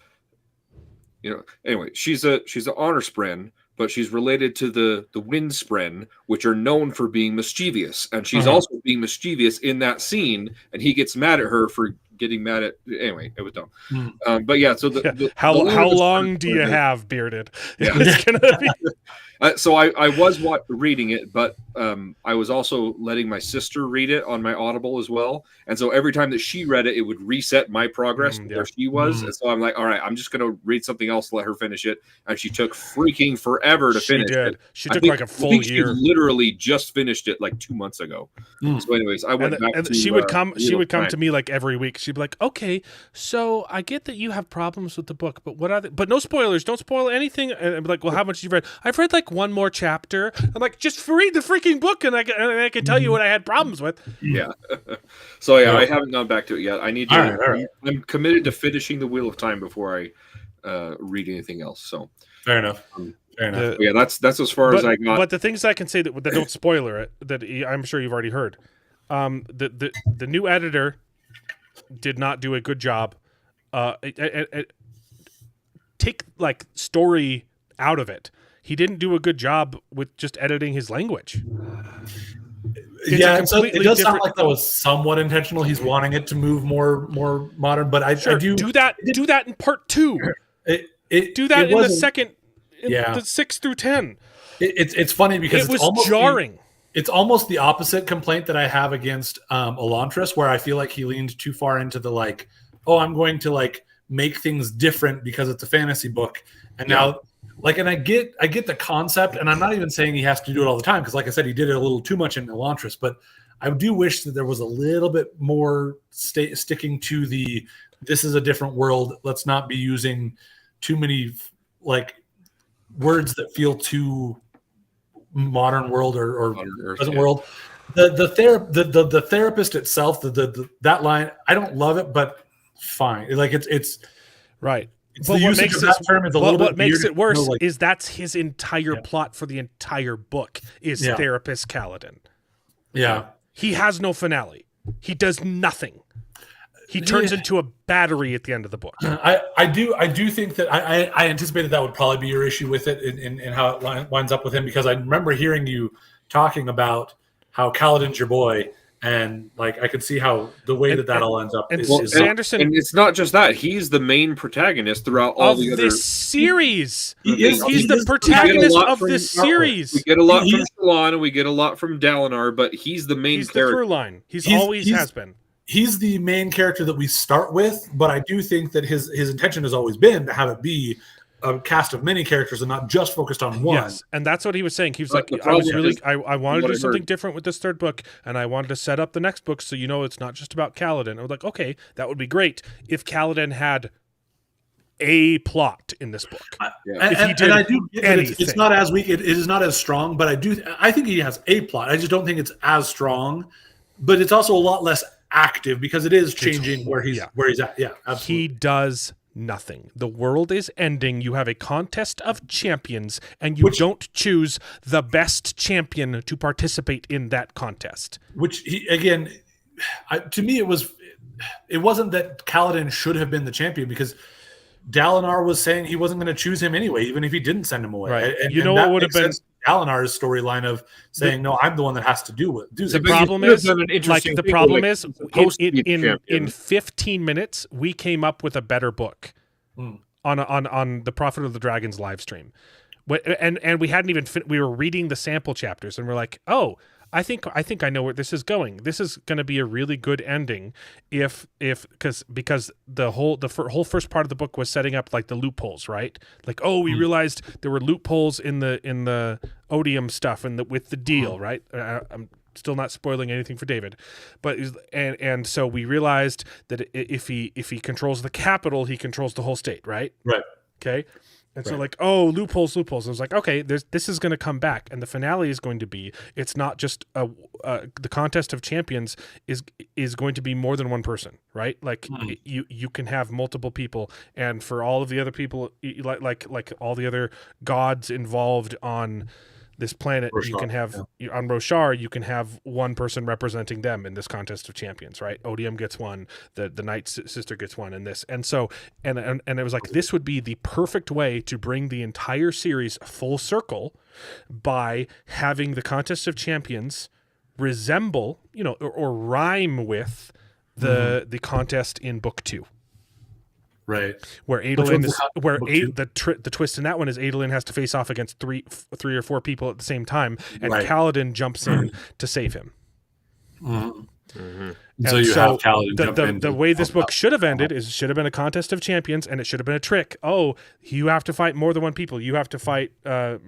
anyway, she's an honor spren, but she's related to the Windspren, which are known for being mischievous, and she's also being mischievous in that scene, and he gets mad at her for getting mad at. Anyway, it was dumb. But yeah, so how long do you have, Bearded? Yeah. It's gonna be. So I was reading it, but I was also letting my sister read it on my Audible as well. And so every time that she read it, it would reset my progress where she was. And so I'm like, all right, I'm just going to read something else to let her finish it. And she took freaking forever to finish it. She took like a full year. She literally just finished it like 2 months ago. So anyways, I went back to she would come to me like every week. She'd be like, okay, so I get that you have problems with the book, but what are they? But no spoilers. Don't spoil anything. And I'm like, well, how much you've read? I've read like one more chapter. I'm like, just read the freaking book and I can tell you what I had problems with. Yeah. So yeah, I haven't gone back to it yet. I need to. All right. I'm committed to finishing the Wheel of Time before I read anything else. So fair enough. Fair enough. Yeah, that's as far as I got. But the things I can say that don't spoiler it, that I'm sure you've already heard. The new editor did not do a good job. Take like story out of it. He didn't do a good job with just editing his language. It does sound like that was somewhat intentional. He's wanting it to move more modern, but I do that in part 2. Do that in the second, the 6 through 10. It's funny because it was almost jarring. It's almost the opposite complaint that I have against Elantris, where I feel like he leaned too far into the like, oh, I'm going to like make things different because it's a fantasy book, and now. Like, and I get the concept, and I'm not even saying he has to do it all the time because, like I said, he did it a little too much in Elantris. But I do wish that there was a little bit more sticking to the this is a different world. Let's not be using too many like words that feel too modern world or present world. The therapist itself, that line, I don't love it, but fine. Like it's right. But what makes it worse is that's his entire plot for the entire book is Therapist Kaladin. Yeah. He has no finale. He does nothing. He turns into a battery at the end of the book. I do think that I anticipated that would probably be your issue with it and how it winds up with him, because I remember hearing you talking about how Kaladin's your boy. And like I could see how the way that all ends up is Sanderson, and it's not just that he's the main protagonist throughout all the other this series. He's the protagonist of this series. We get a lot from Shallan and we get a lot from Dalinar, but he's the main character. The through line. He's always has been. He's the main character that we start with, but I do think that his intention has always been to have it be a cast of many characters and not just focused on one. Yes, and that's what he was saying. He was like, I wanted to do something different with this third book, and I wanted to set up the next book so it's not just about Kaladin. I was like, okay, that would be great if Kaladin had a plot in this book. And I do get it's not as weak. It is not as strong, but I think he has a plot. I just don't think it's as strong, but it's also a lot less active because it is changing where he's at. Yeah, absolutely. He does nothing. The world is ending. You have a contest of champions, and you don't choose the best champion to participate in that contest. Which to me, it wasn't that Kaladin should have been the champion, because Dalinar was saying he wasn't going to choose him anyway, even if he didn't send him away. Right. And what would have been Dalinar's storyline of saying, no, I'm the one that has to do it. The problem is, in 15 minutes, we came up with a better book on the Prophet of the Dragons live stream. And we hadn't even we were reading the sample chapters, and we're like, oh, I think I know where this is going. This is going to be a really good ending because the whole first part of the book was setting up like the loopholes, right? Like, oh, we realized there were loopholes in the odium stuff and with the deal, right? I'm still not spoiling anything for David, but and so we realized that if he controls the capital, he controls the whole state, right? Right. Okay. And so like, oh, loopholes. I was like, okay, this is going to come back. And the finale is going to be, it's not just the contest of champions is going to be more than one person, right? Like you can have multiple people. And for all of the other people, like all the other gods involved on this planet, you can have on Roshar, you can have one person representing them in this contest of champions, right? Odium gets one, the Knight's sister gets one, and this, and so, and it was like, this would be the perfect way to bring the entire series full circle by having the contest of champions resemble, or rhyme with the contest in book 2. Right, where Adolin is, the twist in that one is Adolin has to face off against three or four people at the same time, and Kaladin jumps in to save him. So you have Kaladin jump in. The way this book should have ended is it should have been a contest of champions, and it should have been a trick. Oh, you have to fight more than one people. You have to fight not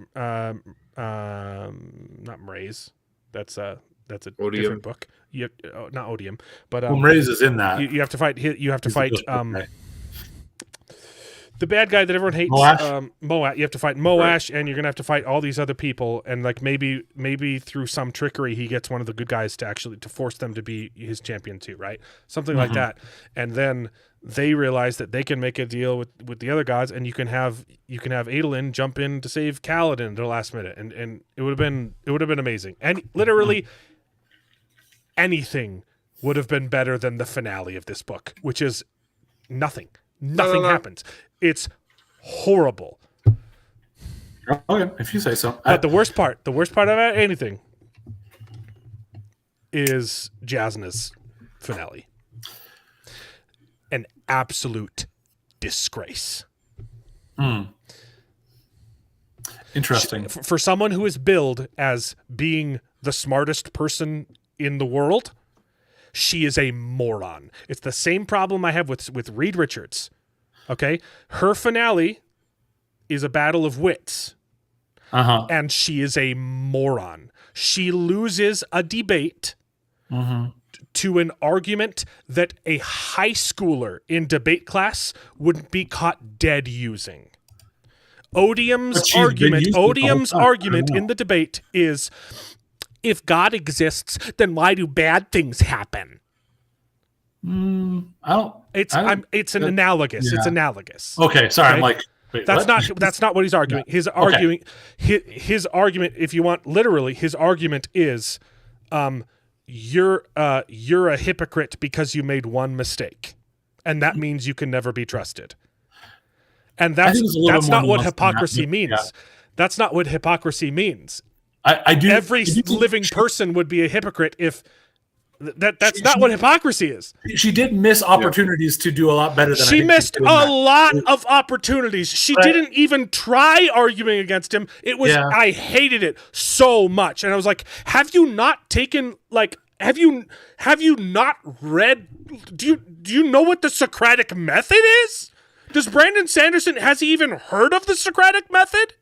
Mraze. That's a Odium. different book. Not Odium, but Mraze is in that. You have to fight. You have to fight. The bad guy that everyone hates, Moash. You have to fight Moash, and you're gonna have to fight all these other people, and like maybe through some trickery, he gets one of the good guys to force them to be his champion too, right? Something like that, and then they realize that they can make a deal with the other gods, and you can have Adolin jump in to save Kaladin at the last minute, and it would have been amazing, and literally anything would have been better than the finale of this book, which is nothing. Nothing happens. It's horrible. Okay, if you say so. But the worst part about anything is Jasna's finale. An absolute disgrace. Interesting. For someone who is billed as being the smartest person in the world, she is a moron. It's the same problem I have with Reed Richards. Okay? Her finale is a battle of wits. And she is a moron. She loses a debate to an argument that a high schooler in debate class wouldn't be caught dead using. Odium's argument in the debate is, if God exists, then why do bad things happen? It's analogous. Yeah. It's analogous. Okay, sorry. Okay? I'm like, wait, that's not what he's arguing. His argument, if you want literally, his argument is, you're a hypocrite because you made one mistake, and that means you can never be trusted. And that's not what hypocrisy means. Yeah. That's not what hypocrisy means. I do. Every living person would be a hypocrite if that's not what hypocrisy is. She did miss opportunities to do a lot better than she missed a lot of opportunities. She didn't even try arguing against him. It was I hated it so much, and I was like, have you not taken have you not read? Do you know what the Socratic method is? Does Brandon Sanderson, has he even heard of the Socratic method?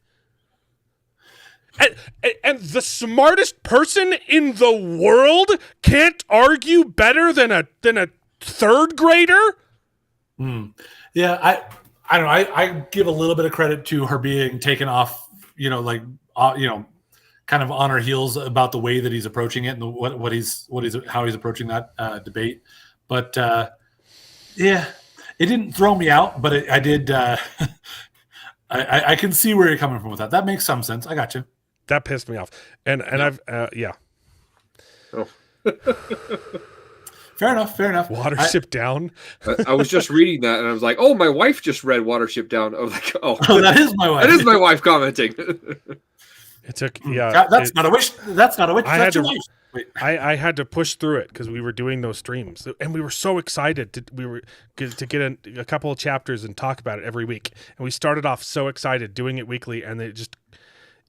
And the smartest person in the world can't argue better than a third grader? Yeah, I don't know. I give a little bit of credit to her being taken off, kind of on her heels about the way that he's approaching it and how he's approaching that debate. But it didn't throw me out, but I did. I can see where you're coming from with that. That makes some sense. I got you. That pissed me off, and I've Oh. Fair enough. Watership Down. I was just reading that, and I was like, "Oh, my wife just read Watership Down." I was like, "Oh, that is my wife. That is my wife commenting." It took That's not a wish. That's not a wish. That's your wife. Wait. I had to push through it because we were doing those streams, and we were so excited to get a couple of chapters and talk about it every week. And we started off so excited doing it weekly, and it just.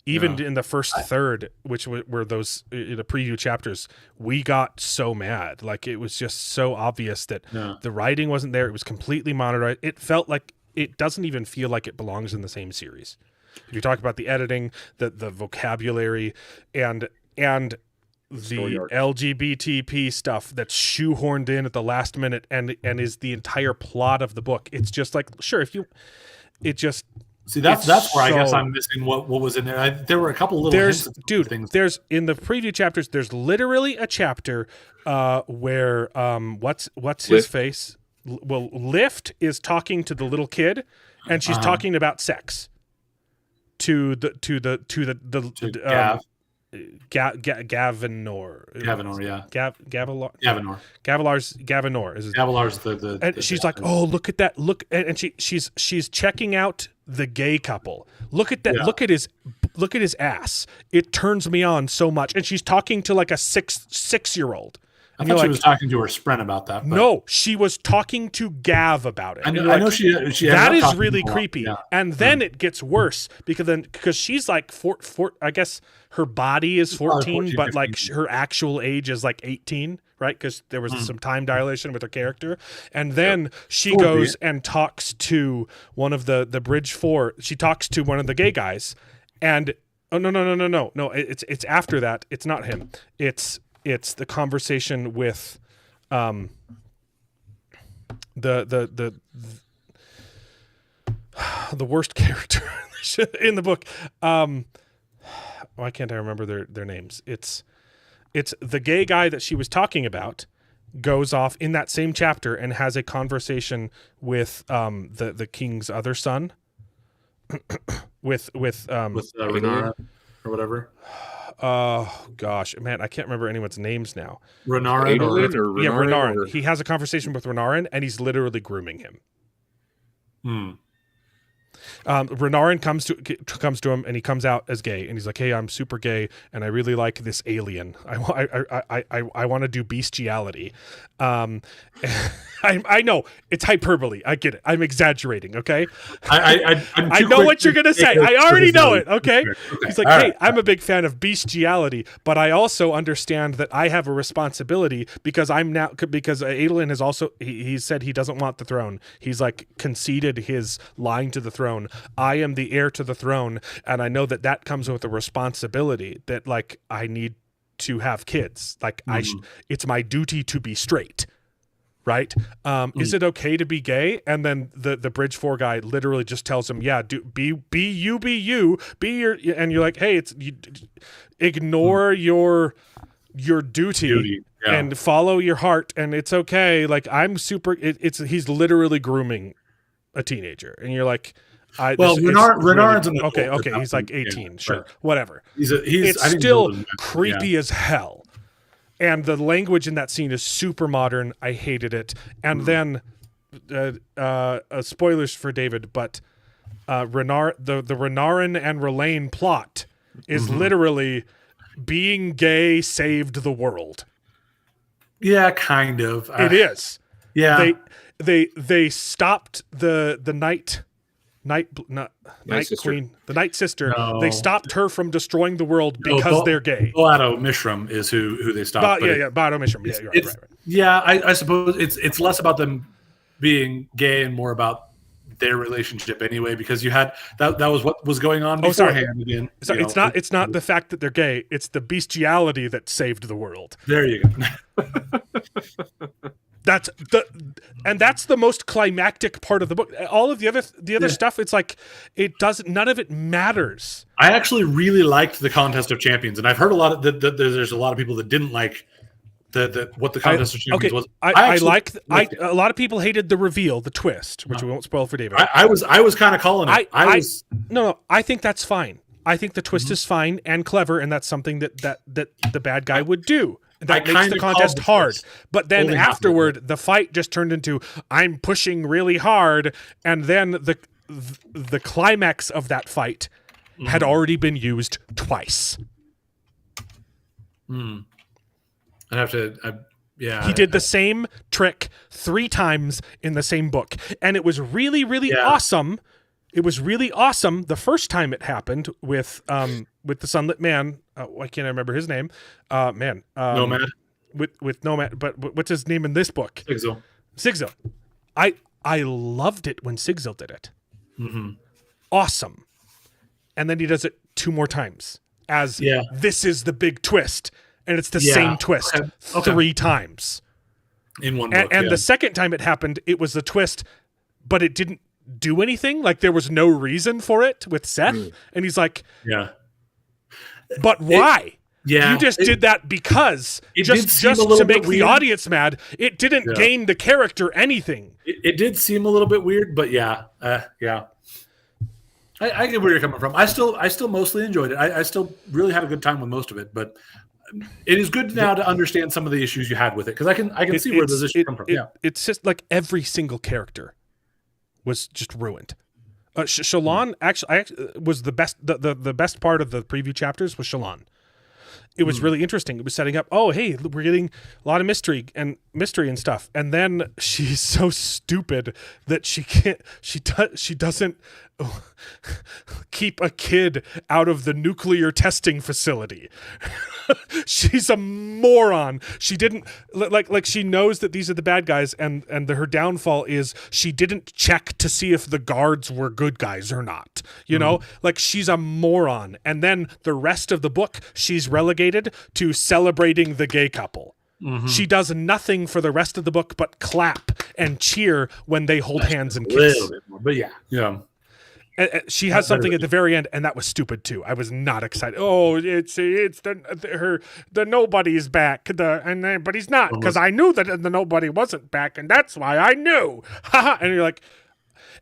Even in the first third, which were those the preview chapters, we got so mad. Like, it was just so obvious that the writing wasn't there. It was completely monitored. It felt like it doesn't even feel like it belongs in the same series. If you talk about the editing, the vocabulary, and the LGBTP stuff that's shoehorned in at the last minute and is the entire plot of the book. It's just like, sure, See, that's where I guess I'm missing what was in there. There were a couple little things. There's in the preview chapters. There's literally a chapter where what's his face? Well, Lift is talking to the little kid, and she's talking about sex. to Gav. Gavinor. Gavinor, yeah. Gavinor is his, Gavilar's the and she's like, "Oh, look at that! Look!" And she's checking out the gay couple. Look at that! Yeah. Look at his ass. It turns me on so much. And she's talking to like a 6-year-old. I thought she was talking to her Spren about that. But no, she was talking to Gav about it. I know she that is really creepy. Yeah. And then it gets worse because she's like I guess her body is 14, but like her actual age is like 18, right? Because there was some time dilation with her character. And then she goes and talks to one of the Bridge 4. She talks to one of the gay guys, and no, it's after that. It's not him. It's the conversation with the worst character in the book. Why can't I remember their names? It's the gay guy that she was talking about goes off in that same chapter and has a conversation with the king's other son with Renara or whatever. Oh gosh, man, I can't remember anyone's names now. Renarin Renarin. He has a conversation with Renarin, and he's literally grooming him. Renarin comes to him, and he comes out as gay, and he's like, "Hey, I'm super gay, and I really like this alien. I want to do bestiality." I know it's hyperbole. I get it. I'm exaggerating. Okay. I know what you're gonna say. I already know it. Okay. He's like, "Hey, I'm a big fan of bestiality, but I also understand that I have a responsibility because Adolin has also he said he doesn't want the throne. He's like conceded his line to the throne. I am the heir to the throne, and I know that comes with a responsibility that like I need to have kids. Like it's my duty to be straight." Right? Is it okay to be gay? And then the Bridge 4 guy literally just tells him, "Yeah, be you, be your," and you're like, "Hey, ignore your duty and follow your heart, and it's okay." Like I'm super. He's literally grooming a teenager, and you're like, Renarin's okay. He's like 18, sure, whatever. It's still creepy as hell. And the language in that scene is super modern. I hated it. And then, spoilers for David, but the Renarin and Relaine plot is literally being gay saved the world. Yeah, kind of. It is. Yeah. They stopped the Night Queen, the Night Sister. No. They stopped her from destroying the world because they're gay. Balato Mishram is who they stopped. Balato Mishram. Yeah, you're right. Yeah, I suppose it's less about them being gay and more about their relationship anyway, because you had that was what was going on beforehand. Again, sorry, it's not the fact that they're gay; it's the bestiality that saved the world. There you go. That's the most climactic part of the book. All of the other stuff, it's like none of it matters. I actually really liked the Contest of Champions, and I've heard a lot of there's a lot of people that didn't like what the Contest of Champions was. A lot of people hated the reveal, the twist, which we won't spoil for David. I was kind of calling it. I think that's fine. I think the twist is fine and clever, and that's something that the bad guy would do. That makes the contest hard. But then afterward, the fight just turned into I'm pushing really hard, and then the climax of that fight had already been used twice. I'd have to, He did the same trick 3 times in the same book, and it was really, really awesome. It was really awesome the first time it happened with the Sunlit Man. Why can't I remember his name? Nomad. With Nomad, but what's his name in this book? Sigzil. I loved it when Sigzil did it. Awesome. And then he does it 2 more times as this is the big twist, and it's the same twist 3 times in one book. And the second time it happened, it was the twist, but it didn't do anything. Like there was no reason for it with Seth, and he's like, but why? You just did that because just to make the audience mad. It didn't gain the character anything. It did seem a little bit weird, but I I get where you're coming from. I still mostly enjoyed it. I still really had a good time with most of it, but it is good now to understand some of the issues you had with it because I can see where those issues come from. It's just like every single character was just ruined. Shalon actually was the best. The best part of the preview chapters was Shalon. It was really interesting. It was setting up. Oh, hey, we're getting a lot of mystery and stuff. And then she's so stupid that she can't. She doesn't keep a kid out of the nuclear testing facility. She's a moron. She didn't like she knows that these are the bad guys, and her downfall is she didn't check to see if the guards were good guys or not. You know, like she's a moron. And then the rest of the book, she's relegated to celebrating the gay couple. She does nothing for the rest of the book but clap and cheer when they hold hands and kiss. But yeah. She has something at the very end, and that was stupid too. I was not excited. Oh, it's the nobody's back. But he's not, because I knew that the nobody wasn't back, and that's why I knew. And you're like,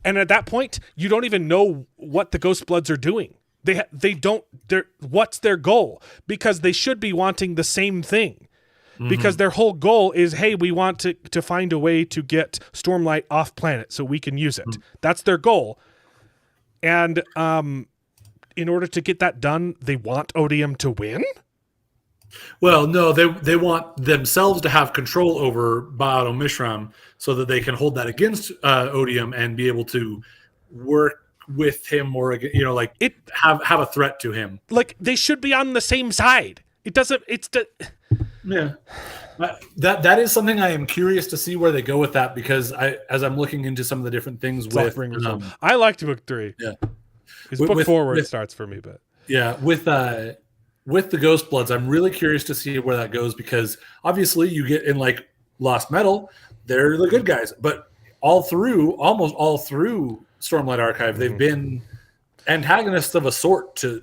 and at that point, you don't even know what the Ghost Bloods are doing. They don't. What's their goal? Because they should be wanting the same thing. Because their whole goal is, hey, we want to find a way to get Stormlight off planet so we can use it. That's their goal. And in order to get that done, they want Odium to win? Well, no, they want themselves to have control over Ba'ato Mishram so that they can hold that against Odium and be able to work with him or, you know, like have a threat to him. Like, they should be on the same side. It doesn't, yeah. That is something I am curious to see where they go with that, because as I'm looking into some of the different things with I liked book 3. Yeah. Because book 4 where it starts for me, but yeah, with the Ghost Bloods, I'm really curious to see where that goes, because obviously you get in like Lost Metal, they're the good guys, but almost all through Stormlight Archive, they've been antagonists of a sort to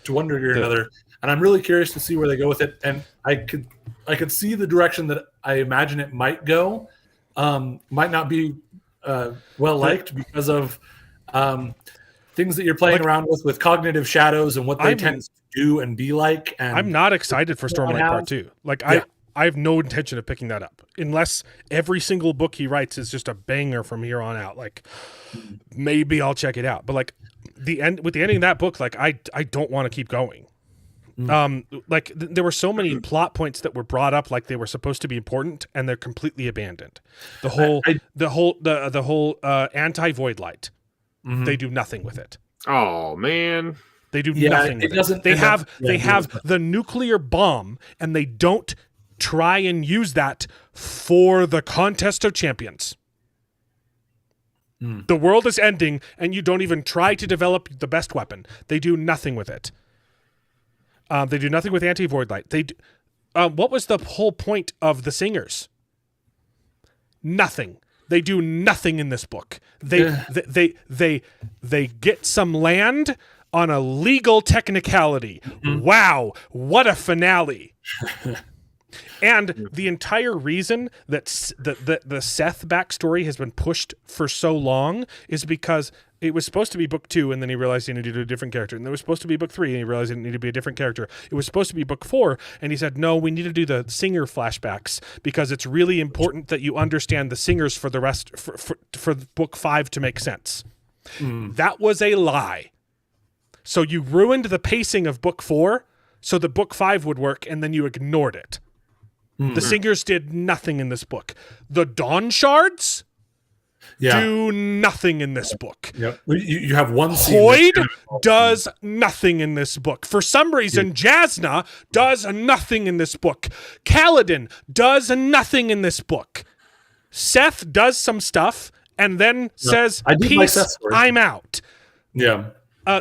one degree or another. And I'm really curious to see where they go with it. And I could see the direction that I imagine it might go. Might not be well liked because of things that you're playing around with cognitive shadows and what they tend to do and be like. And I'm not excited for Stormlight Part 2. Like I have no intention of picking that up unless every single book he writes is just a banger from here on out. Like maybe I'll check it out. But like the ending of that book, like I don't want to keep going. There were so many plot points that were brought up like they were supposed to be important, and they're completely abandoned. The whole anti-void light. They do nothing with it. Oh man, they do nothing with it. They have the nuclear bomb, and they don't try and use that for the contest of champions. The world is ending, and you don't even try to develop the best weapon. They do nothing with it. They do nothing with anti-void light. What was the whole point of the singers? Nothing. They do nothing in this book. They get some land on a legal technicality. Wow, what a finale! And the entire reason that the Seth backstory has been pushed for so long is because it was supposed to be book 2, and then he realized he needed to do a different character. And it was supposed to be book 3, and he realized it needed to be a different character. It was supposed to be book 4, and he said, no, we need to do the singer flashbacks because it's really important that you understand the singers for the rest, for book 5 to make sense. That was a lie. So you ruined the pacing of book 4 so that book 5 would work, and then you ignored it. The singers did nothing in this book. The Dawn Shards do nothing in this book. Yep. You have one scene. Hoyd does nothing in this book. For some reason, Jasna does nothing in this book. Kaladin does nothing in this book. Seth does some stuff and then says, peace, I'm out. Yeah.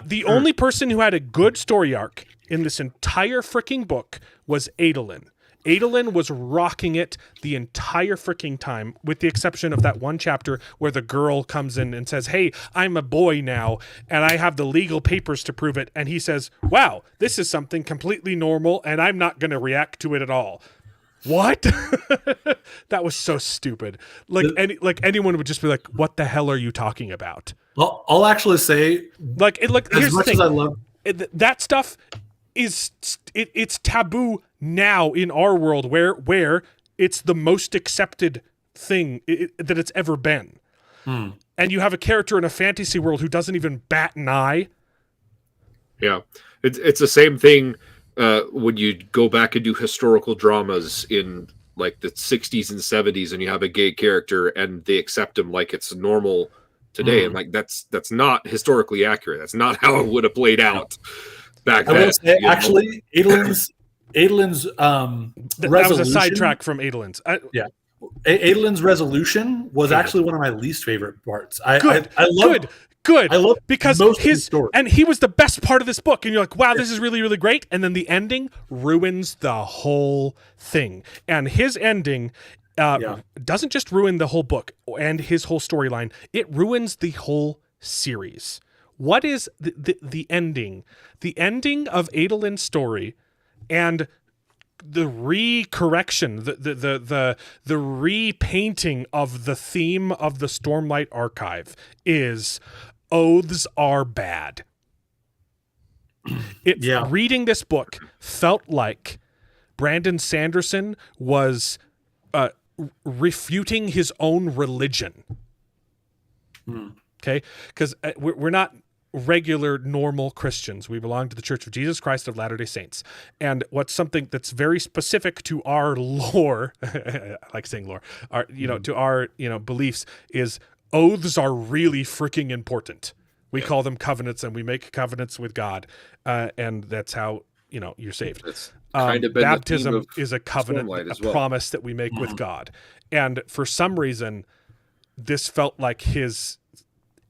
The only person who had a good story arc in this entire freaking book was Adolin. Adolin was rocking it the entire freaking time, with the exception of that one chapter where the girl comes in and says, hey, I'm a boy now, and I have the legal papers to prove it. And he says, wow, this is something completely normal, and I'm not going to react to it at all. What? That was so stupid. Like anyone would just be like, what the hell are you talking about? I'll actually say, Like, as here's the much thing. as I love, That stuff is it's taboo now in our world where it's the most accepted thing that it's ever been. And you have a character in a fantasy world who doesn't even bat an eye. Yeah, it's the same thing when you go back and do historical dramas in like the 60s and 70s, and you have a gay character and they accept him like it's normal today, and like that's not historically accurate. That's not how it would have played out back I then. will say, actually, Adelin's resolution. That was a sidetrack from Adelin's. Adelin's resolution was actually one of my least favorite parts. Good. I love because most of the story. and he was the best part of this book, and you're like, wow, this is really, really great. And then the ending ruins the whole thing. And his ending doesn't just ruin the whole book and his whole storyline; it ruins the whole series. What is the ending? The ending of Adelin's story, and the recorrection, the repainting of the theme of the Stormlight Archive is oaths are bad. Reading this book felt like Brandon Sanderson was refuting his own religion. Okay, because we're not regular, normal Christians. We belong to the Church of Jesus Christ of Latter-day Saints. And what's something that's very specific to our lore, I like saying lore, to our, beliefs, is oaths are really freaking important. We call them covenants, and we make covenants with God. And that's how, you're saved. It's kind of been baptism is a covenant, a promise that we make with God. And for some reason, this felt like his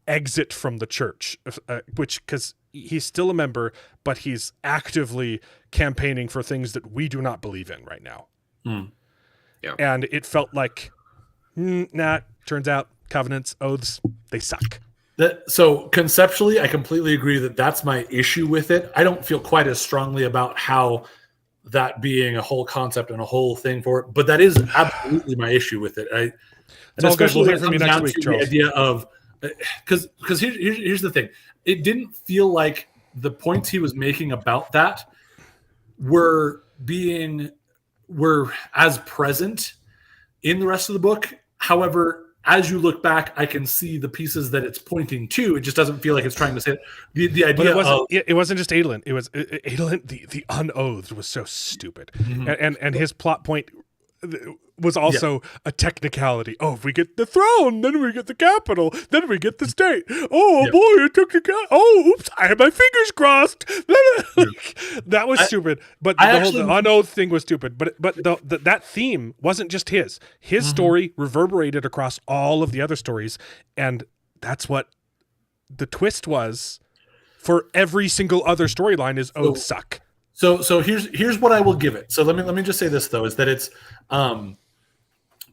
exit from the church, because he's still a member, but he's actively campaigning for things that we do not believe in right now. Yeah. And it felt like, turns out covenants, oaths, they suck. So conceptually, I completely agree that that's my issue with it. I don't feel quite as strongly about how that being a whole concept and a whole thing for it, but that is absolutely my issue with it. It's all good. We'll hear from you next week, Charles. The idea of because here's the thing. It didn't feel like the points he was making about that were as present in the rest of the book. However, as you look back, I can see the pieces that it's pointing to. It just doesn't feel like it's trying to say it. The idea it wasn't just Adelin. It was Adelin. The unoathed was so stupid, and his plot point was also a technicality. Oh, if we get the throne, then we get the capital, then we get the state. Oh boy, it took the oh, oops, I had my fingers crossed. That was stupid. But the unoathed thing was stupid. But that theme wasn't just his. His story reverberated across all of the other stories, and that's what the twist was for every single other storyline is oaths suck. So here's what I will give it. So let me just say this though, is that it's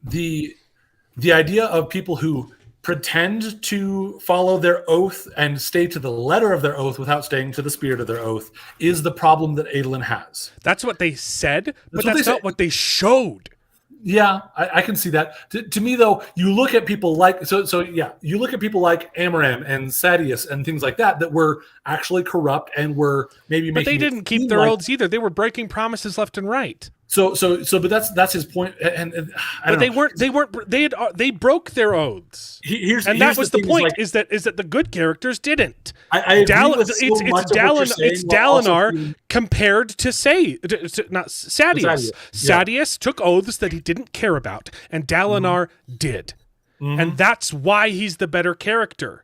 the idea of people who pretend to follow their oath and stay to the letter of their oath without staying to the spirit of their oath is the problem that Adolin has. That's what they said, but that's not what they showed. Yeah, I can see that. To me, though, you look at people like you look at people like Amaram and Sadius and things like that were actually corrupt and were maybe making. But they didn't keep their oaths either. They were breaking promises left and right. But that's his point. And they broke their oaths. That was the point. Is that the good characters didn't. It's Dalinar compared to not Sadius. Sadius took oaths that he didn't care about, and Dalinar did, and that's why he's the better character.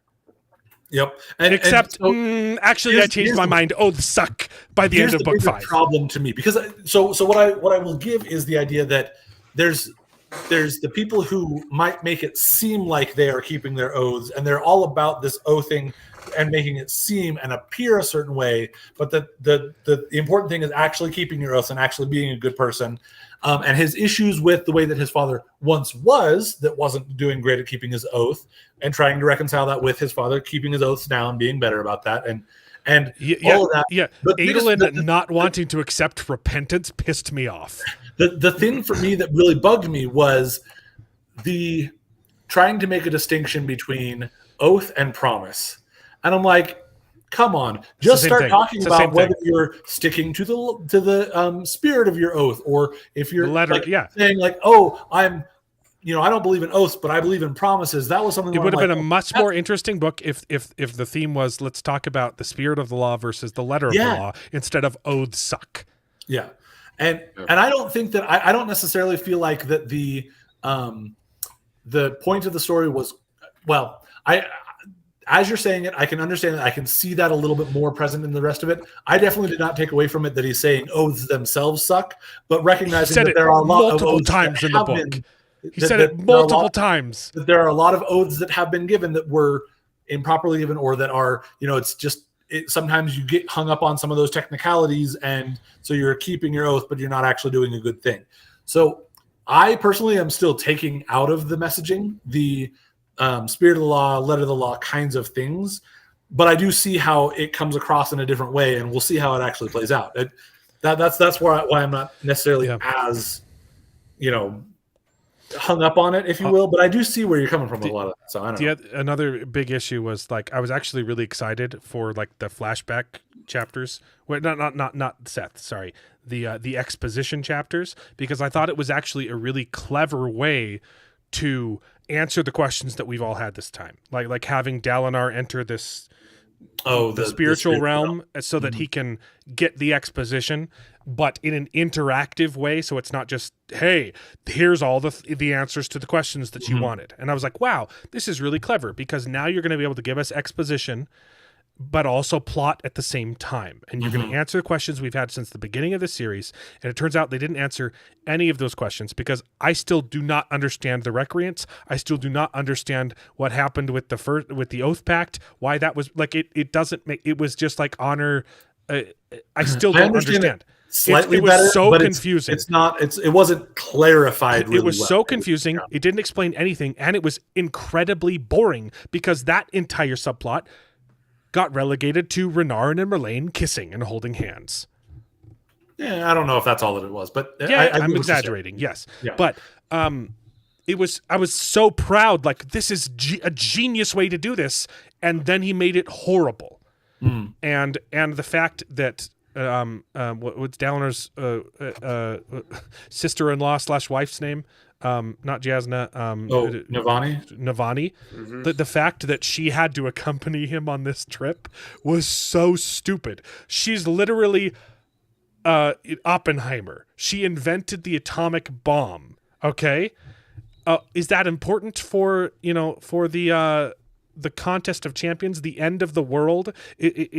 Yep. Actually, I changed my mind. Oaths suck by the end of book 5. Problem to me, because so what I will give is the idea that there's the people who might make it seem like they are keeping their oaths, and they're all about this oathing and making it seem and appear a certain way. But the important thing is actually keeping your oaths and actually being a good person. And his issues with the way that his father once was, that wasn't doing great at keeping his oath, and trying to reconcile that with his father keeping his oaths now and being better about that, and all of that. Yeah, but Adolin not wanting to accept repentance pissed me off. The thing for me that really bugged me was the trying to make a distinction between oath and promise. And I'm like, come on, the just same start thing. talking It's the about same whether thing. you're sticking to the spirit of your oath, or if you're The letter, like, yeah. saying like, oh, I don't believe in oaths, but I believe in promises. That was something It where would I'm have like, been a oh, much more interesting book if the theme was, let's talk about the spirit of the law versus the letter of the law, instead of oaths suck. Yeah. And I don't think that I don't necessarily feel like that the point of the story was, well, as you're saying it, I can understand it. I can see that a little bit more present in the rest of it. I definitely did not take away from it that he's saying oaths themselves suck, but recognizing that there are a lot of multiple oaths times that in the have book. been, He said it multiple times. that there are a lot of oaths that have been given that were improperly given, or that are, it's just, sometimes you get hung up on some of those technicalities, and so you're keeping your oath, but you're not actually doing a good thing. So I personally am still taking out of the messaging the spirit of the law, letter of the law kinds of things, but I do see how it comes across in a different way, and we'll see how it actually plays out. That's why I'm not necessarily as hung up on it, if you will, but I do see where you're coming from with a lot of that. So I don't know. Another big issue was, like, I was actually really excited for, like, the flashback chapters. Well, not Seth, sorry, the exposition chapters, because I thought it was actually a really clever way to answer the questions that we've all had this time, like having Dalinar enter this the spiritual realm so that he can get the exposition, but in an interactive way, so it's not just, hey, here's all the answers to the questions that you wanted. And I was like, wow, this is really clever, because now you're going to be able to give us exposition but also plot at the same time. And you're going to answer the questions we've had since the beginning of the series. And it turns out they didn't answer any of those questions, because I still do not understand the recreants. I still do not understand what happened with the Oath Pact, why that was, like, it doesn't make, it was just like honor. I still don't understand. Slightly it was better, so but confusing. It wasn't clarified really It was well. so confusing. It didn't explain anything, and it was incredibly boring, because that entire subplot got relegated to Renarin and Merlane kissing and holding hands. Yeah, I don't know if that's all that it was, but yeah, I'm exaggerating. Yes, but it was. I was so proud. Like, this is a genius way to do this, and then he made it horrible. And the fact that what's Dalinar's sister-in-law / wife's name? Not Jasna. Navani. The fact that she had to accompany him on this trip was so stupid. She's literally Oppenheimer. She invented the atomic bomb. Okay, is that important for the contest of champions, the end of the world?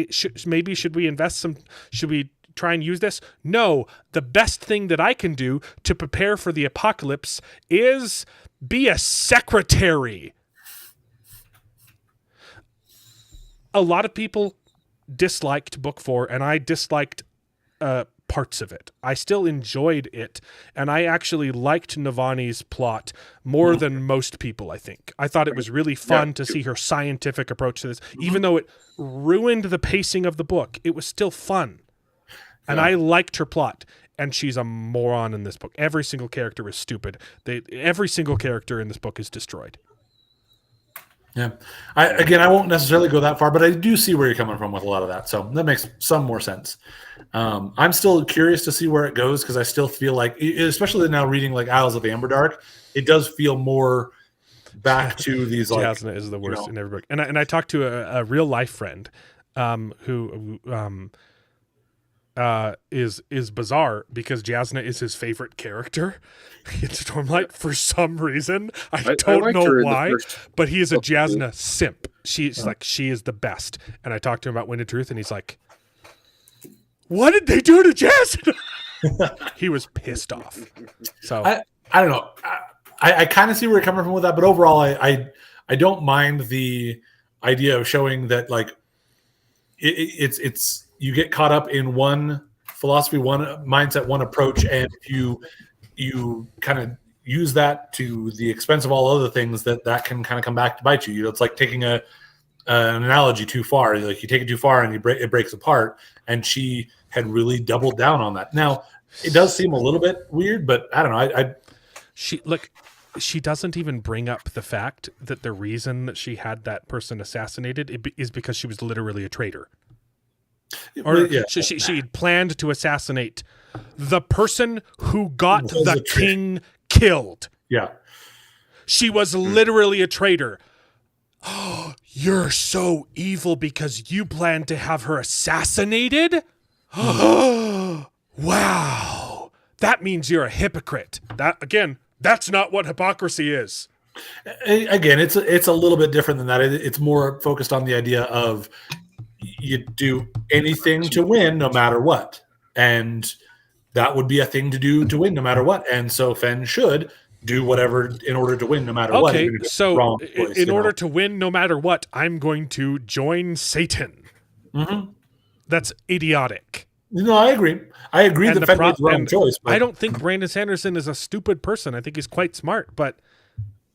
Should we invest some? Should we try and use this? No, the best thing that I can do to prepare for the apocalypse is be a secretary. A lot of people disliked book 4, and I disliked parts of it. I still enjoyed it, and I actually liked Navani's plot more than most people, I think. I thought it was really fun to see her scientific approach to this. Even though it ruined the pacing of the book, it was still fun. And I liked her plot, and she's a moron in this book. Every single character is stupid. Every single character in this book is destroyed. Yeah. I won't necessarily go that far, but I do see where you're coming from with a lot of that. So that makes some more sense. I'm still curious to see where it goes, because I still feel like, especially now reading like Isles of Amberdark, it does feel more back to these, like, Jasna is the worst in every book. And I talked to a real life friend who is bizarre, because Jasna is his favorite character in Stormlight for some reason. I don't know why, but he is a Jasna simp. She's like, she is the best. And I talked to him about Wind of Truth, and he's like, what did they do to Jasna? He was pissed off. So I don't know. I kind of see where you're coming from with that, but overall, I don't mind the idea of showing that, like, it's you get caught up in one philosophy, one mindset, one approach, and you kind of use that to the expense of all other things, that can kind of come back to bite you. It's like taking an analogy too far. Like, you take it too far and it breaks apart. And she had really doubled down on that. Now, it does seem a little bit weird, but I don't know. she doesn't even bring up the fact that the reason that she had that person assassinated is because she was literally a traitor. Or Yeah. she planned to assassinate the person who got Was the a traitor. king killed. Yeah. She was literally a traitor. Oh, you're so evil because you planned to have her assassinated? Wow. That means you're a hypocrite. That's not what hypocrisy is. Again, it's a little bit different than that. It's more focused on the idea of you do anything to win no matter what. And that would be a thing to do to win no matter what. And so Fen should do whatever in order to win no matter what. Okay, even if it's so wrong choice, in order to win no matter what, I'm going to join Satan. That's idiotic. No, I agree. I agree And that Fen made the wrong and choice. But I don't think Brandon Sanderson is a stupid person. I think he's quite smart, but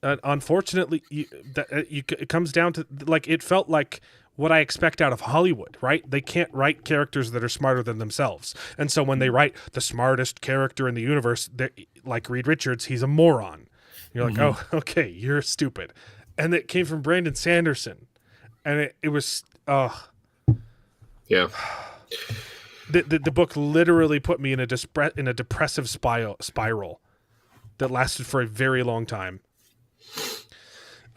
unfortunately, it comes down to, like, it felt like what I expect out of Hollywood, right? They can't write characters that are smarter than themselves. And so when they write the smartest character in the universe, like Reed Richards, he's a moron. You're like, oh, okay, you're stupid. And it came from Brandon Sanderson. And it was, Yeah. The book literally put me in a depressive spiral that lasted for a very long time.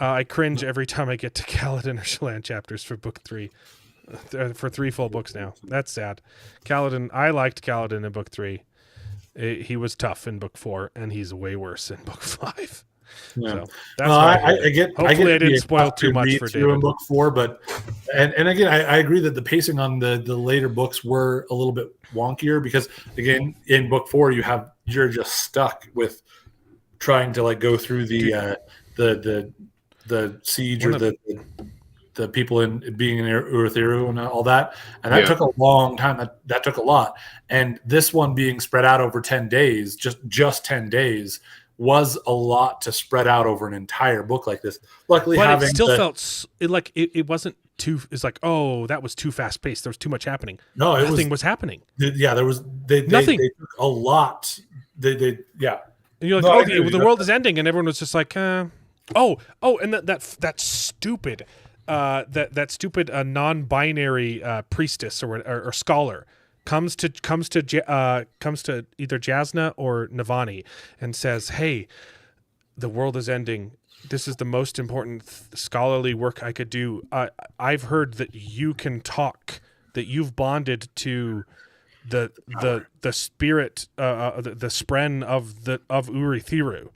I cringe every time I get to Kaladin or Shallan chapters for book 3. For 3 full books now. That's sad. Kaladin, I liked Kaladin in book 3. He was tough in book 4, and he's way worse in book 5. Yeah. So that's I get. Hopefully, I to be didn't spoil a too much read for through David. in book 4, but and again, I agree that the pacing on the later books were a little bit wonkier because again, in book 4, you're just stuck with trying to like go through the siege or the people being in Urithiru and all that, and that took a long time. That took a lot, and this one being spread out over 10 days, just 10 days. Was a lot to spread out over an entire book like this. Luckily, but it still felt like it wasn't too. It's like, oh, that was too fast paced. There was too much happening. No, nothing was happening. Yeah, there was nothing. They took a lot. Yeah. And you're like, the world is ending, and everyone was just like, and that stupid, that stupid non-binary priestess or scholar. Comes to either Jasna or Navani and says, "Hey, the world is ending. This is the most important scholarly work I could do. I've heard that you can talk. That you've bonded to the spirit, the spren of Urithiru.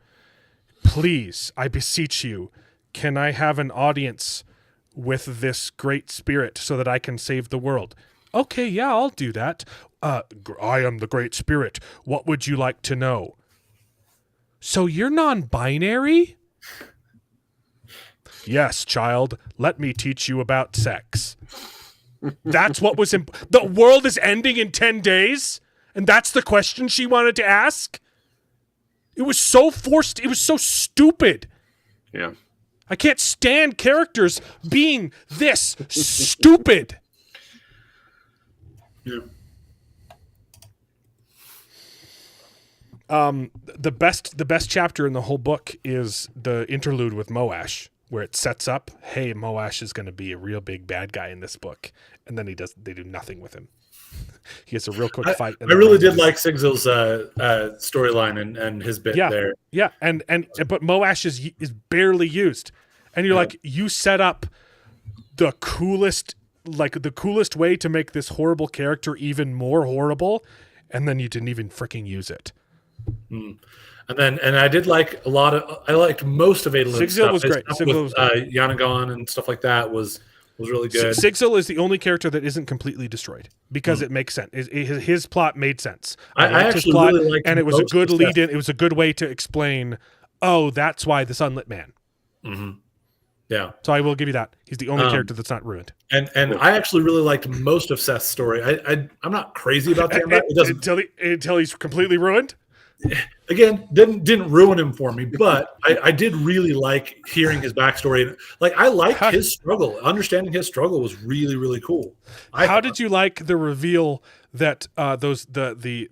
Please, I beseech you, can I have an audience with this great spirit so that I can save the world?" Okay, yeah, I'll do that. I am the Great Spirit. What would you like to know? So you're non-binary? Yes, child. Let me teach you about sex. That's what was... The world is ending in 10 days? And that's the question she wanted to ask? It was so forced. It was so stupid. Yeah. I can't stand characters being this stupid. Yeah. The best chapter in the whole book is the interlude with Moash, where it sets up, hey, Moash is going to be a real big bad guy in this book, and then they do nothing with him. He has a real quick fight. I really did like Sigzil's storyline and his bit there. Yeah, but Moash is barely used, and you're like, you set up the coolest way to make this horrible character even more horrible, and then you didn't even freaking use it. And I did like I liked most of Adelin's Sigzil stuff. was great. Sigzil was great. Yanagon and stuff like that was really good. Sigzil is the only character that isn't completely destroyed because it makes sense. His plot made sense. I liked actually really liked and it was a good most of lead in. It was a good way to explain, oh, that's why the Sunlit Man. Mm-hmm. Yeah. So I will give you that. He's the only character that's not ruined. And I actually really liked most of Seth's story. I'm not crazy about the end. It doesn't until he's completely ruined. Again, didn't ruin him for me, but I did really like hearing his backstory. Like I liked his struggle. Understanding his struggle was really, really cool. How did you like the reveal that the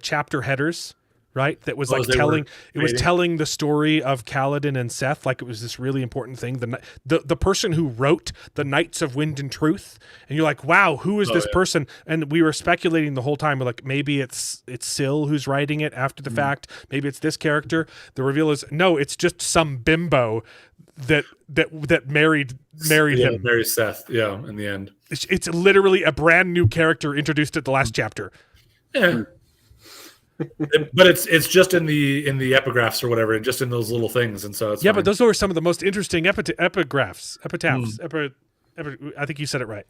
chapter headers right? That was Oh, like they were it was waiting. telling the story of Kaladin and Seth like it was this really important thing. The person who wrote the Knights of Wind and Truth, and you're like, wow, who is this person? And we were speculating the whole time, like maybe it's Syl who's writing it after the fact. Maybe it's this character. The reveal is no, it's just some bimbo that married him. Married Seth. Yeah, in the end. It's literally a brand new character introduced at the last chapter. Yeah. But it's just in the epigraphs or whatever, just in those little things, and so it's Yeah, fine. but those were some of the most interesting epitaphs. I think you said it right.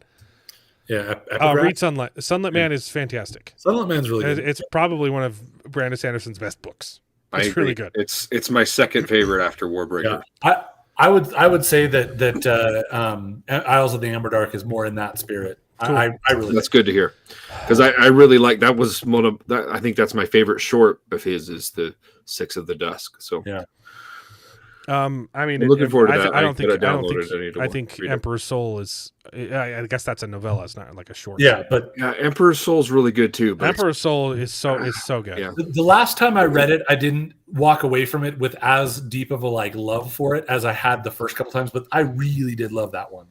Yeah, Read Sunlit. Sunlit Man is fantastic. Sunlit Man's really good. It's probably one of Brandon Sanderson's best books. I It's agree. really good. It's my second favorite after Warbreaker. Yeah. I would say that Isles of the Amber Dark is more in that spirit. Cool. I really That's good to hear, because I really like that. Was one of that. I think that's my favorite short of his is the Six of the Dusk. So Yeah. I mean, I'm looking forward to that. I don't think. I need to I think read it. Emperor's Soul is. I guess that's a novella. It's not like a short. Yeah, but Yeah, Emperor's Soul's really good too. But Emperor's Soul is so good. Yeah. the last time I read it, I didn't walk away from it with as deep of a love for it as I had the first couple times. But I really did love that one,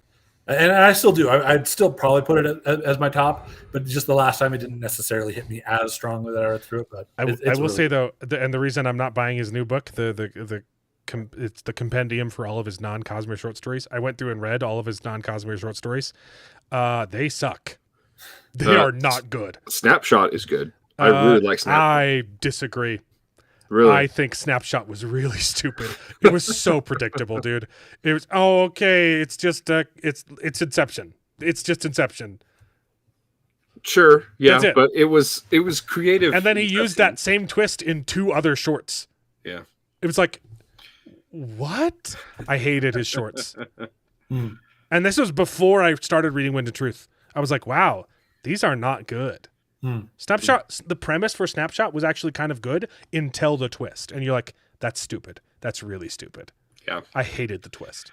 and I still do. I'd still probably put it as my top, but just the last time it didn't necessarily hit me as strongly that I read through it. But I will say though, and the reason I'm not buying his new book, it's the compendium for all of his non-Cosmere short stories. I went through and read all of his non-Cosmere short stories. They suck. They are not good. Snapshot is good. I really like Snapshot. I disagree. Really, I think Snapshot was really stupid. It was so predictable, dude. It was okay. It's just it's Inception. It's just Inception. sure, yeah, That's it. but it was creative. And then he used that same twist in 2 other shorts. Yeah, It was like, what? I hated his shorts. And this was before I started reading Wind of Truth. I was like, wow, these are not good. Snapshot, the premise for Snapshot was actually kind of good until the twist. And you're like, that's stupid. That's really stupid. yeah. I hated the twist.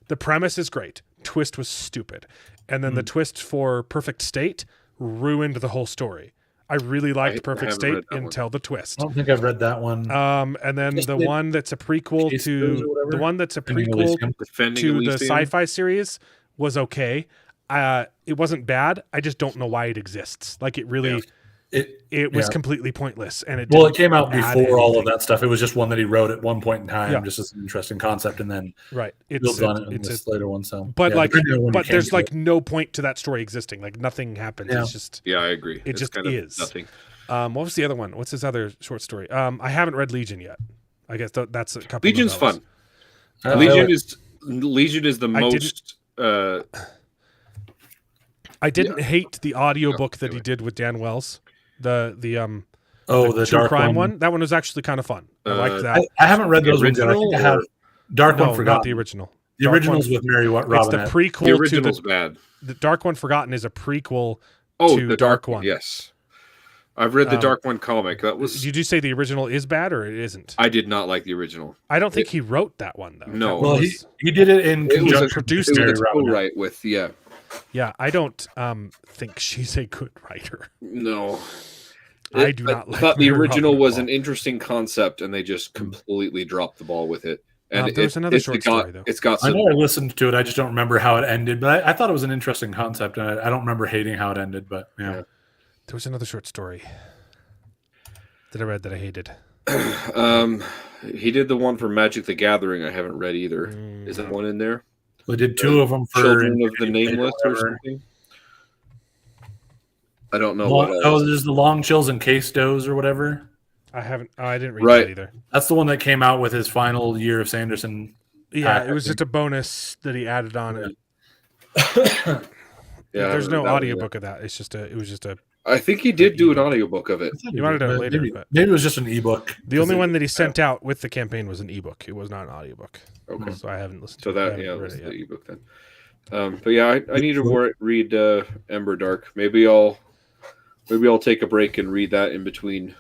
The premise is great. Twist was stupid. And then the twist for Perfect State ruined the whole story. I really liked I Perfect haven't State read that one. until the twist. I don't think I've read that one. And then Just the the one that's a prequel Chase to Those or whatever? the one that's a Defending prequel Elysium. Defending to the Elysium. sci-fi series was okay. It wasn't bad. I just don't know why it exists. Like it really, it was yeah. completely pointless. And it Came out add before all of anything. that stuff. It was just one that he wrote at one point in time, Yeah. just as an interesting concept, and then Right. builds on it in this later one. So, But yeah, depending on when you but came there's to like it. no point to that story existing. Like nothing happens. Yeah. It's just Yeah, I agree. It just kind of is. nothing. what was the other one? What's his other short story? I haven't read Legion yet. I guess that's a couple. Legion's novellas. fun. Legion is the most. I didn't hate the audiobook that he did with Dan Wells. The the true dark crime one. That one was actually kind of fun. I liked that. I haven't read The those ones yet. I think I have original Dark No, One Forgotten. not the original. The Dark original's One- with Mary It's the Robinette. prequel The original's to bad. the Dark One Forgotten is a prequel. Oh, to the Dark Dark One. One. Yes, I've read the Dark One comic. That was. Did you say the original is bad or it isn't? I did not like the original. I don't think he wrote that one though. No. That one Well, was- he did it in It was conjunction a, with produced it Mary was a Robinette. co-write with yeah, I don't think she's a good writer. No. I do not like thought the Mary original Robinette was at all. an interesting concept, and they just completely dropped the ball with it. And there's another it's short got, story, though. It's got I some. know I listened to it. I just don't remember how it ended, but I thought it was an interesting concept, and I don't remember hating how it ended. But yeah. There was another short story that I read that I hated. He did the one for Magic the Gathering. I haven't read either. Is that one in there? We did 2 of them for Children of the Infinity Blade Nameless or whatever. something. I don't know what else. Oh, there's the Long Chills and Case Does or whatever. I didn't read Right. that either. That's the one that came out with his final year of Sanderson. Yeah, I it was think. just a bonus that he added on it. Yeah, There's no that one audiobook of that. It was just a I think he did do an audiobook of it. You wanted it But later, Maybe, but- maybe it was just an ebook. the only one that he sent out with the campaign was an ebook. It was not an audiobook. Okay. So I haven't listened So to it. I that haven't yeah, read was it the yet. ebook then. But yeah, I need to read Ember Dark. Maybe I'll take a break and read that in between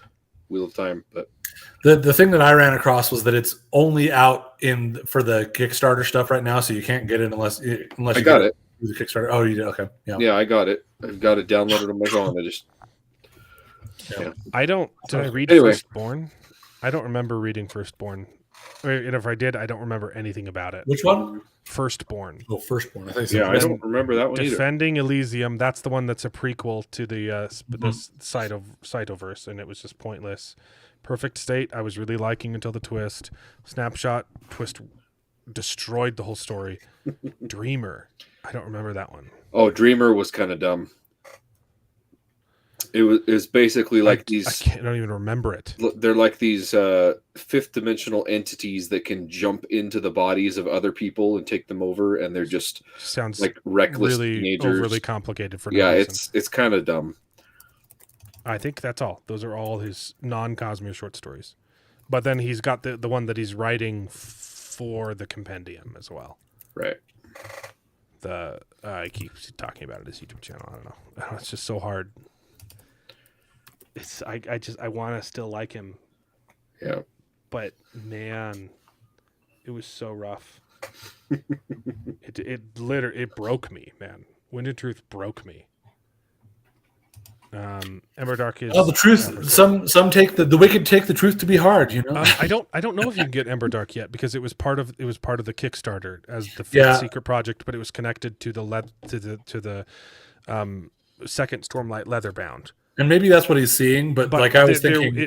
Wheel of Time. But The thing that I ran across was that it's only out for the Kickstarter stuff right now, so you can't get it unless you I got it. through the Kickstarter. Oh, you did? Okay. Yeah. Yeah, I got it. I've got it downloaded on my phone. I don't. Did I read Anyway. Firstborn? I don't remember reading Firstborn. And if I did, I don't remember anything about it. Which one? Firstborn. Oh, Firstborn. I think so. Yeah, I don't remember that one either. Defending Elysium. That's the one that's a prequel to the Cytoverse, and it was just pointless. Perfect State. I was really liking until the twist. Snapshot twist destroyed the whole story. Dreamer. I don't remember that one. Oh, Dreamer was kind of dumb. It was basically like these. I don't even remember it. They're like these fifth dimensional entities that can jump into the bodies of other people and take them over, and they're just Sounds like reckless really teenagers. overly complicated for no Yeah, reason. it's kind of dumb. I think that's all. Those are all his non-Cosmere short stories. But then he's got the one that he's writing for the compendium as well. Right. I keep talking about it his YouTube channel. I don't know. It's just so hard. I want to still like him, Yeah. but man, it was so rough. it broke me, man. Wind and Truth broke me. Ember Dark is. Oh, the truth. Some take the wicked take the truth to be hard. You know. I don't know if you can get Ember Dark yet because it was part of the Kickstarter as the fifth secret project, but it was connected to the second Stormlight Leatherbound. And maybe that's what he's seeing, but like I was thinking,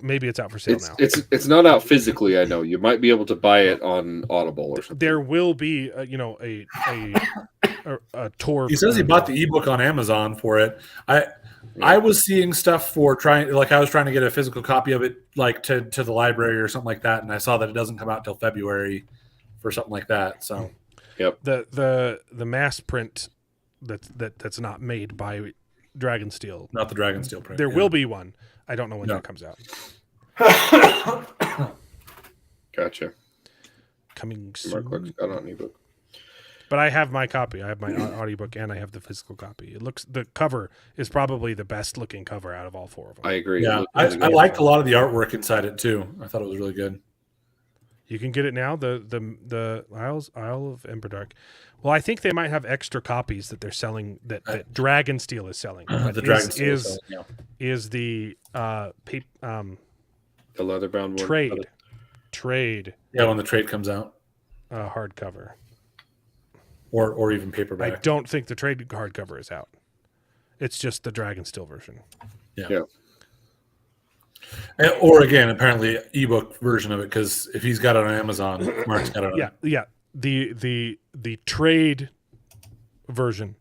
maybe it's out for sale now. It's not out physically. I know you might be able to buy it on Audible or something. There will be a tour. he says he bought the ebook on Amazon for it. I was seeing stuff for I was trying to get a physical copy of it, like to the library or something like that, and I saw that it doesn't come out till February for something like that. So, yep. The mass print that's not made by Dragonsteel. Not the Dragonsteel print. There will be one. I don't know when that comes out. Gotcha. Coming Mark soon. got on ebook. But I have my copy. I have my audiobook and I have the physical copy. The cover is probably the best looking cover out of all four of them. I agree. Yeah, I liked a lot of the artwork inside it too. I thought it was really good. You can get it now. The Isle of Emberdark. Well, I think they might have extra copies that they're selling that Dragonsteel is selling. The Dragonsteel is the the leatherbound one. trade. Yeah, when the trade comes out, hardcover. Or even paperback. I don't think the trade hardcover is out. It's just the Dragonsteel version. Yeah. Or again, apparently ebook version of it, because if he's got it on Amazon, Mark's got it on. Yeah. The trade version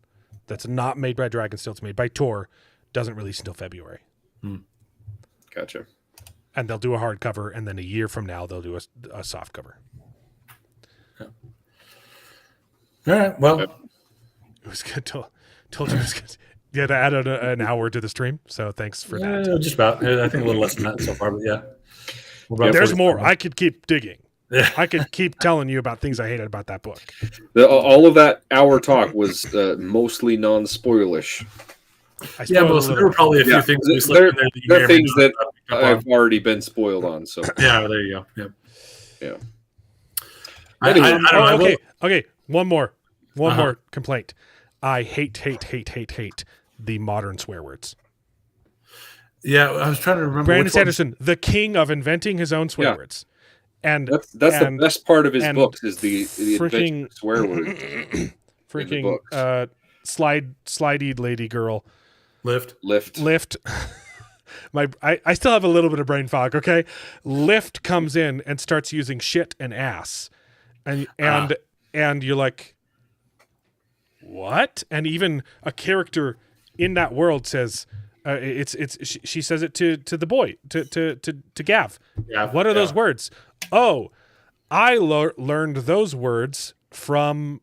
that's not made by Dragonsteel, it's made by Tor, doesn't release until February. Gotcha. And they'll do a hardcover, and then a year from now they'll do a soft cover. Yeah. All right. Well, it was good. Told you it was good. You had to add an hour to the stream, so thanks for that. Just about. I think a little less than that so far, but yeah. There's more. I could keep digging. Yeah. I could keep telling you about things I hated about that book. All of that hour talk was mostly non-spoilish. Yeah, but there were probably a few things we slipped in there. There are things that I've already been spoiled on. So yeah, there you go. Yeah. I don't know. Okay. One more complaint. I hate the modern swear words. Yeah, I was trying to remember. Brandon Sanderson, the king of inventing his own swear words. And that's the best part of his books is the freaking swear word. Freaking slidey lady girl. Lift. I still have a little bit of brain fog, okay? Lift comes in and starts using shit and ass. And you're like, what? And even a character in that world says she says it to the boy, to Gav. Yeah, what are those words? Oh, I learned those words from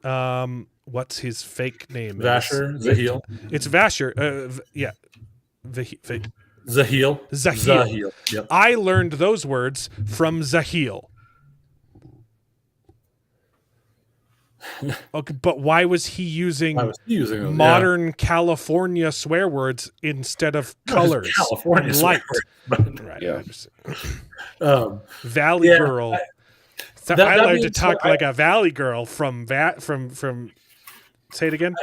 what's his fake name? Vasher, Zahil. It's Vasher. Zahil. Yep. I learned those words from Zahil. Okay, but why was he using them, modern California swear words instead of colors? California light. Right. Yeah. Valley girl. I learned to talk like a valley girl from say it again.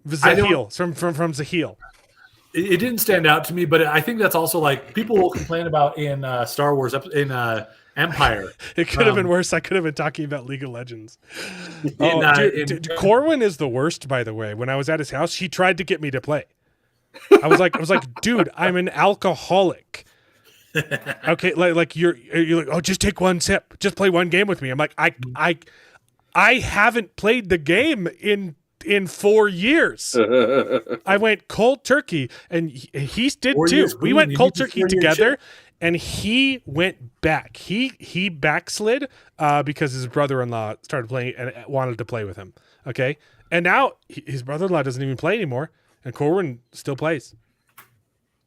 Zahil from Zahil. it didn't stand out to me, but I think that's also like people will complain about in Star Wars in Empire. It could have been worse. I could have been talking about League of Legends. In Corwin is the worst, by the way. When I was at his house, he tried to get me to play. I was like, dude, I'm an alcoholic. Okay, like you're like, oh, just take one sip, just play one game with me. I'm like, I haven't played the game in 4 years. I went cold turkey, and he did 4 too. years We clean, went you cold need to turkey 4 years together, shit. and he went back. He backslid because his brother-in-law started playing and wanted to play with him. Okay, and now his brother-in-law doesn't even play anymore, and Corwin still plays.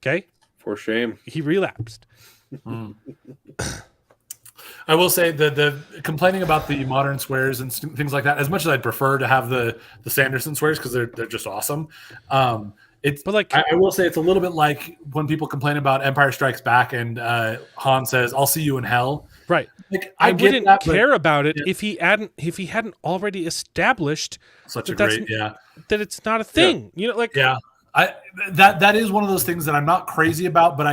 Okay, For shame. he relapsed. I will say the complaining about the modern swears and things like that, as much as I'd prefer to have the Sanderson swears because they're just awesome. But like, I will say it's a little bit like when people complain about Empire Strikes Back and Han says, "I'll see you in hell." right. Like, I get wouldn't that, but care about it if he hadn't already established such a that's- great, yeah. that it's not a thing. You know, like Yeah, that is one of those things that I'm not crazy about, but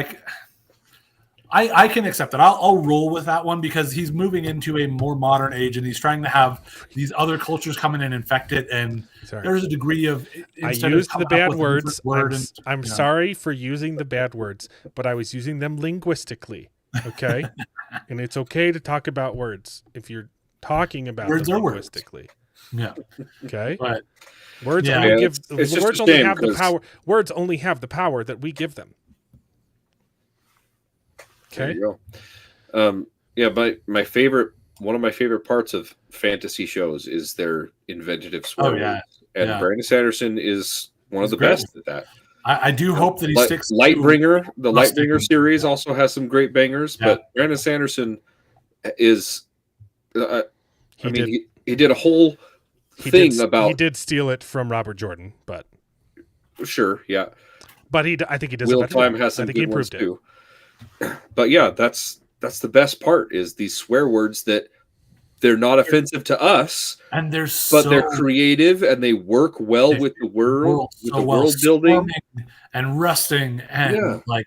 I can accept it. I'll roll with that one because he's moving into a more modern age and he's trying to have these other cultures come in and infect it. And there's a degree of I instead used of the coming up bad with a words. different word and, I'm you know. sorry for using the bad words, but I was using them linguistically. Okay, and it's okay to talk about words if you're talking about Words them are words. linguistically. Yeah, Okay, but words Yeah. only Yeah, give it's just words a only shame have the 'cause- power. Words only have the power that we give them. There Okay, you go. Yeah, but one of my favorite parts of fantasy shows is their inventive swear Oh, yeah. words. And Yeah. Brandon Sanderson is one of He's the great. best at that. I do hope that he sticks to Lightbringer, the rustic Lightbringer and- series also has some great bangers, Yeah. but Brandon Sanderson is, he did. he did a whole He thing did, about he did steal it from Robert Jordan, but sure, yeah. I think he does. Wheel a of better Time job. has I some think he good ones improved it. too. But yeah, that's the best part is these swear words that they're not offensive to us, and they're but so they're creative and they work well they with the world, with so the well, world building. swarming and rusting and Yeah. like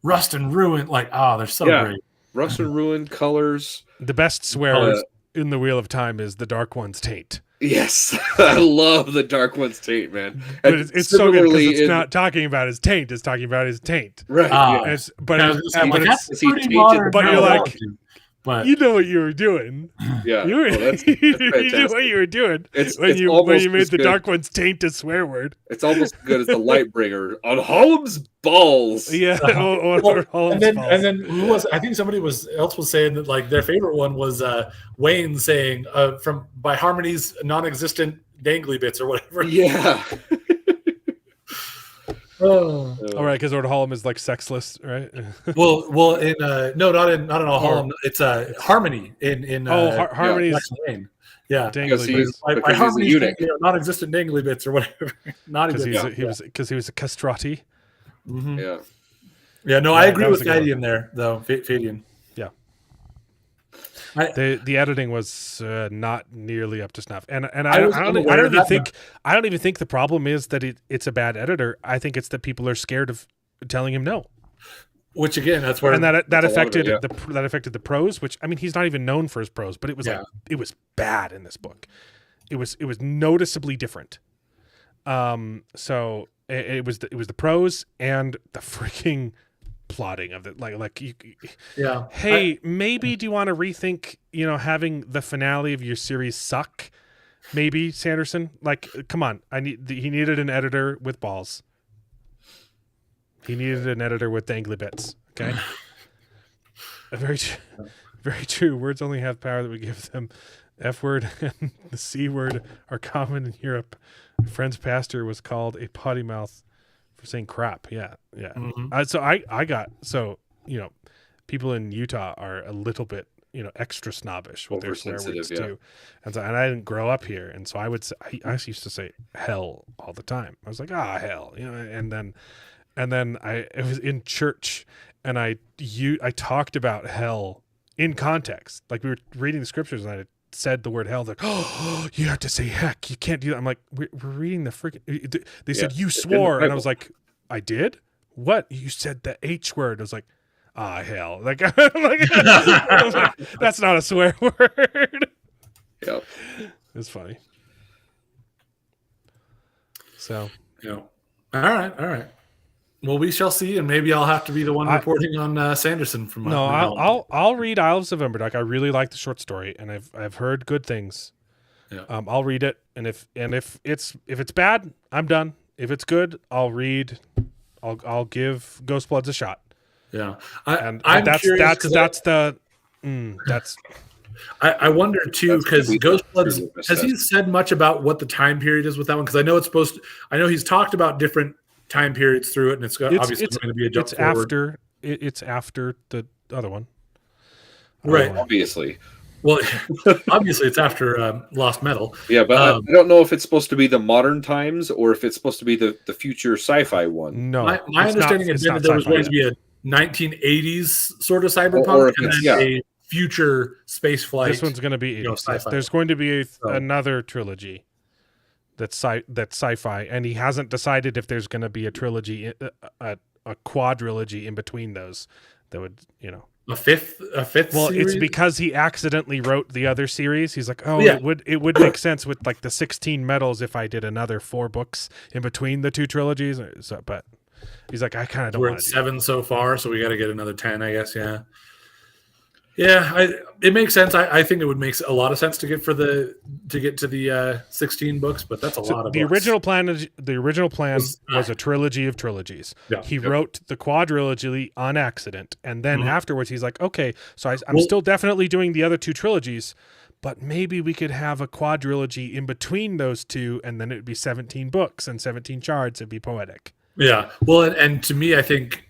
rust and ruin. Like, oh, they're so Yeah. great. Rust and ruin colors. The best swear Uh, words in the Wheel of Time is the Dark One's taint. Yes, I love the Dark One's taint, man. But And it's so good because similarly it's in- not talking about his taint; it's talking about his taint. right. Ah. yeah. And it's, but Yeah, I it- was gonna say, but like, it's- that's he pretty tainted- modern but you're like- terminology. But you know what you were doing. Yeah, You, were, oh, that's you knew fantastic. what you were doing It's when you almost made as the good. Dark One's taint a swear word. It's almost as good as the Lightbringer on Holmes' balls. Yeah, or Well, Holmes and then Falls. and then who was I think somebody else was saying that like their favorite one was Wayne saying from by Harmony's non-existent dangly bits or whatever. Yeah. Oh. All right, because Lord Holm is like sexless, right? Well, in no, not in all Harlem. It's Harmony in Harmony's Lex Lane. Yeah, Because dangly he's, by because he's a Harmony's eunuch. non-existent dangly bits or whatever. Not because even. he was a castrati. Mhm. Yeah. Yeah, no, Yeah, I agree that was with a good Fadian there though. Fadian. Yeah. I- The editing was not nearly up to snuff, and I was I unaware don't of even that, think the problem is that it's a bad editor. I think it's that people are scared of telling him no, Which again, that's where and that That's a lot of affected it, that affected the prose. Which I mean, he's not even known for his prose, but it was Yeah. it was bad in this book. It was noticeably different. So it was the prose and the freaking plotting of it. Like you. yeah. Hey, maybe do you want to rethink, having the finale of your series suck? Maybe, Sanderson? Like, come on. He needed an editor with balls. He needed an editor with dangly bits. Okay? Very true. Words only have power that we give them. F word and the C word are common in Europe. A friend's pastor was called a potty mouth for saying crap. Yeah. Mhm. People in Utah are a little bit, extra snobbish with their swear words Oversensitive, yeah. too. And I didn't grow up here. And so I used to say hell all the time. I was like, hell, and then it was in church and I talked about hell in context. Like we were reading the scriptures and I said the word hell. Like, oh, you have to say heck. You can't do that. I'm like, we're reading the freaking. They said you swore, and I was like, I did? What? You said the H word. I was like, hell. Like, I was like, that's not a swear word. Yep. It's funny. So, Yeah. All right. Well, we shall see, and maybe I'll have to be the one reporting on Sanderson from. No, I'll read Isles of Emberduck. I really like the short story, and I've heard good things. Yeah. I'll read it, and if it's bad, I'm done. If it's good, I'll read. I'll give Ghostbloods a shot. Yeah, I'm curious that's. I wonder too, because Ghostbloods, true has he said much about what the time period is with that one? Because I know I know he's talked about different time periods through it, and it's obviously going to be a jump forward. It's after the other one, right? Obviously. Well, obviously it's after Lost Metal. Yeah, but I don't know if it's supposed to be the modern times or if it's supposed to be the future sci-fi one. No, my understanding had been that there was going to be a 1980s sort of cyberpunk Or if and it's- then a future space flight. This one's going to be 80s. sci-fi. There's going to be another trilogy that's sci-fi, and he hasn't decided if there's going to be a trilogy, a quadrilogy in between those. That would, a fifth. Well, series? it's because he accidentally wrote the other series. He's like, Yeah. it would make sense with like the 16 medals if I did another 4 books in between the 2 trilogies. So, but he's like, I kind of don't We're want at to. 7 so far, so we got to get another 10, I guess. Yeah. It makes sense. I think it would make a lot of sense to get to the 16 books, but that's a lot of The books. original plan was a trilogy of trilogies. Yeah. He wrote the quadrilogy on accident, and then afterwards he's like, okay, so I'm still definitely doing the other 2 trilogies, but maybe we could have a quadrilogy in between those 2, and then it'd be 17 books and 17 shards. It'd be poetic. Yeah. Well, and to me, I think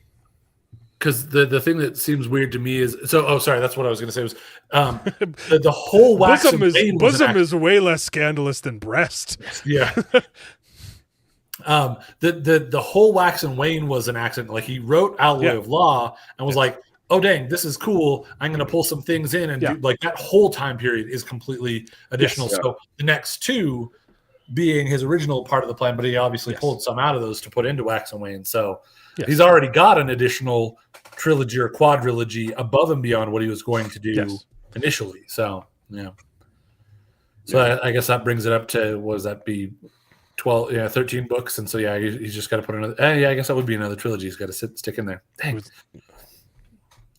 because the thing that seems weird to me is sorry, that's what I was going to say was the whole wax Bosom and Wayne was an bosom is way less scandalous than breast. Yeah. The whole Wax and Wayne was an accident. Like he wrote Alloy of Law and was like, oh dang, this is cool. I'm going to pull some things in and do like that whole time period is completely additional. Yes. So the next 2 being his original part of the plan, but he obviously pulled some out of those to put into Wax and Wayne. So he's already got an additional trilogy or quadrilogy above and beyond what he was going to do initially. So So I guess that brings it up to, what does that be? 13 books. And so, he's just got to put another, I guess that would be another trilogy. He's got to stick in there. Dang.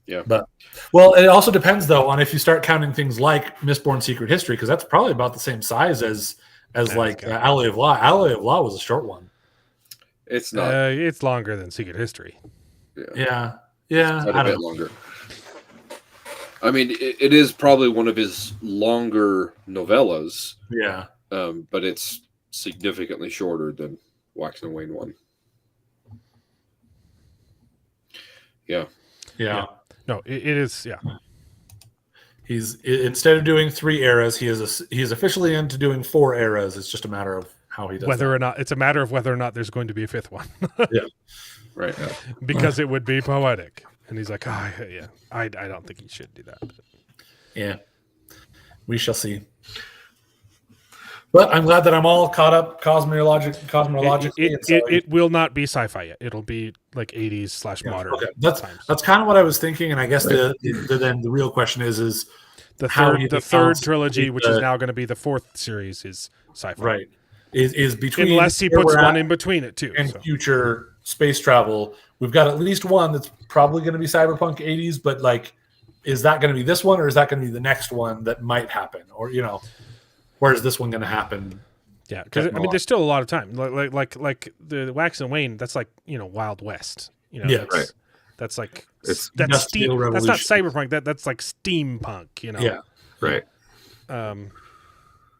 Yeah. But, well, it also depends, though, on if you start counting things like Mistborn Secret History, because that's probably about the same size as Alloy of Law. Alloy of Law was a short one. It's not. It's longer than Secret History. Yeah. Quite a bit longer. I mean, it is probably one of his longer novellas. Yeah. But it's significantly shorter than Wax and Wayne one. Yeah. No, it is. Yeah. He's instead of doing 3 eras, he's officially into doing 4 eras. It's just a matter of how he does whether or not it's a matter of whether or not there's going to be a 5th one. Yeah. Right. Because it would be poetic. And he's like, I don't think he should do that. Yeah. We shall see. But I'm glad that I'm all caught up cosmologically. It will not be sci-fi yet. It'll be like 80s / modern. Okay. Times. That's kind of what I was thinking, and I guess then the real question is The how third, he the third accounts trilogy, which the- is now going to be the 4th series, is sci-fi. right is between Unless he where puts we're one at in between it too. and so. future space travel. We've got at least one that's probably going to be cyberpunk 80s, but like, is that going to be this one, or is that going to be the next one that might happen, or where is this one going to happen? Yeah, because I mean, there's still a lot of time. Like the Wax and Wayne. That's like Wild West. That's like It's that's Industrial steam. That's not Revolution. cyberpunk. That's like steampunk. Yeah. Right.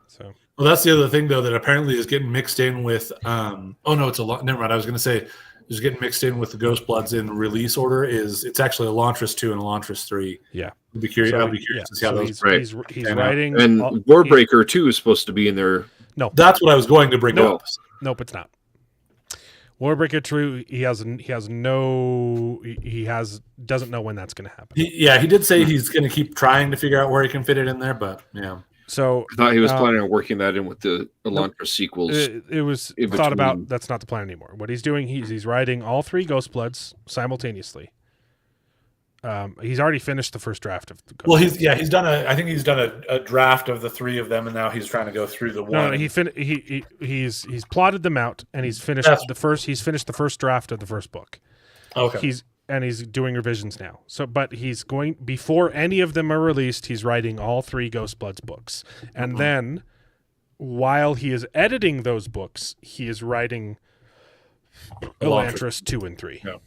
So Well, that's the other thing, though, that apparently is getting mixed in with. It's a lot. Never mind. I was going to say is getting mixed in with the Ghostbloods in release order. It's actually Elantris 2 and Elantris 3. yeah. I'll be curious. So I'll be curious to see how so those. he's pan out. writing. And Warbreaker 2 is supposed to be in there. No, That's what I was going to bring No. up. nope, it's not. Warbreaker 2. Doesn't know when that's going to happen. He did say he's going to keep trying to figure out where he can fit it in there, but yeah. So I thought he was planning on working that in with the Elantris sequels. it was in thought about. between. That's not the plan anymore. What he's doing, he's writing all 3 Ghost Bloods simultaneously. He's already finished the first draft of the Ghost Well, Bloods. he's done I think he's done a draft of the 3 of them, and now he's trying to go through the one. No, he's plotted them out, and he's finished He's finished the first draft of the first book. Okay. He's doing revisions now. So, but he's going before any of them are released. He's writing all 3 Ghost Bloods books, and then while he is editing those books, he is writing Elantris 2 and 3. Yeah.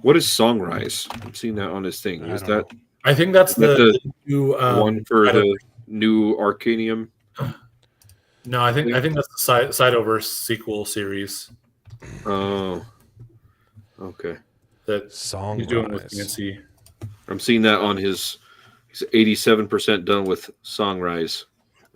What is Songrise? I'm seeing that on his thing. Is that I think that's the new one for the new Arcanium? No, I think that's the Sideoverse sequel series Oh, okay. that Song he's doing with Rise. Nancy. I'm seeing that on his. He's 87% done with Songrise.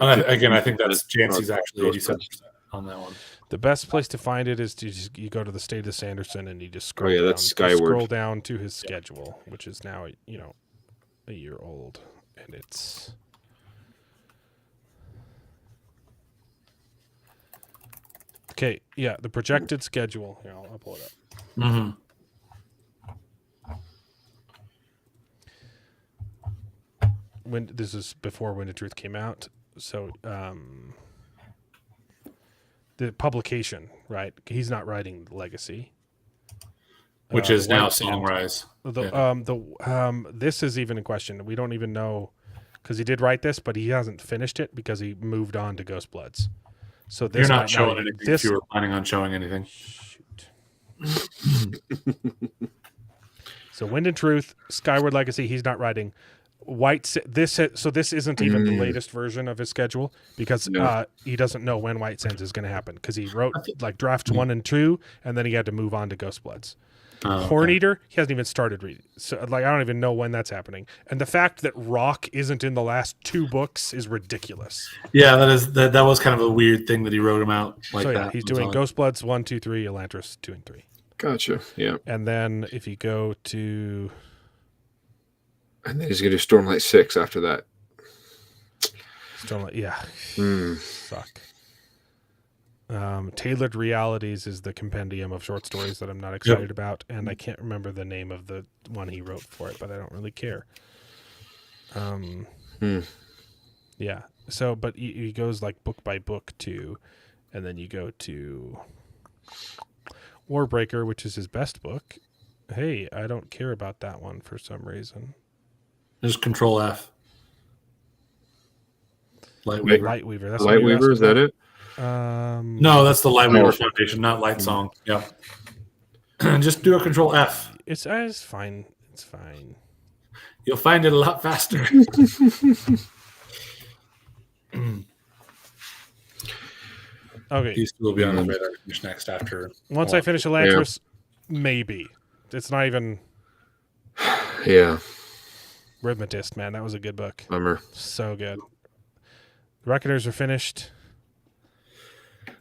And I think that's Jancy's actually 87% on that one. The best place to find it is you go to the State of Sanderson and you just scroll. Oh, yeah, down, that's Skyward. Scroll down to his schedule, which is now a year old, and it's. Okay, yeah, the projected schedule. Here, I'll pull it up. Mm-hmm. When this is before Wind of Truth came out, so the publication, right? He's not writing Legacy, Which is now White Sand. Songrise. This is even a question. We don't even know because he did write this, but he hasn't finished it because he moved on to Ghost Bloods. So this You're not might showing anything This, if you were planning on showing anything. shoot. So Wind and Truth, Skyward Legacy. He's not writing. This isn't even the latest version of his schedule because he doesn't know when White Sands is going to happen because he wrote like drafts 1 and 2 and then he had to move on to Ghost Bloods. Horn Eater, he hasn't even started reading. So like I don't even know when that's happening. And the fact that Rock isn't in the last 2 books is ridiculous. Yeah, that was kind of a weird thing that he wrote him out like So yeah, that. he's doing Ghost Bloods 1, 2, 3, Elantris 2 and 3. Gotcha. Yeah. And then if you go to And then he's going to do Stormlight 6 after that. Stormlight, yeah. Hmm. Suck. Tailored Realities is the compendium of short stories that I'm not excited about, and I can't remember the name of the one he wrote for it, but I don't really care. Yeah. So, but he goes like book by book too, and then you go to Warbreaker, which is his best book. Hey, I don't care about that one for some reason. Just Control F. Lightweaver. Lightweaver. That's Lightweaver, is that it? No, that's the Lightweaver Foundation, not Light Song. Yeah. Just do a Control F. It's fine. It's fine. You'll find it a lot faster. Okay. These two will be on the radar next after. Once I finish Elantris, maybe. It's not even Yeah. Rhythmatist, man. That was a good book. Bummer. So good. The Reckoners are finished.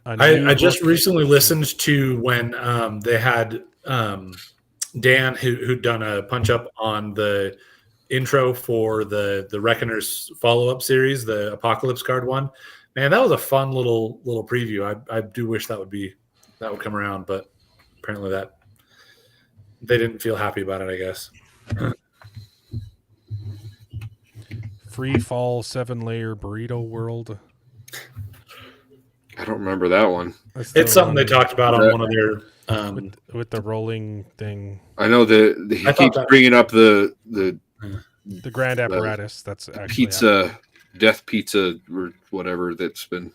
I just recently listened to when they had Dan who'd done a punch up on the intro for the Reckoners follow-up series, the Apocalypse card one. Man, that was a fun little preview. I do wish that would come around, but apparently that they didn't feel happy about it, I guess. Free Fall 7-layer burrito world. I don't remember that one. It's something they talked about on one of their with the rolling thing. I know that he keeps bringing up the grand apparatus. That's actually pizza, death pizza, or whatever that's been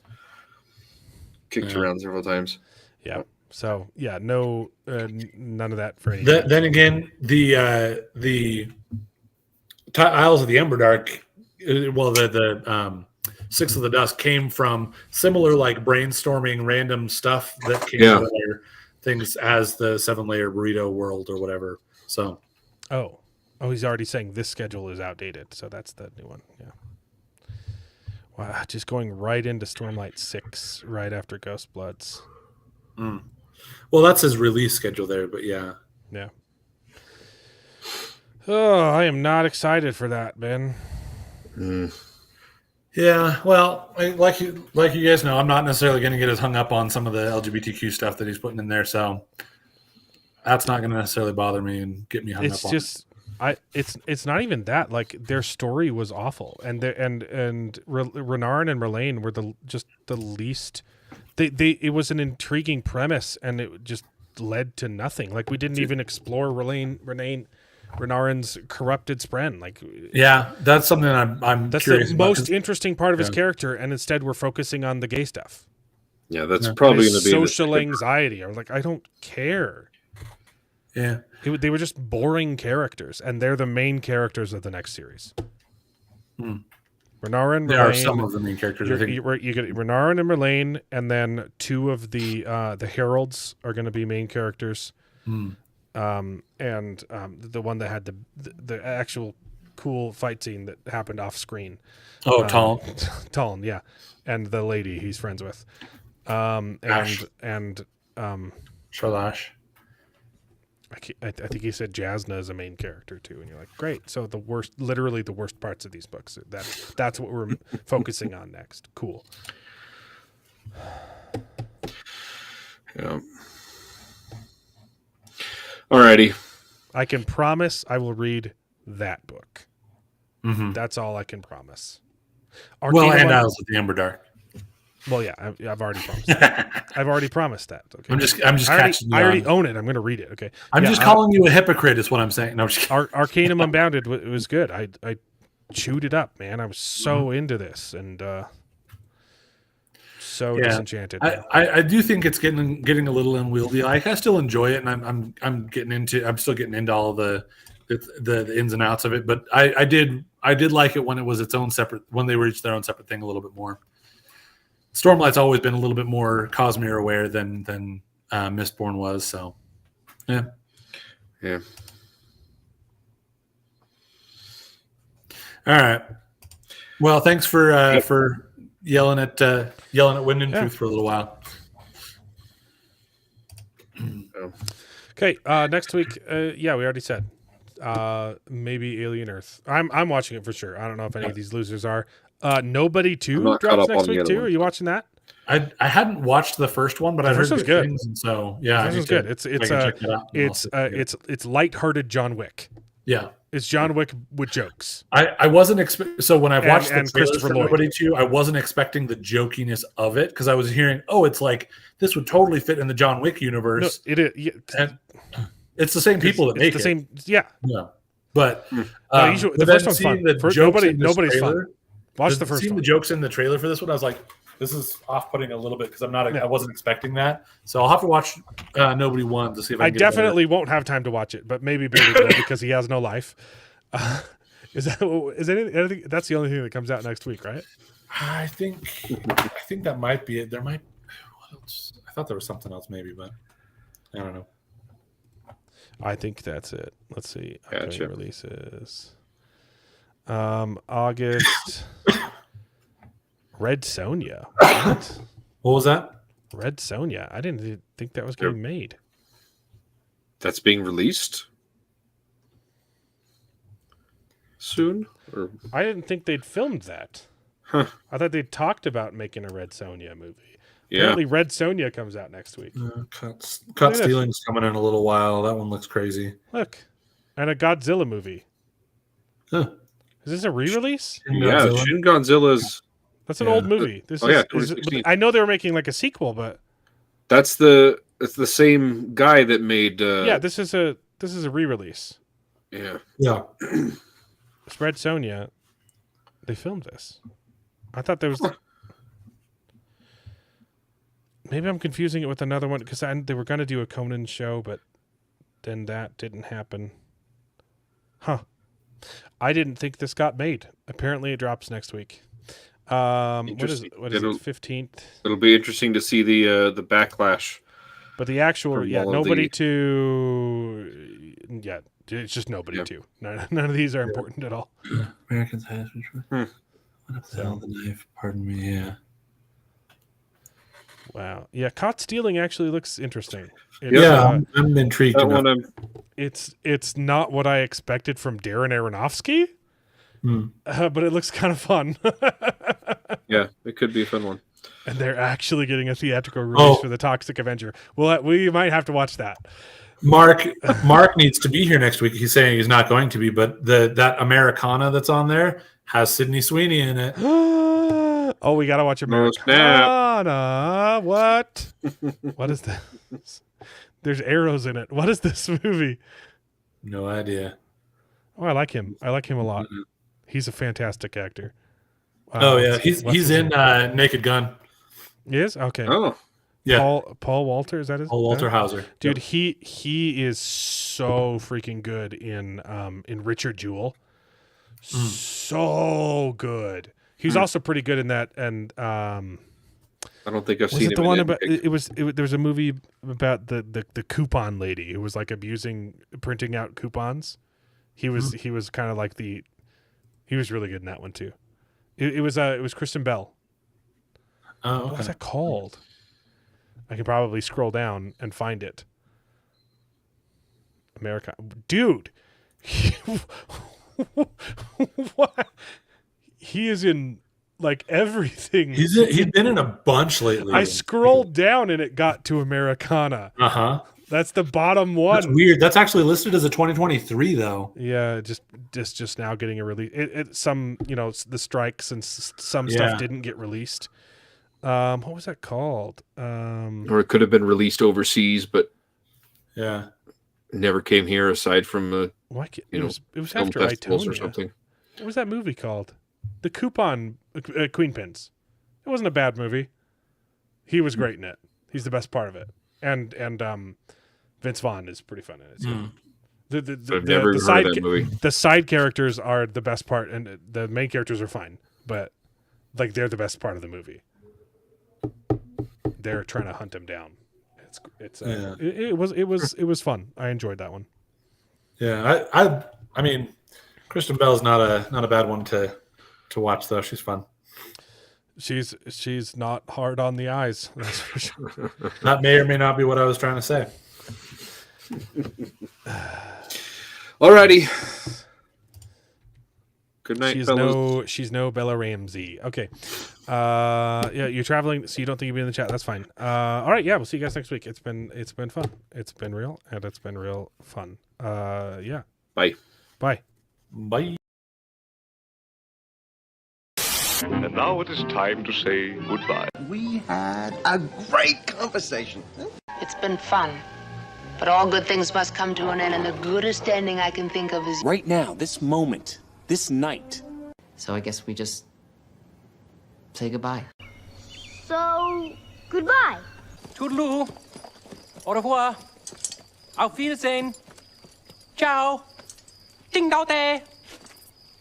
kicked around several times. Yeah. So yeah, no, none of that for any. Then again, the Isles of the Emberdark, well, the Six of the Dusk came from similar like brainstorming random stuff that came from other things as the 7-layer burrito world or whatever. So, oh, he's already saying this schedule is outdated. So that's the new one. Yeah. Wow, just going right into Stormlight 6 right after Ghost Bloods. Well, that's his release schedule there, but yeah. Yeah. Oh, I am not excited for that, Ben. Yeah, well, like you guys know, I'm not necessarily going to get as hung up on some of the LGBTQ stuff that he's putting in there, so that's not going to necessarily bother me and get me hung It's up just it's not even that. Like their story was awful, and Renarin and Merlane were the least. It was an intriguing premise, and it just led to nothing. Like we didn't even explore Renarin's corrupted spren. Like Yeah, that's something I'm that's curious the about, most 'cause- interesting part of his Yeah. character, and instead we're focusing on the gay stuff. Yeah, that's Yeah. probably His going to be social anxiety. I was like, I don't care. Yeah. They were just boring characters, and they're the main characters of the next series. Renarin, There are Merlane, some of the main characters. I think. you get Renarin and Merlane, and then two of the heralds are going to be main characters. And the one that had the actual cool fight scene that happened off screen. Oh, Talon. Talon, yeah, and the lady he's friends with. Ash. And Shalash. I think he said Jasna is a main character too, and you're like, great. So literally the worst parts of these books. That's what we're focusing on next. Cool. Yeah. Alrighty. I can promise I will read that book. Mm-hmm. That's all I can promise. Well, and One- Isles of the Emberdark. Well, yeah, I've already promised that. I've already promised that. Okay. I'm just catching you I already on. own it. I'm going to read it. Okay. I'm Yeah, just calling you a hypocrite. Is what I'm saying. No, I'm just kidding. Arcanum Unbounded was good. I chewed it up, man. I was so into this and so disenchanted. I do think it's getting a little unwieldy. Like I still enjoy it, and I'm still getting into all the ins and outs of it. But I did like it when it was its own separate, when they reached their own separate thing a little bit more. Stormlight's always been a little bit more Cosmere aware than Mistborn was. So yeah. All right. Well, thanks for yelling at Wind and Truth for a little while. Okay, next week, we already said maybe Alien Earth. I'm watching it for sure. I don't know if any of these losers are. Nobody I'm 2 not caught drops up next on the week other too. one. Are you watching that? I hadn't watched the first one, but I heard first one's good good. things, and so yeah, This I is need good. to- It's I can check it out and also- it's lighthearted John Wick. yeah. It's John Wick with jokes. I wasn't expecting. So when I watched And the trailers Christopher for Lloyd. Nobody 2, I wasn't expecting the jokiness of it because I was hearing, oh, it's like this would totally fit in the John Wick No, universe. it is. Yeah, And it's the same people that it's make the it. same. Yeah. Yeah, but No, but the then first one's seeing fun. the For- jokes in this nobody's trailer, fun. Watch the first seeing one. the jokes in the trailer for this one, I was like, this is off-putting a little bit because Yeah. I wasn't expecting that. So I'll have to watch Nobody 1 to see if I I can get better. definitely won't have time to watch it, but maybe Billy will because he has no life. Is anything? That's the only thing that comes out next week, right? I think that might be it. There might. What else? I thought there was something else, maybe, but I don't know. I think that's it. Let's see. Upcoming Gotcha. releases. August. Red Sonja. What? What was that? Red Sonja. I didn't think that was getting made. That's being released soon? Or I didn't think they'd filmed that. Huh. I thought they talked about making a Red Sonja movie. Yeah. Apparently, Red Sonja comes out next week. Cut at this. Stealing's coming in a little while. That one looks crazy. Look, and a Godzilla movie. Huh. Is this a re-release? Yeah, Godzilla. Shin Godzilla's. That's an Yeah. old movie. This Oh, yeah, is 2016. I know they were making like a sequel, but It's the same guy that made. yeah, this is a re-release. Yeah. Yeah. It's Red Sonja. They filmed this. I thought there was. Maybe I'm confusing it with another one because they were going to do a Conan show, but then that didn't happen. Huh. I didn't think this got made. Apparently, it drops next week. What is Interesting. it? 15th? It'll be interesting to see the backlash. But the actual, From all of nobody the- to, it's just nobody Yeah. to. None of these are important at all. Americans has Hmm. What the hell? The knife. Pardon me. Yeah. Wow. Yeah, Caught Stealing actually looks interesting. It's, Yeah, I'm intrigued. That enough. one, it's not what I expected from Darren Aronofsky. but it looks kind of fun. Yeah, it could be a fun one. And they're actually getting a theatrical release for the Toxic Avenger. Well, we might have to watch that. Mark needs to be here next week. He's saying he's not going to be, but that Americana that's on there has Sydney Sweeney in it. Oh, we gotta watch Americana. What? What is this? There's arrows in it. What is this movie? No idea. Oh, I like him. I like him a lot. He's a fantastic actor. Oh yeah, he's in Naked Gun. He is? Okay. Oh, Yeah, Paul Walter, is that his? Paul Walter Hauser. Dude, he is so freaking good in Richard Jewell. So good. He's also pretty good in that. And I don't think I've was seen it him. the one in about? There was a movie about the coupon lady who was like printing out coupons. He was kind of like he was really good in that one too. It was Kristen Bell. Oh, okay. What was that called? I can probably scroll down and find it. America, dude. What? He is in like everything. He's been in a bunch lately. I scrolled down and it got to Americana. That's the bottom one. That's weird. That's actually listed as a 2023 though. Yeah, just now getting a release. Some the strikes and some stuff didn't get released. What was that called? Or it could have been released overseas, but never came here. Aside from it was after festivals Itonia or something. What was that movie called? The Coupon Queen Pins. It wasn't a bad movie. He was great in it. He's the best part of it. And Vince Vaughn is pretty fun in it too. I've never heard of that movie. The side characters are the best part, and the main characters are fine, but like they're the best part of the movie. They're trying to hunt him down. It was fun. I enjoyed that one. Yeah, I mean, Kristen Bell's not a bad one to watch though. She's fun. She's not hard on the eyes. That's for sure. That may or may not be what I was trying to say. Alrighty. Good night, fellas. She's no Bella Ramsey. Okay. Yeah, you're traveling, so you don't think you'll be in the chat. That's fine. All right, yeah, we'll see you guys next week. It's been fun. It's been real, and it's been real fun. Yeah. Bye. Bye. Bye. And now it is time to say goodbye. We had a great conversation. It's been fun. But all good things must come to an end, and the goodest ending I can think of is... Right now, this moment, this night. So I guess we just say goodbye. So, goodbye. Toodaloo. Au revoir. Auf Wiedersehen. Ciao. Ding dao day.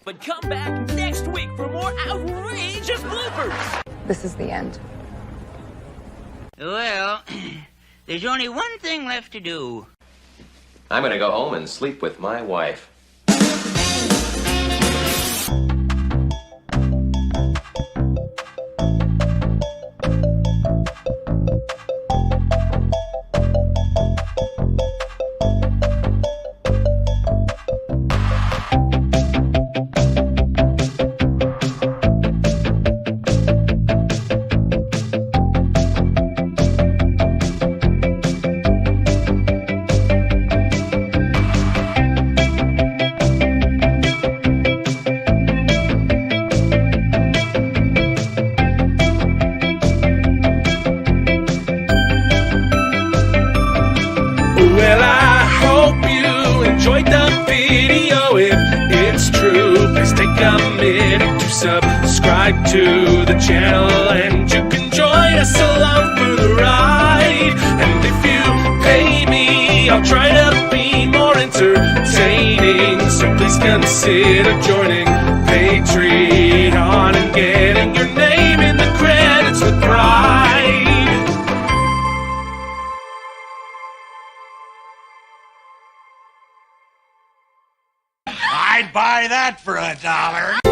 But come back next week for more outrageous bloopers. This is the end. Well, there's only one thing left to do. I'm gonna go home and sleep with my wife. Well, I hope you enjoyed the video. If it's true, please take a minute to subscribe to the channel, and you can join us along for the ride. And if you pay me, I'll try to be more entertaining. So please consider joining Patreon and getting your name in the credits with pride. I'd buy that for $1.